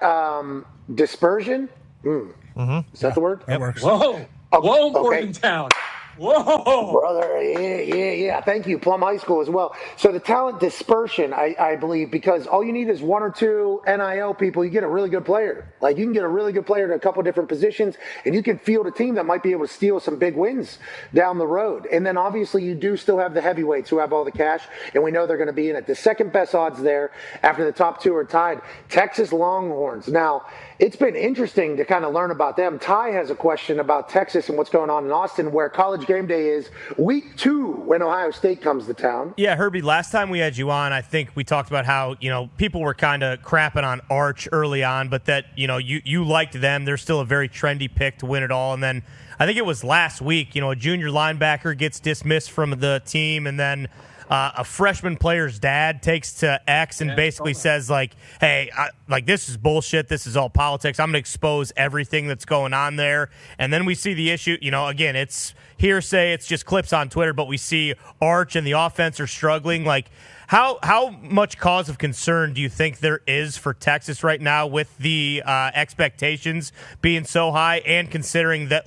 dispersion. Is that the word? That works. Whoa, Morgantown. Whoa. Brother, yeah. Thank you. Plum High School as well. So the talent dispersion, I believe, because all you need is 1 or 2 NIL people, you get a really good player. Like, you can get a really good player to a couple different positions, and you can field a team that might be able to steal some big wins down the road. And then, obviously, you do still have the heavyweights who have all the cash, and we know they're going to be in it. The second best odds there, after the top 2 are tied, Texas Longhorns. Now, it's been interesting to kind of learn about them. Ty has a question about Texas and what's going on in Austin, where college game day is week 2 when Ohio State comes to town. Yeah, Herbie, last time we had you on, I think we talked about how, people were kind of crapping on Arch early on, but that, you liked them. They're still a very trendy pick to win it all. And then I think it was last week, a junior linebacker gets dismissed from the team, and then a freshman player's dad takes to X and basically says, hey, this is bullshit. This is all politics. I'm going to expose everything that's going on there. And then we see the issue. Again, it's hearsay. It's just clips on Twitter. But we see Arch and the offense are struggling. How much cause of concern do you think there is for Texas right now with the expectations being so high and considering that,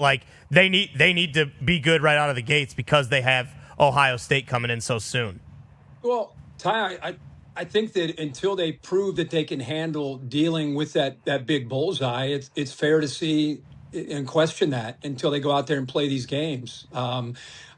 they need to be good right out of the gates because they have Ohio State coming in so soon? Well, Ty, I think that until they prove that they can handle dealing with that big bullseye, it's fair to see and question that until they go out there and play these games.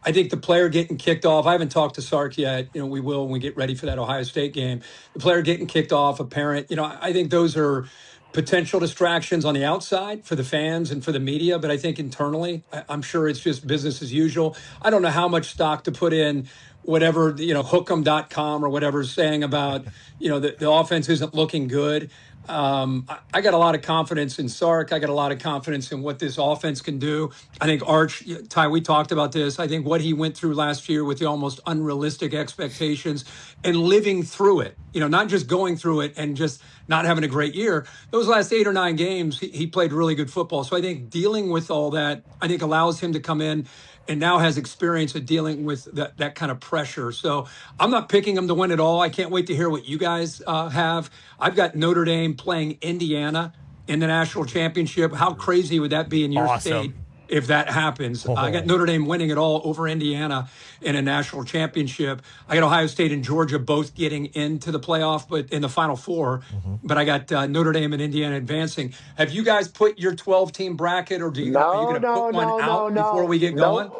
I think the player getting kicked off, I haven't talked to Sark yet. We will when we get ready for that Ohio State game. The player getting kicked off, a parent, I think those are potential distractions on the outside for the fans and for the media, but I think internally, I'm sure it's just business as usual. I don't know how much stock to put in whatever, hook'em.com or whatever is saying about, the offense isn't looking good. I got a lot of confidence in Sark. I got a lot of confidence in what this offense can do. I think Arch, Ty, we talked about this. I think what he went through last year with the almost unrealistic expectations and living through it, not just going through it and just not having a great year. Those last 8 or 9 games, he played really good football. So I think dealing with all that, I think allows him to come in and now has experience of dealing with that kind of pressure. So I'm not picking him to win it all. I can't wait to hear what you guys have. I've got Notre Dame playing Indiana in the national championship. How crazy would that be in your state if that happens? I got Notre Dame winning it all over Indiana in a national championship. I got Ohio State and Georgia both getting into the playoff, but in the Final Four. But I got Notre Dame and Indiana advancing. Have you guys put your 12-team bracket, or are you going to put one out before we get going?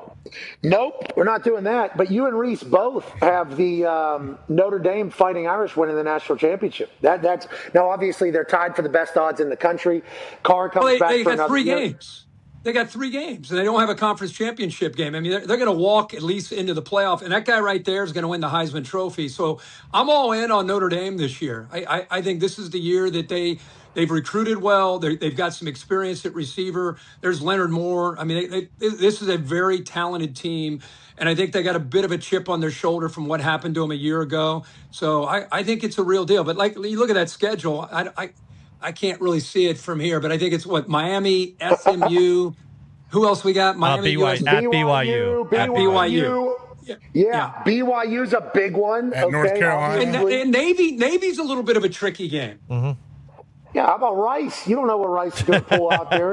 Nope, we're not doing that. But you and Reese both have the Notre Dame Fighting Irish winning the national championship. That's now obviously they're tied for the best odds in the country. Carr comes back. They for got another 3 year. games. They got 3 games, and they don't have a conference championship game. I mean, they're going to walk at least into the playoff, and that guy right there is going to win the Heisman Trophy. So I'm all in on Notre Dame this year. I think this is the year that they've recruited well. They've got some experience at receiver. There's Leonard Moore. I mean, this is a very talented team, and I think they got a bit of a chip on their shoulder from what happened to them a year ago. So I think it's a real deal. But like you look at that schedule, I can't really see it from here, but I think it's Miami, SMU. Who else we got? Miami, BYU. At BYU. At BYU. Yeah, BYU's a big one. At North Carolina. And Navy's a little bit of a tricky game. Yeah, how about Rice? You don't know what Rice is going to pull out there.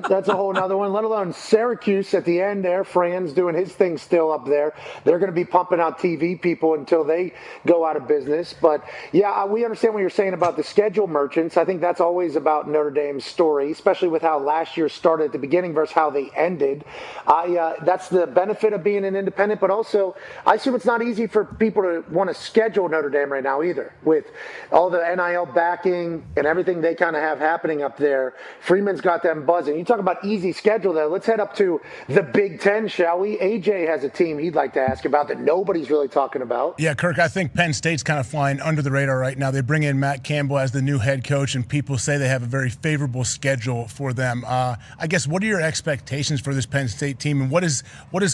That's a whole nother one, let alone Syracuse at the end there. Fran's doing his thing still up there. They're going to be pumping out TV people until they go out of business. But, yeah, we understand what you're saying about the schedule merchants. I think that's always about Notre Dame's story, especially with how last year started at the beginning versus how they ended. That's the benefit of being an independent, but also I assume it's not easy for people to want to schedule Notre Dame right now either, with all the NIL backing and everything they kind of have happening up there. Freeman's got them buzzing. You talk about easy schedule there. Let's head up to the Big Ten, shall we? AJ has a team he'd like to ask about that nobody's really talking about. Yeah, Kirk, I think Penn State's kind of flying under the radar right now. They bring in Matt Campbell as the new head coach, and people say they have a very favorable schedule for them. I guess, what are your expectations for this Penn State team, and what is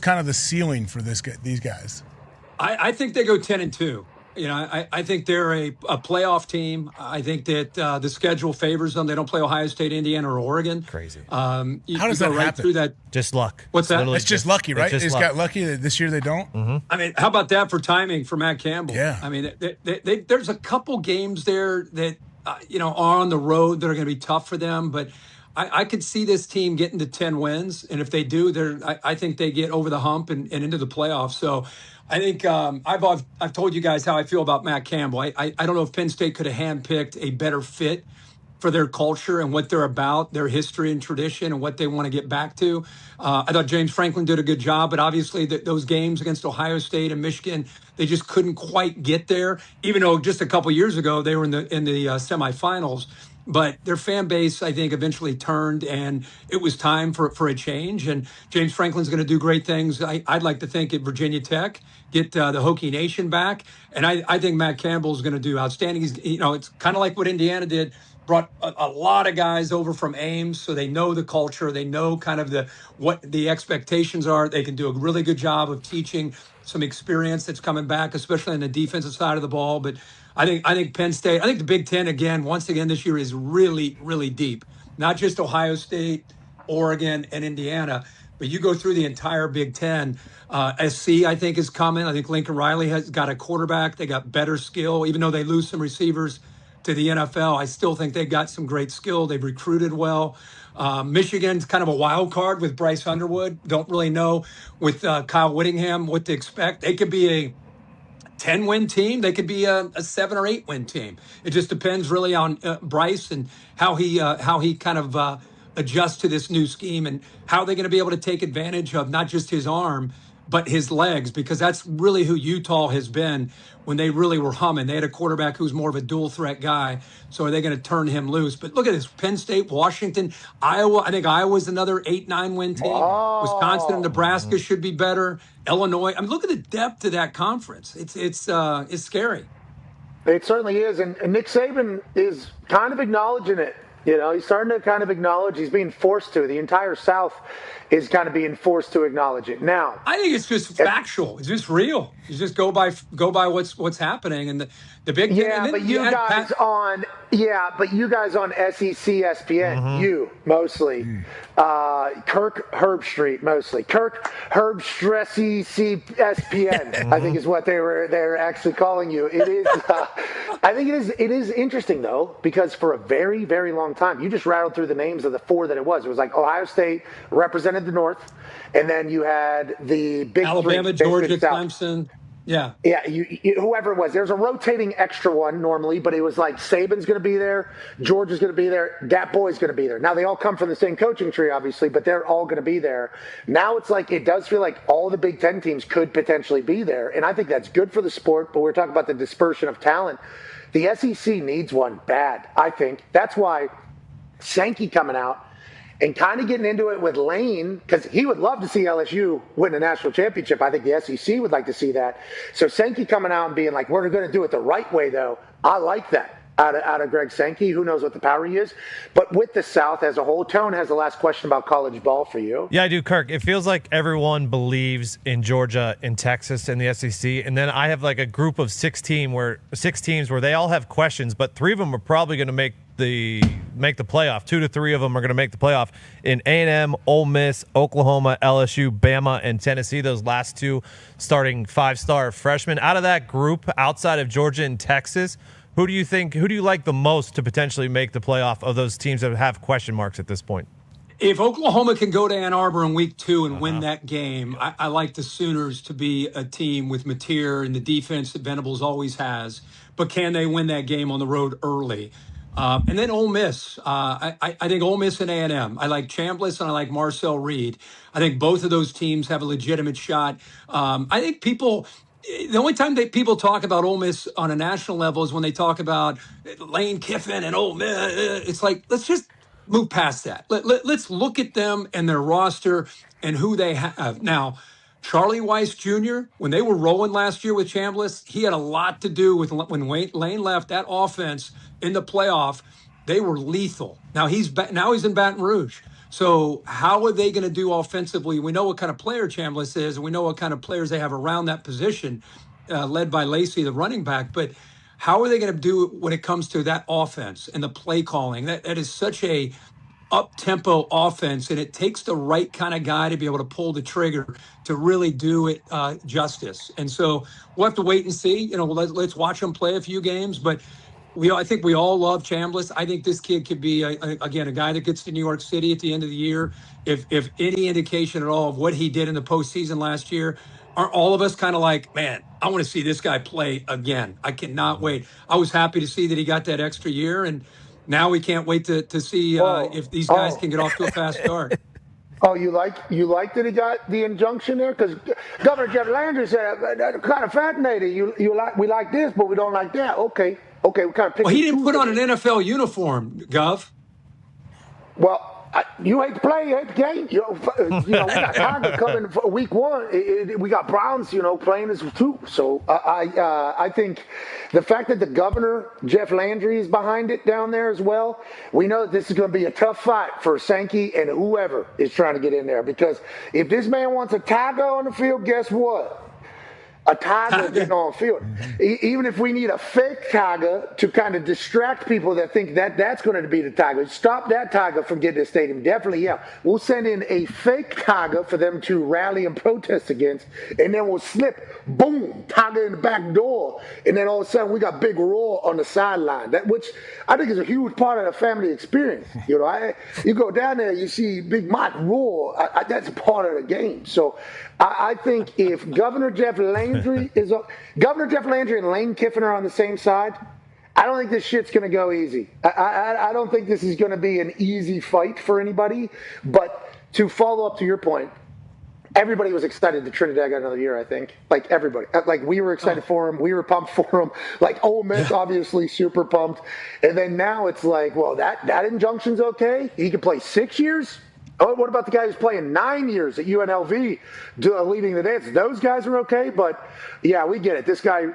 kind of the ceiling for these guys? I think they go 10-2. I think they're a playoff team. I think that the schedule favors them. They don't play Ohio State, Indiana, or Oregon. Crazy. How does that happen? Through that. Just luck. What's that? It's just lucky, right? It's got lucky that this year they don't. I mean, how about that for timing for Matt Campbell? Yeah. I mean, there's a couple games there that are on the road that are going to be tough for them, but I could see this team getting to 10 wins, and if they do, I think they get over the hump and into the playoffs. So I think I've told you guys how I feel about Matt Campbell. I don't know if Penn State could have handpicked a better fit for their culture and what they're about, their history and tradition, and what they want to get back to. I thought James Franklin did a good job, but obviously those games against Ohio State and Michigan, they just couldn't quite get there, even though just a couple years ago they were in the semifinals. But their fan base, I think, eventually turned, and it was time for a change. And James Franklin's going to do great things, I'd like to think, at Virginia Tech, get the Hokie Nation back. And I think Matt Campbell's going to do outstanding. It's kind of like what Indiana did, brought a lot of guys over from Ames, so they know the culture. They know kind of what the expectations are. They can do a really good job of teaching some experience that's coming back, especially on the defensive side of the ball. But I think Penn State, I think the Big Ten, once again this year is really, really deep. Not just Ohio State, Oregon, and Indiana, but you go through the entire Big Ten. SC, I think, is coming. I think Lincoln Riley has got a quarterback. They got better skill. Even though they lose some receivers to the NFL, I still think they've got some great skill. They've recruited well. Michigan's kind of a wild card with Bryce Underwood. Don't really know with Kyle Whittingham what to expect. They could be a 10-win team. They could be a 7 or 8-win team. It just depends really on Bryce and how he kind of adjusts to this new scheme, and how they're going to be able to take advantage of not just his arm, but his legs, because that's really who Utah has been when they really were humming. They had a quarterback who's more of a dual threat guy. So are they going to turn him loose? But look at this: Penn State, Washington, Iowa. I think Iowa's another 8-9 win team. Oh. Wisconsin and Nebraska should be better. Illinois. I mean, look at the depth of that conference. It's scary. It certainly is, and Nick Saban is kind of acknowledging it. He's starting to kind of acknowledge he's being forced to. The entire South is kind of being forced to acknowledge it. Now, I think it's just factual. It's just real. You just go by what's happening, and the big but you guys on SEC ESPN, you mostly, Kirk Herbstreit mostly, Kirk Herbstreit ESPN, I think is what they're actually calling you. It is. I think it is interesting though, because for a very, very long long time. You just rattled through the names of the 4 that it was. It was like Ohio State represented the North, and then you had the Big Alabama, Three, Georgia, Clemson. Yeah. Yeah, whoever it was. There's a rotating extra one normally, but it was like Saban's going to be there, Georgia's going to be there, that boy's going to be there. Now, they all come from the same coaching tree, obviously, but they're all going to be there. Now it's like it does feel like all the Big Ten teams could potentially be there, and I think that's good for the sport, but we're talking about the dispersion of talent. The SEC needs one bad, I think. That's why Sankey coming out and kind of getting into it with Lane, because he would love to see LSU win the national championship. I think the SEC would like to see that. So Sankey coming out and being like, we're going to do it the right way, though. I like that out of Greg Sankey. Who knows what the power he is. But with the South as a whole, Tone has the last question about college ball for you. Yeah, I do, Kirk. It feels like everyone believes in Georgia and Texas and the SEC. And then I have like a group of 6 teams where they all have questions, but 3 of them are probably going to make the playoff. 2 to 3 of them are going to make the playoff in A&M, Ole Miss, Oklahoma, LSU, Bama, and Tennessee. Those last 2 starting 5-star freshmen. Out of that group, outside of Georgia and Texas, who do you like the most to potentially make the playoff of those teams that have question marks at this point? If Oklahoma can go to Ann Arbor in week 2 and win that game, I like the Sooners to be a team with Mateer and the defense that Venables always has. But can they win that game on the road early? And then Ole Miss. I think Ole Miss and A&M. I like Chambliss and I like Marcel Reed. I think both of those teams have a legitimate shot. I think the only time that people talk about Ole Miss on a national level is when they talk about Lane Kiffin and Ole Miss. It's like, let's just move past that. Let's look at them and their roster and who they have. Now, Charlie Weiss Jr., when they were rolling last year with Chambliss, he had a lot to do with when Lane left that offense in the playoff. They were lethal. Now he's in Baton Rouge. So how are they going to do offensively? We know what kind of player Chambliss is, and we know what kind of players they have around that position, led by Lacey, the running back. But how are they going to do it when it comes to that offense and the play calling? That is such a up-tempo offense, and it takes the right kind of guy to be able to pull the trigger to really do it justice. And so we'll have to wait and see. Let's watch them play a few games, but I think we all love Chambliss. I think this kid could be, a guy that gets to New York City at the end of the year. If any indication at all of what he did in the postseason last year, aren't all of us kind of like, man, I want to see this guy play again. I cannot wait. I was happy to see that he got that extra year, and now we can't wait to see if these guys can get off to a fast start. Oh, you like that he got the injunction there? Because Governor Jeff Landry said, kind of fascinating. We like this, but we don't like that. Okay, we kind of picked. Well, he didn't put on an NFL uniform, Gov. Well, you hate to play, you hate the game. We got Tiger coming for week 1. We got Browns, playing this too. So I think the fact that the governor, Jeff Landry, is behind it down there as well, we know that this is going to be a tough fight for Sankey and whoever is trying to get in there. Because if this man wants a Tiger on the field, guess what? A Tiger getting on field. Even if we need a fake Tiger to kind of distract people that think that's going to be the Tiger, stop that Tiger from getting to the stadium. Definitely, yeah. We'll send in a fake Tiger for them to rally and protest against, and then we'll slip, boom, Tiger in the back door, and then all of a sudden we got Big Roar on the sideline. Which I think is a huge part of the family experience. You go down there, you see Big Mike Roar. That's a part of the game. So I think if Governor Jeff Landry and Lane Kiffin are on the same side, I don't think this shit's going to go easy. I don't think this is going to be an easy fight for anybody. But to follow up to your point, everybody was excited that Trinidad got another year, I think. Like, everybody. Like, we were excited for him. We were pumped for him. Like, Ole Miss, obviously, super pumped. And then now it's like, well, that injunction's okay? He could play 6 years? Oh, what about the guy who's playing 9 years at UNLV leading the dance? Those guys are okay, but, yeah, we get it. This guy,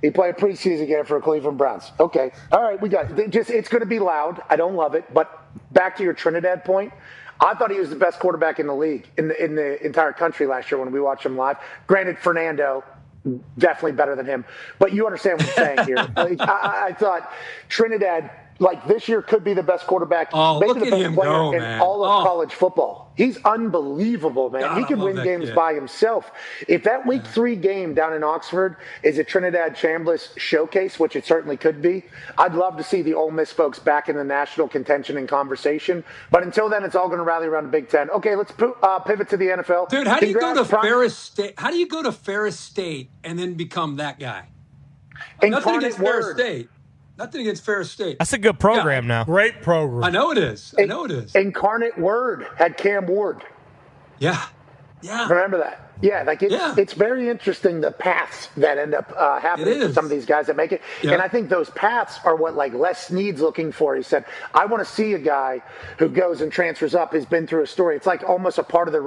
he played a preseason game for Cleveland Browns. Okay. All right, we got it. It's going to be loud. I don't love it. But back to your Trinidad point, I thought he was the best quarterback in the league, in the entire country last year when we watched him live. Granted, Fernando, definitely better than him. But you understand what I'm saying here. I thought Trinidad like this year could be the best quarterback, Oh, maybe look the at best him player go, in man. all of Oh. college football. He's unbelievable, man. God, He I can love win that games kid. by himself. If that week 3 game down in Oxford is a Trinidad Chambliss showcase, which it certainly could be, I'd love to see the Ole Miss folks back in the national contention and conversation. But until then, it's all going to rally around the Big Ten. Okay, let's pivot to the NFL. Dude, how do you go to Congrats, Prime- Ferris State? How do you go to Ferris State and then become that guy? Nothing Incarnate against Ferris Word. State. Nothing against Ferris State. That's a good program now. Great program. I know it is. I know it is. Incarnate Word had Cam Ward. Yeah. Yeah. Remember that? Yeah, like it's very interesting the paths that end up happening for some of these guys that make it. Yeah. And I think those paths are what like Les Snead's looking for. He said, I want to see a guy who goes and transfers up, has been through a story. It's like almost a part of the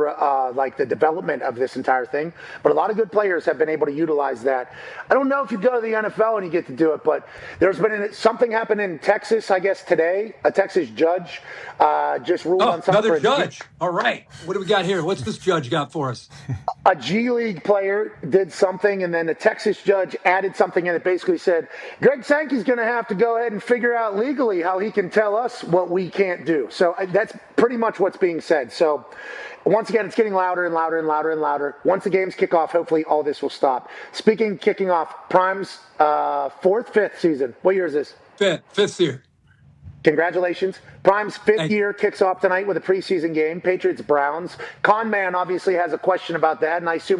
like the development of this entire thing. But a lot of good players have been able to utilize that. I don't know if you go to the NFL and you get to do it, but there's been something happened in Texas, I guess today. A Texas judge just ruled on something. Another judge. All right. What do we got here? What's this judge got for us? A G League player did something, and then a Texas judge added something, and it basically said, Greg Sankey's going to have to go ahead and figure out legally how he can tell us what we can't do. So that's pretty much what's being said. So once again, it's getting louder and louder and louder and louder. Once the games kick off, hopefully all this will stop. Speaking kicking off, Prime's 4th, 5th season. What year is this? Fifth year. Congratulations. Prime's 5th year kicks off tonight with a preseason game, Patriots-Browns. Conman obviously has a question about that, and I assume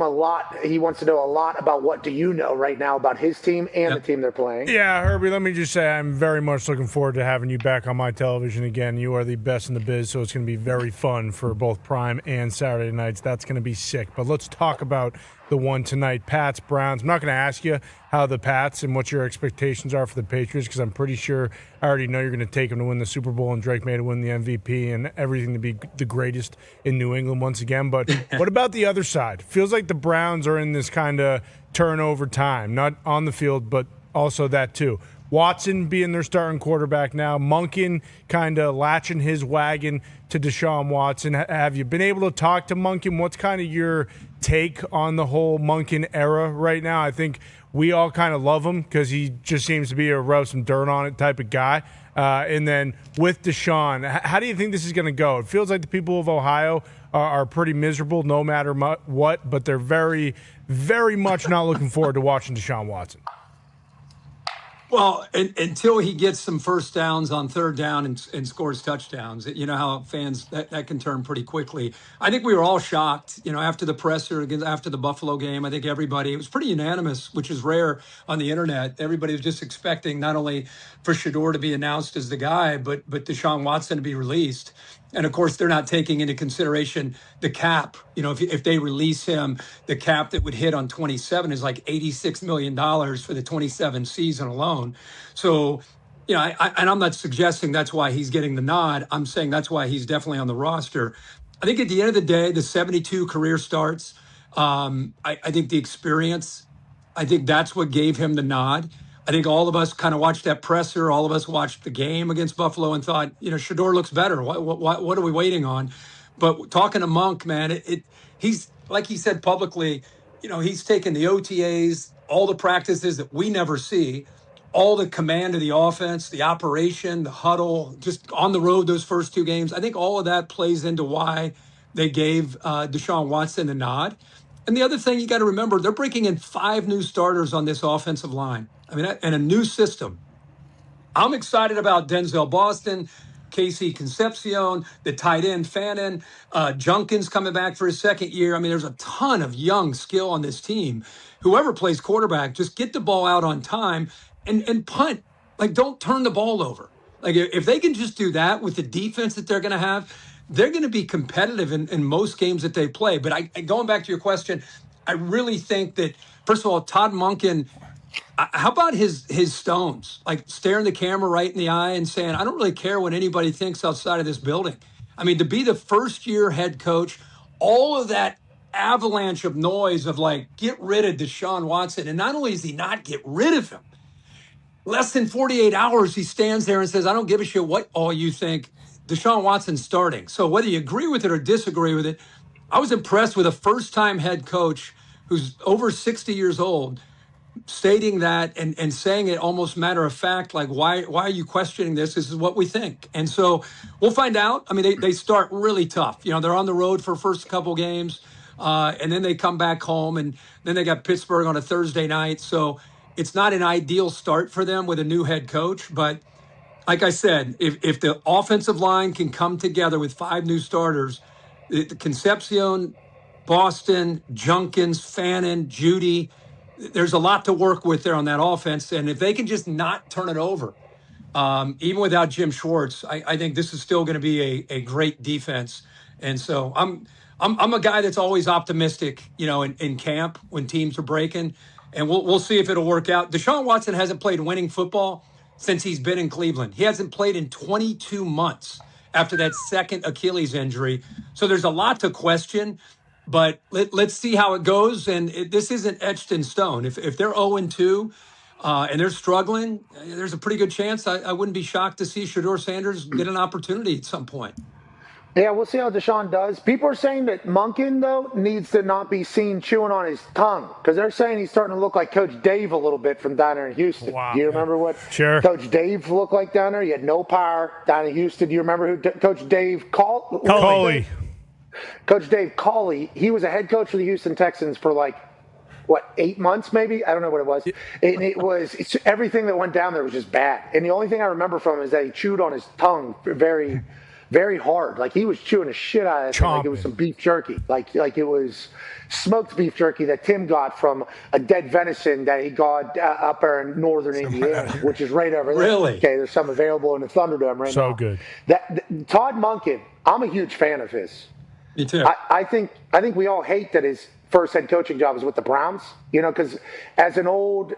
he wants to know a lot about what do you know right now about his team and the team they're playing. Yeah, Herbie, let me just say I'm very much looking forward to having you back on my television again. You are the best in the biz, so it's going to be very fun for both Prime and Saturday nights. That's going to be sick. But let's talk about the one tonight, Pats, Browns. I'm not going to ask you how the Pats and what your expectations are for the Patriots because I'm pretty sure I already know you're going to take them to win the Super Bowl and Drake May to win the MVP and everything to be the greatest in New England once again. But what about the other side? Feels like the Browns are in this kind of turnover time, not on the field, but also that too. Watson being their starting quarterback now, Monken kind of latching his wagon to Deshaun Watson. Have you been able to talk to Monken? What's kind of your take on the whole Monken era right now? I think we all kind of love him because he just seems to be a rub some dirt on it type of guy. And then with Deshaun, how do you think this is going to go? It feels like the people of Ohio are pretty miserable no matter what, but they're very, very much not looking forward to watching Deshaun Watson. Well, until he gets some first downs on third down and scores touchdowns, you know how fans, that can turn pretty quickly. I think we were all shocked, after the presser, after the Buffalo game. I think everybody, it was pretty unanimous, which is rare on the internet. Everybody was just expecting not only for Shador to be announced as the guy, but Deshaun Watson to be released. And of course, they're not taking into consideration the cap. If they release him, the cap that would hit on 27 is like $86 million for the 27 season alone. So, and I'm not suggesting that's why he's getting the nod. I'm saying that's why he's definitely on the roster. I think at the end of the day, the 72 career starts, I think the experience, I think that's what gave him the nod. I think all of us kind of watched that presser. All of us watched the game against Buffalo and thought, Shador looks better. What are we waiting on? But talking to Monk, man, he's like he said publicly, he's taken the OTAs, all the practices that we never see, all the command of the offense, the operation, the huddle, just on the road those first 2 games. I think all of that plays into why they gave Deshaun Watson the nod. And the other thing you got to remember, they're breaking in 5 new starters on this offensive line. And a new system. I'm excited about Denzel Boston, Casey Concepcion, the tight end Fannin, Junkins coming back for his 2nd year. There's a ton of young skill on this team. Whoever plays quarterback, just get the ball out on time and punt. Like, don't turn the ball over. Like, if they can just do that with the defense that they're going to have, they're going to be competitive in most games that they play. But going back to your question, I really think that, first of all, Todd Monken, how about his stones? Like staring the camera right in the eye and saying, I don't really care what anybody thinks outside of this building. To be the first-year head coach, all of that avalanche of noise of like, get rid of Deshaun Watson. And not only does he not get rid of him, less than 48 hours, he stands there and says, I don't give a shit what all you think. Deshaun Watson's starting. So whether you agree with it or disagree with it, I was impressed with a first-time head coach who's over 60 years old stating that and saying it almost matter of fact, like, why are you questioning this? This is what we think. And so we'll find out. I mean, they start really tough. You know, they're on the road for first couple games, and then they come back home, and then they got Pittsburgh on a Thursday night. So it's not an ideal start for them with a new head coach. But like I said, if the offensive line can come together with 5 new starters, the Concepcion, Boston, Junkins, Fannin, Judy, there's a lot to work with there on that offense. And if they can just not turn it over, even without Jim Schwartz, I think this is still going to be a great defense. And so I'm a guy that's always optimistic, you know, in camp when teams are breaking, and we'll see if it'll work out. Deshaun Watson hasn't played winning football since he's been in Cleveland. He hasn't played in 22 months after that second Achilles injury. So there's a lot to question. But let's see how it goes. And this isn't etched in stone. If they're 0-2 and they're struggling, there's a pretty good chance I wouldn't be shocked to see Shedeur Sanders get an opportunity at some point. Yeah, we'll see how Deshaun does. People are saying that Monken, though, needs to not be seen chewing on his tongue because they're saying he's starting to look like Coach Dave a little bit from down there in Houston. Wow. Do you remember what Coach Dave looked like down there? He had no power down in Houston. Do you remember who Coach Dave Coley. Coach Dave Cawley, he was a head coach for the Houston Texans for 8 months maybe? I don't know what it was. And it's everything that went down there was just bad. And the only thing I remember from him is that he chewed on his tongue very, very hard. Like he was chewing the shit out of it like it was some beef jerky. Like it was smoked beef jerky that Tim got from a dead venison that he got up there in northern Indiana, which is right over there. Really? Okay, there's some available in the Thunderdome right now. So good. Todd Monken, I'm a huge fan of his. Me too. I think we all hate that his first head coaching job is with the Browns, you know, because as an old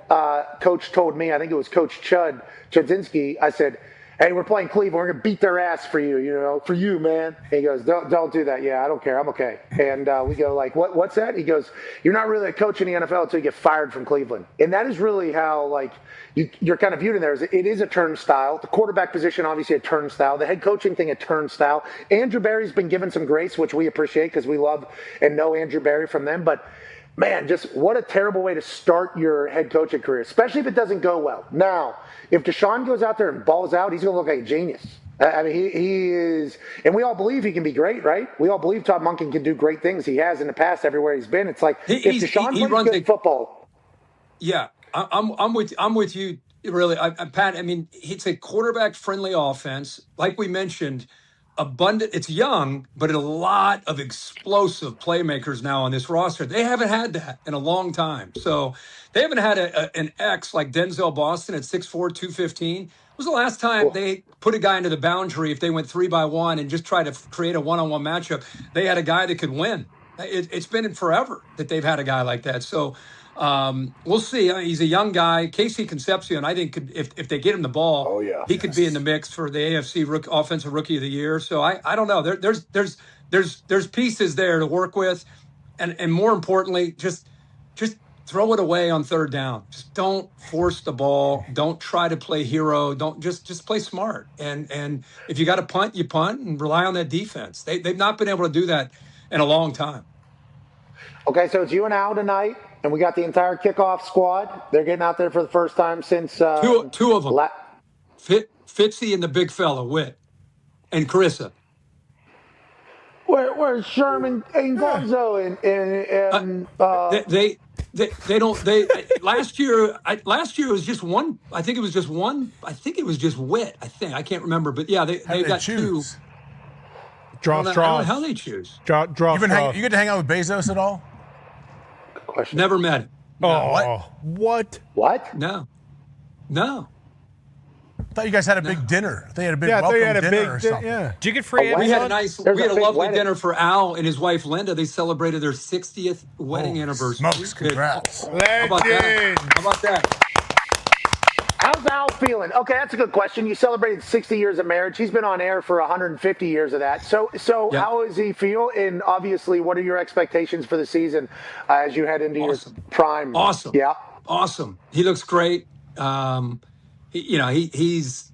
coach told me, I think it was Coach Chudzinski, I said, hey, we're playing Cleveland. We're going to beat their ass for you, you know, for you, man. And he goes, don't do that. Yeah, I don't care. I'm okay. And we go like, what's that? He goes, you're not really a coach in the NFL until you get fired from Cleveland. And that is really how, you're kind of viewed in there. It is a turnstile. The quarterback position, obviously, a turnstile. The head coaching thing, a turnstile. Andrew Berry's been given some grace, which we appreciate because we love and know Andrew Berry from them. But, man, just what a terrible way to start your head coaching career, especially if it doesn't go well. Now, if Deshaun goes out there and balls out, he's going to look like a genius. I mean, he is, and we all believe he can be great, right? We all believe Todd Monken can do great things. He has in the past everywhere he's been. It's like if Deshaun plays good football. Yeah, I'm with you. Really, Pat. I mean, it's a quarterback-friendly offense, like we mentioned. Abundant. It's young, but a lot of explosive playmakers now on this roster. They haven't had that in a long time. So they haven't had an X like Denzel Boston at 6'4", 215. When was the last time they put a guy into the boundary if they went 3-by-1 and just tried to create a one-on-one matchup? They had a guy that could win. It's been forever that they've had a guy like that. So we'll see. He's a young guy. Casey Concepcion, I think, if they get him the ball, he could be in the mix for the AFC Offensive Rookie of the Year. So I don't know. There's pieces there to work with, and more importantly, just throw it away on third down. Just don't force the ball. Don't try to play hero. Don't just play smart. And if you got to punt, you punt and rely on that defense. They've not been able to do that in a long time. Okay, so it's you and Al tonight. And we got the entire kickoff squad. They're getting out there for the first time since two of them. Fitzy and the big fella, Witt, and Carissa. Where's Sherman and Gonzo and they don't last year it was just one. I think it was just one. I think it was just Witt. I can't remember, but yeah, they got choose? two. Draw I don't know how they choose. Draw. You get to hang out with Bezos at all? Question. Never met him. Oh, what? What? No. I thought you guys had a big dinner. They had a big welcome dinner or something. Yeah. Did you get free We had a lovely wedding. dinner for Al and his wife Linda. They celebrated their 60th wedding anniversary. Smokes, congrats. How about that? How's Al feeling? Okay, that's a good question. You celebrated 60 years of marriage. He's been on air for 150 years of that. So Yeah. how does he feel? And obviously, what are your expectations for the season as you head into your prime? Awesome. Yeah. Awesome. He looks great. He's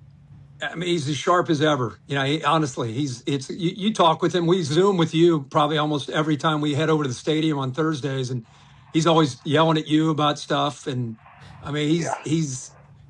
as sharp as ever. Honestly, you talk with him. We Zoom with you probably almost every time we head over to the stadium on Thursdays, and he's always yelling at you about stuff. And I mean,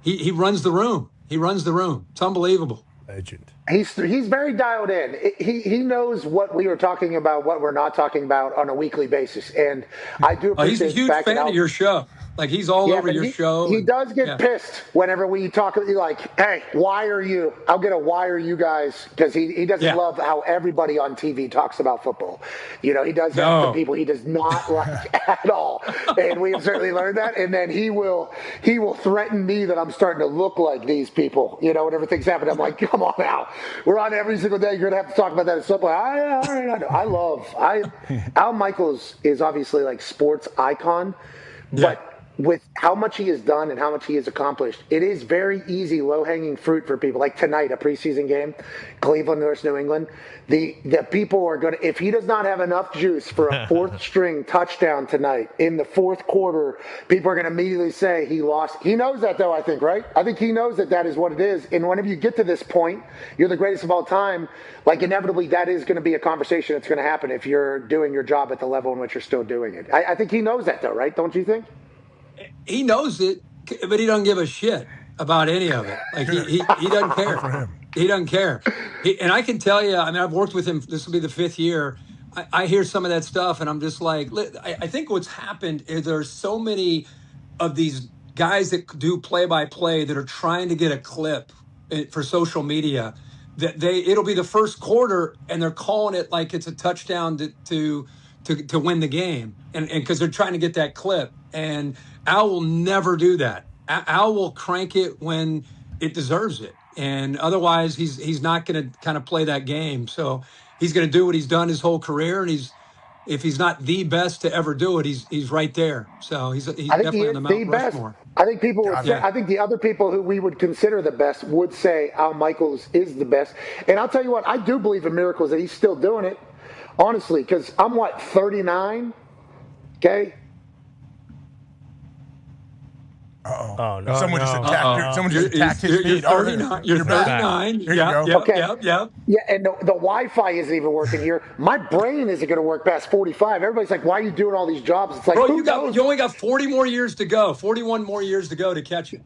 he runs the room. He runs the room. It's unbelievable. Legend. He's very dialed in. He knows what we were talking about, what we're not talking about on a weekly basis, and I do appreciate. He's a huge fan of your show. Like he's all over your show. He does get pissed whenever we talk. Like, hey, why are you? I'll get a why are you guys? Because he doesn't love how everybody on TV talks about football. You know, he does that to people he does not like at all, and we have certainly learned that. And then he will threaten me that I'm starting to look like these people. You know, whenever things happen, I'm like, come on now, we're on every single day. You're gonna have to talk about that at some point. Al Michaels is obviously like sports icon, but with how much he has done and how much he has accomplished, it is very easy, low-hanging fruit for people. Like tonight, a preseason game, Cleveland versus New England. The people are going to, if he does not have enough juice for a fourth-string touchdown tonight in the fourth quarter, people are going to immediately say he lost. He knows that, though, I think, right? I think he knows that is what it is. And whenever you get to this point, you're the greatest of all time, like inevitably that is going to be a conversation that's going to happen if you're doing your job at the level in which you're still doing it. I think he knows that, though, right? Don't you think? He knows it, but he doesn't give a shit about any of it. Like he doesn't care. He doesn't care. And I can tell you, I mean, I've worked with him. This will be the 5th year. I hear some of that stuff, and I'm just like, I think what's happened is there's so many of these guys that do play-by-play that are trying to get a clip for social media that it'll be the first quarter, and they're calling it like it's a touchdown to win the game, and because they're trying to get that clip. And Al will never do that. Al will crank it when it deserves it, and otherwise he's not going to kind of play that game. So he's going to do what he's done his whole career, and if he's not the best to ever do it, he's right there. So he's definitely on the Mount Rushmore. I think people would say, I think the other people who we would consider the best would say Al Michaels is the best. And I'll tell you what, I do believe in miracles that he's still doing it, honestly, because I'm 39, okay? Oh no! Someone just attacked his feet. You're 39. You're 39. Yeah. Yep. Yeah, and the Wi-Fi isn't even working here. My brain isn't going to work past 45. Everybody's like, "Why are you doing all these jobs?" It's like, bro, you only got 40 more years to go. 41 more years to go to catch it.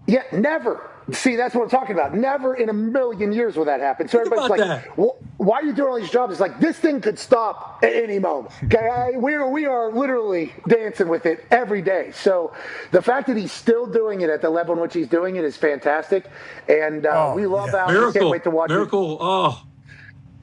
Yeah, never. See, that's what I'm talking about. Never in a million years will that happen. So everybody's like, why are you doing all these jobs? It's like, this thing could stop at any moment. Okay, we are literally dancing with it every day. So the fact that he's still doing it at the level in which he's doing it is fantastic. And we love Al. Miracle. We can't wait to watch Miracle. it. Oh.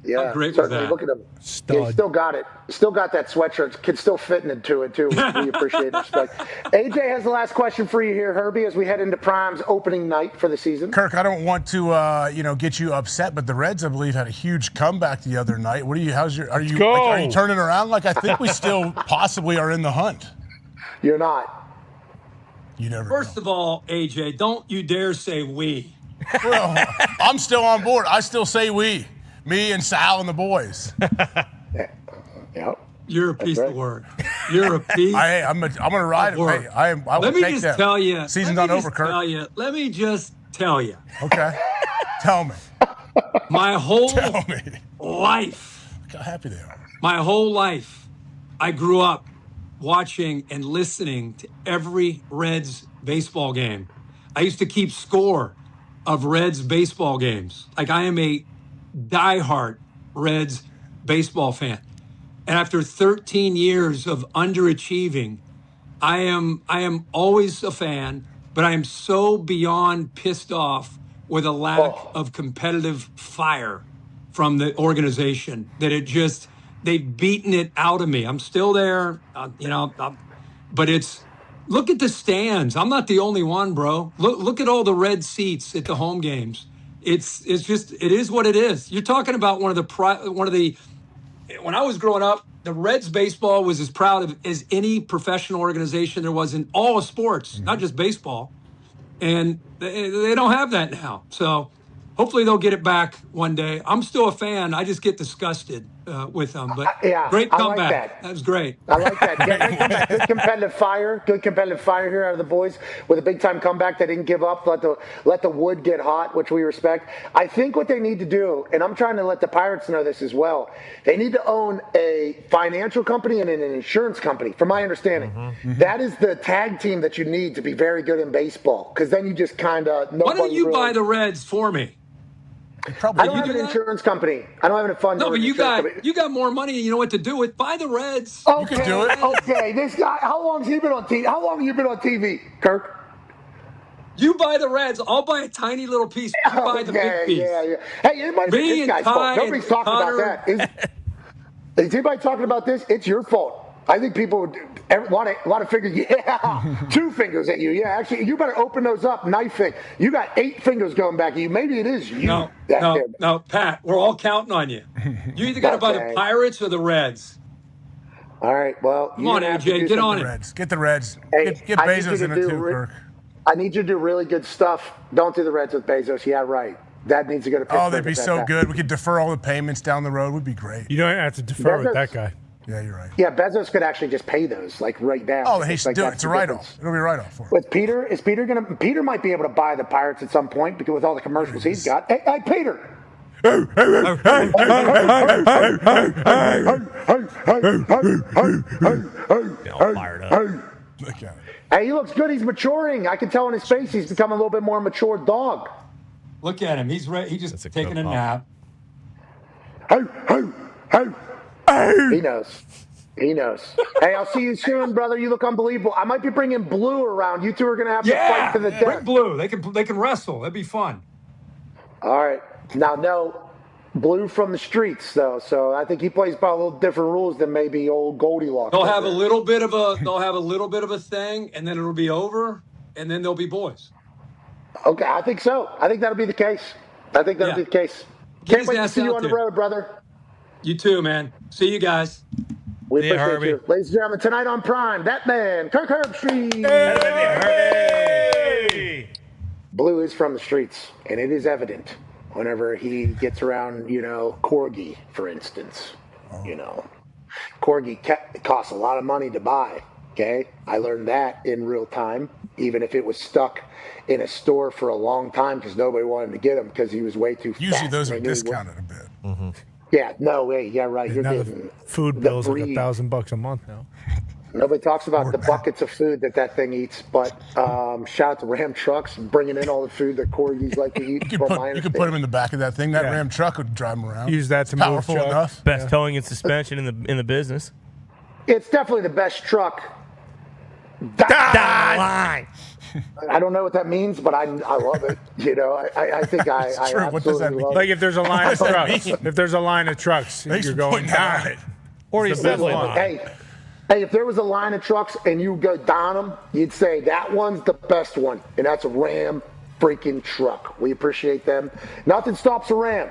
Yeah, great was that? Look at him. Yeah, he still got it. Still got that sweatshirt. Kid's still fitting into it, too. We appreciate and respect. AJ has the last question for you here, Herbie, as we head into Prime's opening night for the season. Kirk, I don't want to, get you upset, but the Reds, I believe, had a huge comeback the other night. Are you turning around? Like, I think we still possibly are in the hunt. You're not. You never First of all, AJ, don't you dare say we. Well, I'm still on board. I still say we. Me and Sal and the boys. Yeah. You're a piece of work. You're a piece. I'm going to ride it. Hey, I will Let me take just that. tell you. Season's not over, Kirk. Let me just tell you. Okay. Tell me. My whole Tell me. life. Look how happy they are. My whole life, I grew up watching and listening to every Reds baseball game. I used to keep score of Reds baseball games. Like, I am a diehard Reds baseball fan. And after 13 years of underachieving, I am always a fan, but I am so beyond pissed off with a lack of competitive fire from the organization that they've beaten it out of me. I'm still there, but look at the stands. I'm not the only one, bro. Look at all the red seats at the home games. It is what it is. You're talking about one of the when I was growing up, the Reds baseball was as proud as any professional organization there was in all of sports, not just baseball. And they don't have that now. So hopefully they'll get it back one day. I'm still a fan. I just get disgusted with them. But Yeah, great I like comeback. That was great. I like that. Yeah, great comeback. Good competitive fire. Good competitive fire here out of the boys with a big time comeback. They didn't give up. Let the wood get hot, which we respect. I think what they need to do, and I'm trying to let the Pirates know this as well. They need to own a financial company and an insurance company. From my understanding, that is the tag team that you need to be very good in baseball. Because then you just kind of. Why don't you buy the Reds for me? I don't have an insurance company. I don't have a fund. No, but you got more money. You know what to do with. Buy the Reds. Okay, you can do it. Okay, this guy. How long has he been on TV? How long have you been on TV, Kirk? You buy the Reds. I'll buy a tiny little piece. You buy the big piece. Yeah. Hey, everybody's this guy's fault. Nobody's talking about that. Is anybody talking about this? It's your fault. I think people would want to figure, 2 fingers at you. Yeah, actually, you better open those up, knifing. You got 8 fingers going back at you. Maybe it is you. No, Pat, we're all counting on you. You either got to buy the Pirates or the Reds. All right, well. Come on, AJ, get on it. Get the Reds. Hey, get Bezos in it too, Kirk. I need you to do really good stuff. Don't do the Reds with Bezos. Yeah, right. That needs to go to Pittsburgh. Oh, they'd be so good. We could defer all the payments down the road. Would be great. You don't have to defer with that guy. Yeah, you're right. Yeah, Bezos could actually just pay those, like right now. Oh, he should do it. It's a write-off. It'll be a write-off for him. With Peter, Peter might be able to buy the Pirates at some point because with all the commercials he's got. Hey, Peter. All fired up. Look at it. Hey, he looks good. He's maturing. I can tell in his face he's become a little bit more mature dog. Look at him. He's ready. He's just taking a nap. He knows. He knows. Hey, I'll see you soon, brother. You look unbelievable. I might be bringing Blue around. You two are going to have to fight to the death. Bring Blue. They can wrestle. That'd be fun. All right. Now, no, Blue from the streets, though. So I think he plays by a little different rules than maybe old Goldilocks. They'll have a little bit of a thing, and then it'll be over, and then they'll be boys. Okay, I think so. I think that'll be the case. Be the case. Can't wait to see you on the road, brother. You too, man. See you guys. We appreciate you. Ladies and gentlemen, tonight on Prime, that man, Kirk Herbstreit. Hey! Blue is from the streets, and it is evident whenever he gets around, Corgi, for instance. Corgi costs a lot of money to buy, okay? I learned that in real time, even if it was stuck in a store for a long time because nobody wanted to get him because he was way too fat. Usually those are discounted a bit. Mm-hmm. Yeah, no way. Yeah, right. You're getting food bills like $1,000 a month now. Nobody talks about the buckets of food that thing eats, but shout out to Ram Trucks bringing in all the food that corgis like to eat. You could put him in the back of that thing. That Ram truck would drive him around. Use that to move powerful enough. Best towing and suspension in the business. It's definitely the best truck. Dahn. I don't know what that means, but I love it. I think I what does that mean? love it. Like if there's a line of trucks, you're going Dahn. Or he's Hey, if there was a line of trucks and you go Dahn them, you'd say that one's the best one, and that's a Ram freaking truck. We appreciate them. Nothing stops a Ram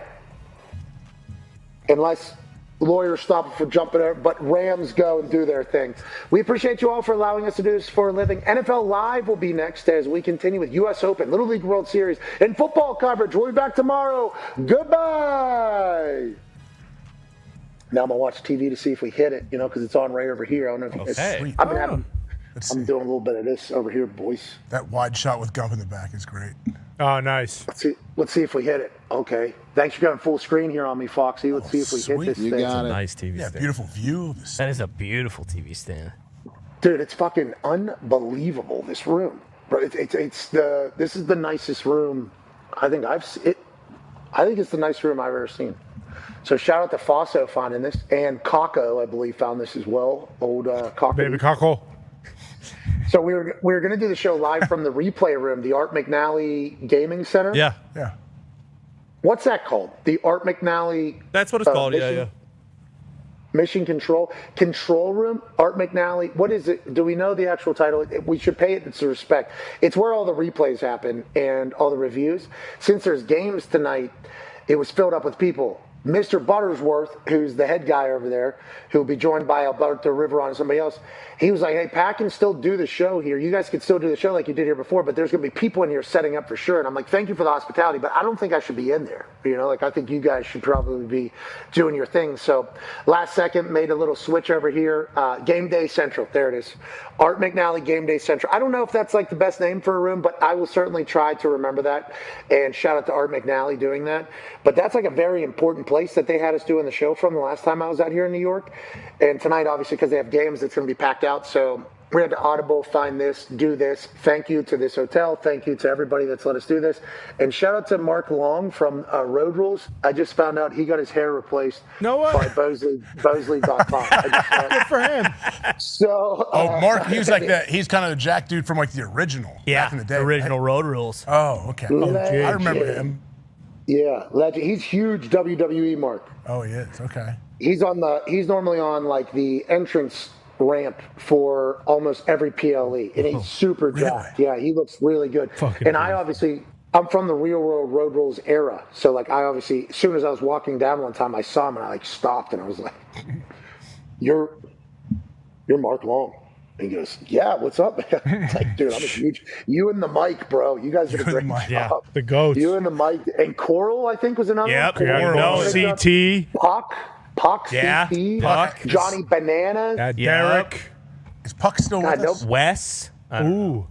unless lawyers stop it from jumping over, but Rams go and do their thing. We appreciate you all for allowing us to do this for a living. NFL Live will be next as we continue with U.S. Open, Little League World Series, and football coverage. We'll be back tomorrow. Goodbye. Now I'm going to watch TV to see if we hit it, because it's on right over here. I don't know if I'm doing a little bit of this over here, boys. That wide shot with Gump in the back is great. Oh, nice. Let's see if we hit it. Okay. Thanks for going full screen here on me, Foxy. Let's see if we hit this thing. You got it. Nice TV stand. Beautiful view. That is a beautiful TV stand. Dude, it's fucking unbelievable, this room. Bro, this is the nicest room I think I think it's the nicest room I've ever seen. So shout out to Fosso finding this, and Kako, I believe, found this as well. Old Kako. Baby Kako. So we were going to do the show live from the replay room, the Art McNally Gaming Center. Yeah. What's that called? The Art McNally. That's what it's called. Yeah. Mission Control Room. Art McNally. What is it? Do we know the actual title? We should pay it some respect. It's where all the replays happen and all the reviews. Since there's games tonight, it was filled up with people. Mr. Buttersworth, who's the head guy over there, who'll be joined by Alberto Riveron and somebody else, he was like, hey, Pat can still do the show here. You guys can still do the show like you did here before, but there's going to be people in here setting up for sure. And I'm like, thank you for the hospitality, but I don't think I should be in there. I think you guys should probably be doing your thing. So last second, made a little switch over here. Game Day Central. There it is. Art McNally, Game Day Central. I don't know if that's like the best name for a room, but I will certainly try to remember that. And shout out to Art McNally doing that. But that's like a very important place that they had us doing the show from the last time I was out here in New York. And tonight, obviously, because they have games, it's going to be packed out. So we had to Audible, find this, do this. Thank you to this hotel. Thank you to everybody that's let us do this. And shout out to Mark Long from Road Rules. I just found out he got his hair replaced by Bosley.com. Good for him. So, Mark, he was like that. He's kind of the Jack dude from like the original back in the day. Original Road Rules. Oh, okay. I remember him. Yeah, legend. He's huge WWE, Mark. Oh, he is. Okay. He's normally on like the entrance ramp for almost every PLE, and he's super jacked. Yeah, he looks really good. And I'm from the Real World Road Rules era, so like I obviously, as soon as I was walking down one time, I saw him and I like stopped and I was like, "You're Mark Long." And he goes, "Yeah, what's up, man?" It's like, dude, I'm a huge. You and the mic, bro. You guys did a great job. Yeah, the goats. You and the mic, and Coral, I think, was another. Yep, CT. Puck, yeah, CT, Puck. Johnny Bananas. Derek. Is Puck still with us? Wes. Ooh.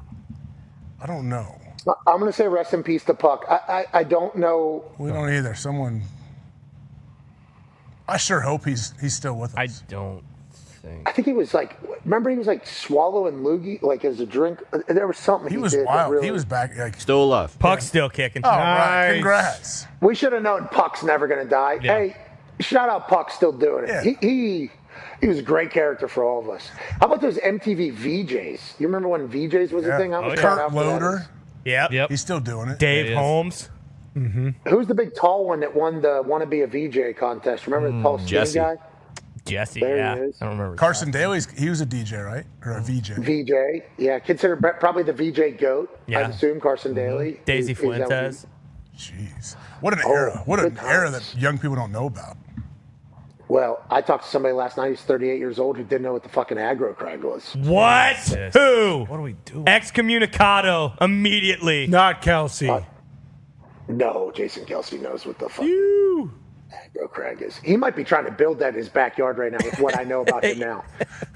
I don't know. I'm going to say rest in peace to Puck. I don't know. We don't either. Someone. I sure hope he's still with us. I don't think. I think he was like. Remember, he was like swallowing loogie like as a drink. There was something. He was did wild. Really... He was back. Like, still alive. Puck's still kicking. Oh, right. Congrats. We should have known Puck's never going to die. Yeah. Hey, shout out Puck still doing it. Yeah. He was a great character for all of us. How about those MTV VJs? You remember when VJs was a thing? I was Kurt Loder. Yep. He's still doing it. Dave Holmes. Mm-hmm. Who's the big tall one that won the Want to Be a VJ contest? Remember the tall skinny guy? Jesse, There yeah. he is. I don't remember. Carson Daly, he was a DJ, right? Or a VJ? VJ, yeah. Considered probably the VJ GOAT, Yeah. I'd assume, Carson Daly. Daisy Is that what Fuentes. Jeez. What an era. What an era that young people don't know about. Well, I talked to somebody last night who's 38 years old who didn't know what the fucking aggro crag was. What? Who? What are we doing? Excommunicado immediately. Not Kelsey. No, Jason Kelsey knows what the fuck aggro crag is. He might be trying to build that in his backyard right now with what I know about him now.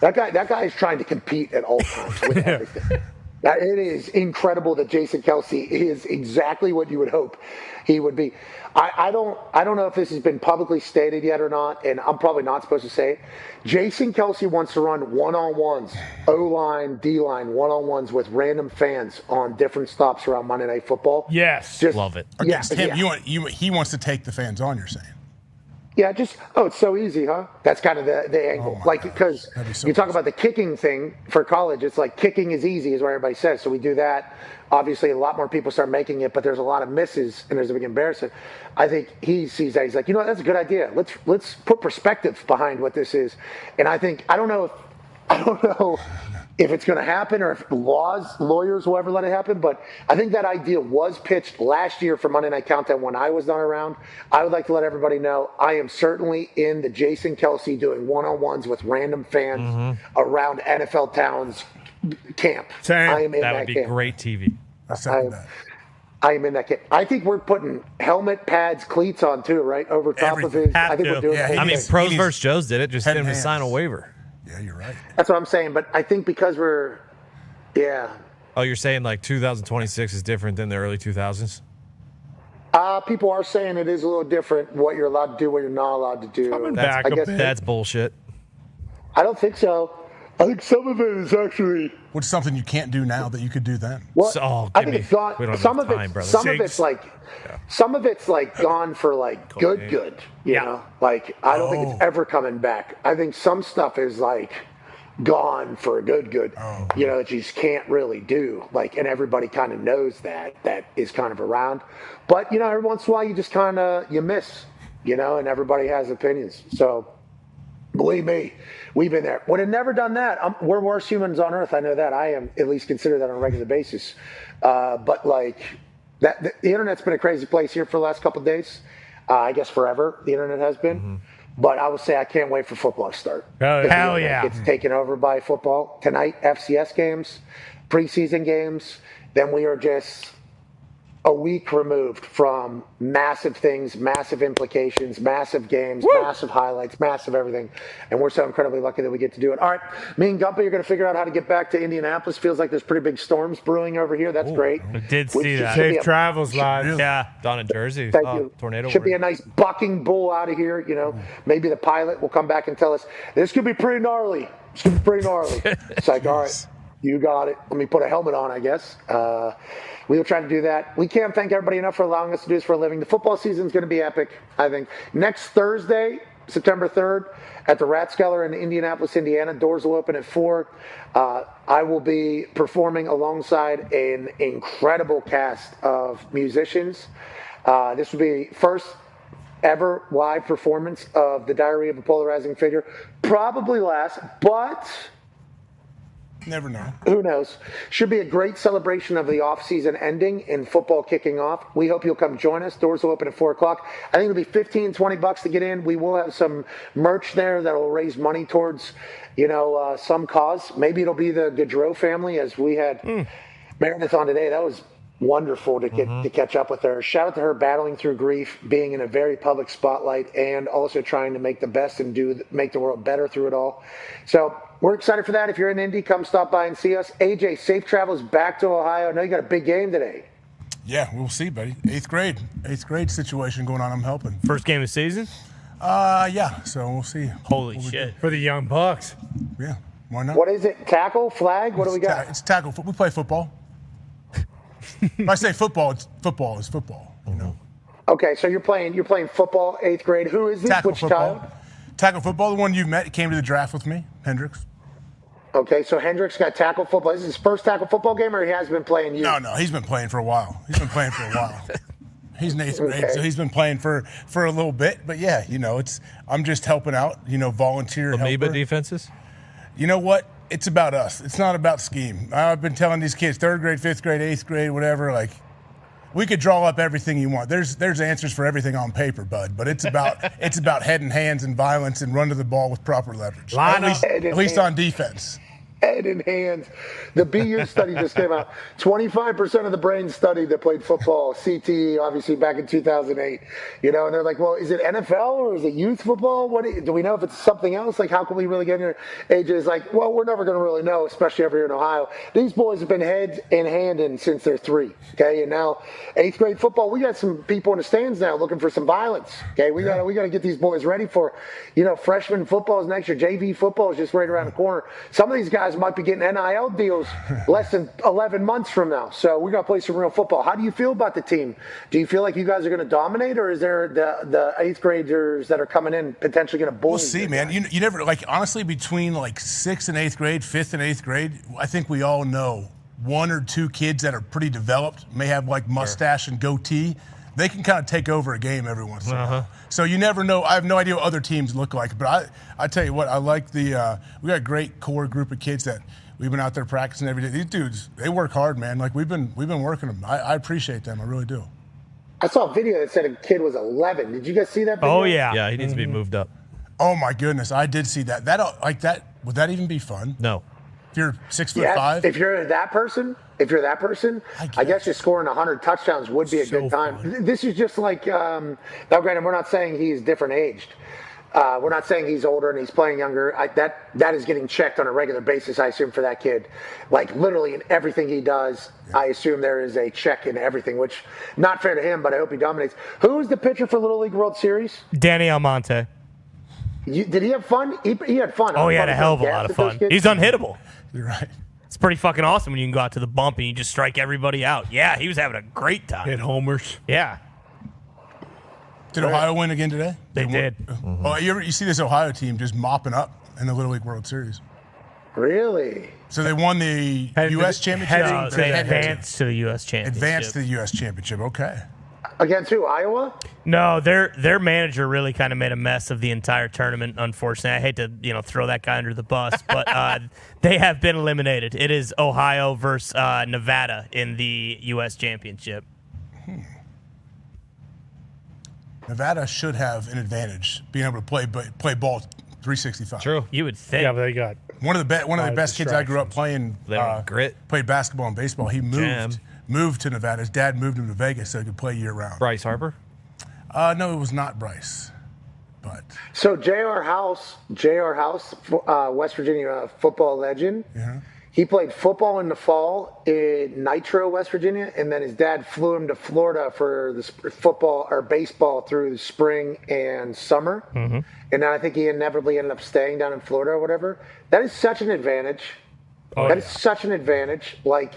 That guy is trying to compete at all times with everything. It is incredible that Jason Kelsey is exactly what you would hope he would be. I don't know if this has been publicly stated yet or not, and I'm probably not supposed to say it. Jason Kelsey wants to run one-on-ones, O-line, D-line, one-on-ones with random fans on different stops around Monday Night Football. Yes. Love it. Against him, he wants to take the fans on, you're saying? Yeah, it's so easy, huh? That's kind of the angle. Because you talk about the kicking thing for college, it's like kicking is easy is what everybody says. So we do that. Obviously, a lot more people start making it, but there's a lot of misses, and there's a big embarrassment. I think he sees that. He's like, that's a good idea. Let's put perspective behind what this is. And I don't know if it's going to happen or if lawyers will ever let it happen, but I think that idea was pitched last year for Monday Night Countdown when I was not around. I would like to let everybody know I am certainly in the Jason Kelsey doing one-on-ones with random fans around NFL towns camp. Same. I am in That would be camp. great TV. I am in that camp. I think we're putting helmet, pads, cleats on too, right? Over top of his. I think we're doing the whole I mean, thing. Pros vs. Joes did it. Just get him to sign a waiver. Yeah, you're right. That's what I'm saying. But I think because we're, Oh, you're saying like 2026 is different than the early 2000s? People are saying it is a little different what you're allowed to do, what you're not allowed to do. back a bit. That's bullshit. I don't think so. I think some of it is actually. What's something you can't do now that you could do then? Well, I think it's gone. We don't have Some enough of time, it, brother. some of it's like gone for like good. You know, like I don't think it's ever coming back. I think some stuff is like gone for good. That you just can't really do. Like, and everybody kind of knows that is kind of around. But every once in a while you just kind of miss. And everybody has opinions. So. Believe me, we've been there. Would have never done that. We're worse humans on earth. I know that. I am at least consider that on a regular basis. But like that, the internet's been a crazy place here for the last couple of days. I guess forever the internet has been. But I will say I can't wait for football to start. Hell yeah. It's taken over by football. Tonight, FCS games, preseason games. Then we are just a week removed from massive things, massive implications, massive games, massive highlights, massive everything. And we're so incredibly lucky that we get to do it. All right, me and Gumpy are going to figure out how to get back to Indianapolis. Feels like there's pretty big storms brewing over here. That's great. I did see that. Safe travels, lads. Yeah, down in Jersey. Thank you. Tornado. Should be a nice bucking bull out of here. You know, maybe the pilot will come back and tell us this could be pretty gnarly. It's gonna be pretty gnarly. It's like, all right, you got it. Let me put a helmet on, I guess. We will try to do that. We can't thank everybody enough for allowing us to do this for a living. The football season is going to be epic, I think. Next Thursday, September 3rd, at the Rathskeller in Indianapolis, Indiana. Doors will open at 4. I will be performing alongside an incredible cast of musicians. This will be first ever live performance of The Diary of a Polarizing Figure. Probably last, but never know. Who knows? Should be a great celebration of the off-season ending and football kicking off. We hope you'll come join us. Doors will open at 4 o'clock. I think it'll be $15-20 to get in. We will have some merch there that will raise money towards, some cause. Maybe it'll be the Gaudreau family, as we had Meredith on today. That was wonderful to get to catch up with her. Shout out to her battling through grief, being in a very public spotlight, and also trying to make the best and make the world better through it all. So we're excited for that. If you're in Indy, come stop by and see us. AJ, safe travels back to Ohio. I know you got a big game today. Yeah, we'll see, buddy. 8th grade situation going on. I'm helping. First game of the season? Yeah. So we'll see. Holy shit. For the young Bucks. Yeah. Why not? What is it? Tackle? Flag? What do we got? It's tackle. We play football. If I say football, football is football. You know. Okay, so you're playing football, 8th grade. Who is this? Tackle Which football. child? Tackle football. The one you met came to the draft with me, Hendricks. Okay, so Hendricks got tackle football. Is this his first tackle football game, or he has been playing you? No, he's been playing for a while. He's in 8th grade, so he's been playing for a little bit. But yeah, I'm just helping out. Volunteer Amoeba helper. defenses. You know what? It's about us. It's not about scheme. I've been telling these kids, 3rd grade, 5th grade, 8th grade, whatever, like, we could draw up everything you want. There's answers for everything on paper, bud. But it's about head and hands and violence and run to the ball with proper leverage. At least on defense. Head and hands. The BU study just came out. 25% of the brain studied that played football, CTE, obviously back in 2008. And they're like, well, is it NFL or is it youth football? Do we know if it's something else? Like, how can we really get in here? AJ is like, well, we're never going to really know, especially over here in Ohio. These boys have been head and hand since they're 3. Okay, and now 8th grade football. We got some people in the stands now looking for some violence. Okay, we got to get these boys ready for, freshman football is next year. JV football is just right around the corner. Some of these guys might be getting NIL deals less than 11 months from now. So we got to play some real football. How do you feel about the team? Do you feel like you guys are going to dominate, or is there the 8th graders that are coming in potentially going to bully? We'll see, man. You never, honestly, between 6th and 8th grade, 5th and 8th grade, I think we all know 1 or 2 kids that are pretty developed, may have mustache and goatee. They can kind of take over a game every once in a while. So you never know. I have no idea what other teams look like. But I tell you what, I like we got a great core group of kids that we've been out there practicing every day. These dudes, they work hard, man. We've been working them. I appreciate them. I really do. I saw a video that said a kid was 11. Did you guys see that video? Oh, yeah. Yeah, he needs to be moved up. Oh, my goodness. I did see that. Would that even be fun? No. If you're 6'5"? Yes, if you're that person, I guess just scoring 100 touchdowns would be a good time. Fun. This is just like, now granted, we're not saying he's different aged. We're not saying he's older and he's playing younger. That is getting checked on a regular basis, I assume, for that kid. Literally in everything he does, I assume there is a check in everything, which not fair to him, but I hope he dominates. Who is the pitcher for Little League World Series? Danny Almonte. Did he have fun? He had fun. Oh, he had a hell of a lot of fun. He's unhittable. You're right. It's pretty fucking awesome when you can go out to the bump and you just strike everybody out. Yeah, he was having a great time. Hit homers. Yeah. Did Ohio win again today? They did. Oh, you see this Ohio team just mopping up in the Little League World Series. Really? So they won the U.S. championship? They advanced to the U.S. championship. Advanced to the U.S. championship. Okay. Against who? Iowa? No, their manager really kind of made a mess of the entire tournament, unfortunately. I hate to throw that guy under the bus, but they have been eliminated. It is Ohio versus Nevada in the U.S. championship. Nevada should have an advantage being able to play ball 365. True. You would think. Yeah, but they got one of the best kids I grew up playing. Grit. Played basketball and baseball. He moved to Nevada. His dad moved him to Vegas so he could play year round. Bryce Harper? No, it was not Bryce. But so J.R. House, West Virginia football legend. Yeah. He played football in the fall in Nitro, West Virginia, and then his dad flew him to Florida for the football or baseball through the spring and summer. Mm-hmm. And then I think he inevitably ended up staying down in Florida or whatever. That is such an advantage. That is such an advantage. Like,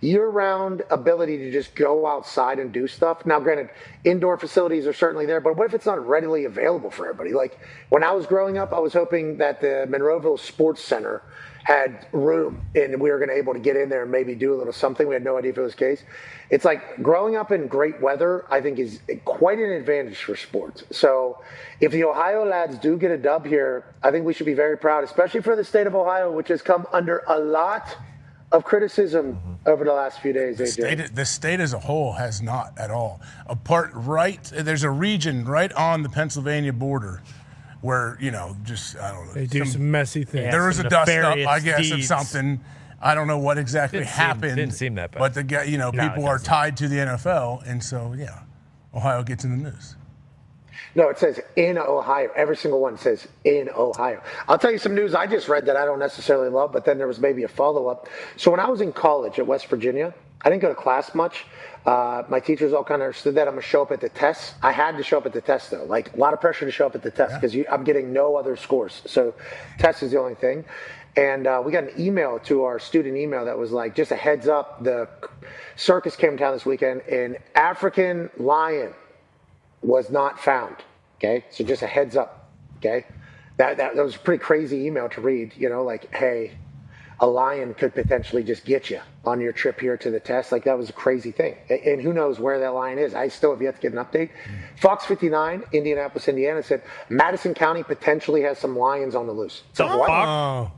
year-round ability to just go outside and do stuff. Now, granted, indoor facilities are certainly there, but what if it's not readily available for everybody? Like, when I was growing up, I was hoping that the Monroeville Sports Center had room and we were going to able to get in there and maybe do a little something. We had no idea if it was the case. It's like growing up in great weather, I think, is quite an advantage for sports. So if the Ohio lads do get a dub here, I think we should be very proud, especially for the state of Ohio, which has come under a lot of criticism over the last few days. The state as a whole has not at all. There's a region right on the Pennsylvania border where, I don't know. They do some messy things. There was a dust up, I guess, of deeds. something. I don't know what exactly happened. Didn't seem that bad. But the guy, people are tied to the NFL, and so Ohio gets in the news. No, it says in Ohio. Every single one says in Ohio. I'll tell you some news I just read that I don't necessarily love, but then there was maybe a follow-up. So when I was in college at West Virginia, I didn't go to class much. My teachers all kind of understood that I'm going to show up at the tests. I had to show up at the test, though. Like, a lot of pressure to show up at the test because I'm getting no other scores. So test is the only thing. And we got an email to our student email that was like, just a heads up, the circus came to town this weekend, and African lion was not found. Okay, so just a heads up. Okay, that was a pretty crazy email to read. Like, hey, a lion could potentially just get you on your trip here to the test. Like, that was a crazy thing. And who knows where that lion is? I still have yet to get an update. Fox 59, Indianapolis, Indiana, said Madison County potentially has some lions on the loose. So what?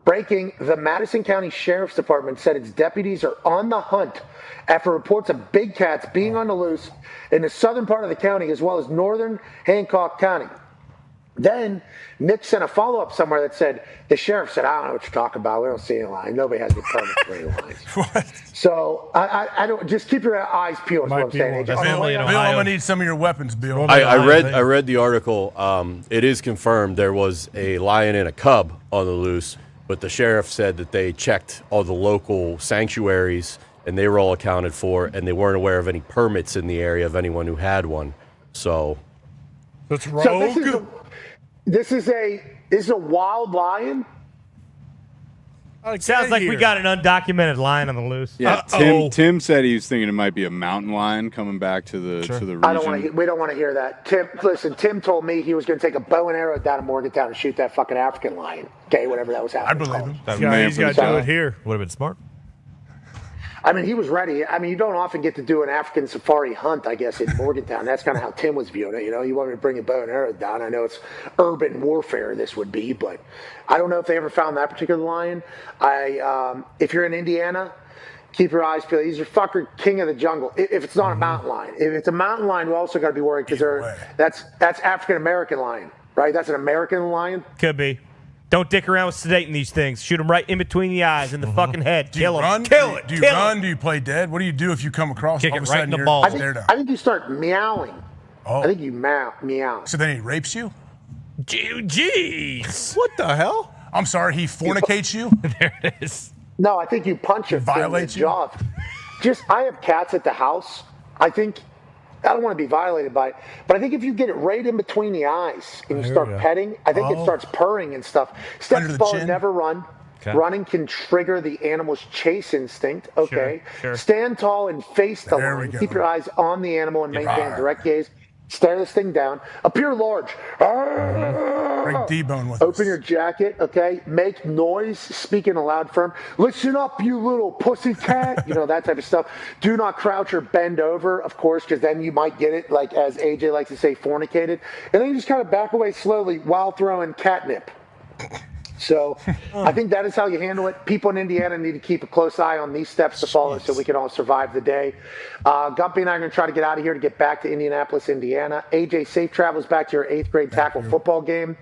Breaking, the Madison County Sheriff's Department said its deputies are on the hunt after reports of big cats being on the loose in the southern part of the county as well as northern Hancock County. Then Nick sent a follow-up somewhere that said, the sheriff said, I don't know what you're talking about. We don't see any lions. Nobody has any permits for any lions. What? So I don't, just keep your eyes peeled is what I'm saying. Bill, I'm going to need some of your weapons, Bill. I read the article. It is confirmed there was a lion and a cub on the loose, but the sheriff said that they checked all the local sanctuaries and they were all accounted for, and they weren't aware of any permits in the area of anyone who had one. So that's rogue. So this is a wild lion. Sounds like we got an undocumented lion on the loose. Yeah, Tim said he was thinking it might be a mountain lion coming back to the region. We don't want to hear that. Tim told me he was going to take a bow and arrow down to Morgantown and shoot that fucking African lion. Okay, whatever that was happening. I believe He's him. got to do it here. Would have been smart. I mean, he was ready. I mean, you don't often get to do an African safari hunt, I guess, in Morgantown. That's kind of how Tim was viewing it. You wanted to bring a bow and arrow down. I know it's urban warfare, this would be, but I don't know if they ever found that particular lion. If you're in Indiana, keep your eyes peeled. He's your fucker king of the jungle. If it's not a mountain lion. If it's a mountain lion, we also got to be worried because that's African-American lion, right? That's an American lion. Could be. Don't dick around with sedating these things. Shoot them right in between the eyes in the fucking head. Kill them. Kill it. Do you run? Do you play dead? What do you do if you come across Kick all of it a right sudden in the you're balls. stared at? I think you start meowing. Oh. I think you meow. So then he rapes you? Jeez. What the hell? I'm sorry, he fornicates you? There it is. No, I think you punch him in the Violates you? jaw. I have cats at the house. I don't want to be violated by it, but I think if you get it right in between the eyes and you start petting, I think it starts purring and stuff. Steps forward, never run. Okay. Running can trigger the animal's chase instinct. Okay. Sure. Stand tall and face the line. Keep your eyes on the animal and maintain direct gaze. Stare this thing down. Appear large. Bring D-bone with Open your jacket, okay? Make noise, speak in a loud firm. Listen up, you little pussycat. That type of stuff. Do not crouch or bend over, of course, because then you might get it, like as AJ likes to say, fornicated. And then you just kind of back away slowly while throwing catnip. So I think that is how you handle it. People in Indiana need to keep a close eye on these steps to follow so we can all survive the day. Gumpy and I are going to try to get out of here to get back to Indianapolis, Indiana. AJ, safe travels back to your 8th grade tackle football game.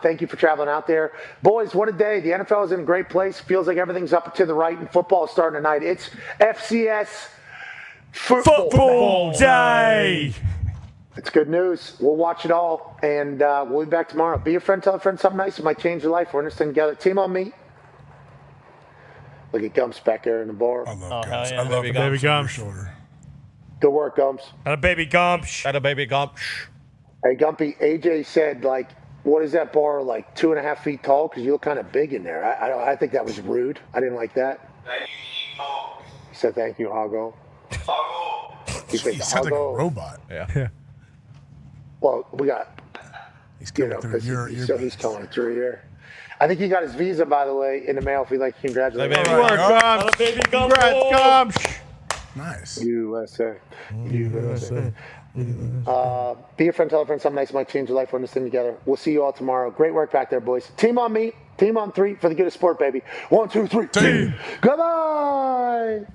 Thank you for traveling out there. Boys, what a day. The NFL is in a great place. Feels like everything's up to the right, and football is starting tonight. It's FCS Football Day. It's good news. We'll watch it all, and we'll be back tomorrow. Be a friend, tell a friend something nice. It might change your life. We're in this thing together. Team on me. Look at Gumps back there in the bar. I love Gumps. Yeah, I love Baby Gumps. Good work, Gumps. Had a baby Gumps. Had a baby Gumps. Hey, Gumpy, AJ said, like, what is that bar, like 2.5 feet tall? Because you look kind of big in there. I think that was rude. I didn't like that. He said, thank you, Hago. He sounds like a robot. Yeah. Well, we got, he's he's coming through here. I think he got his visa, by the way, in the mail. If you'd like to congratulate him. Good work, Gumps. Congrats, Gumps. Nice. USA. Be a friend, tell a friend something nice might change your life. We're in this thing together. We'll see you all tomorrow. Great work back there, boys. Team on me. Team on 3 for the good of sport, baby. 1, 2, 3. Team. Goodbye.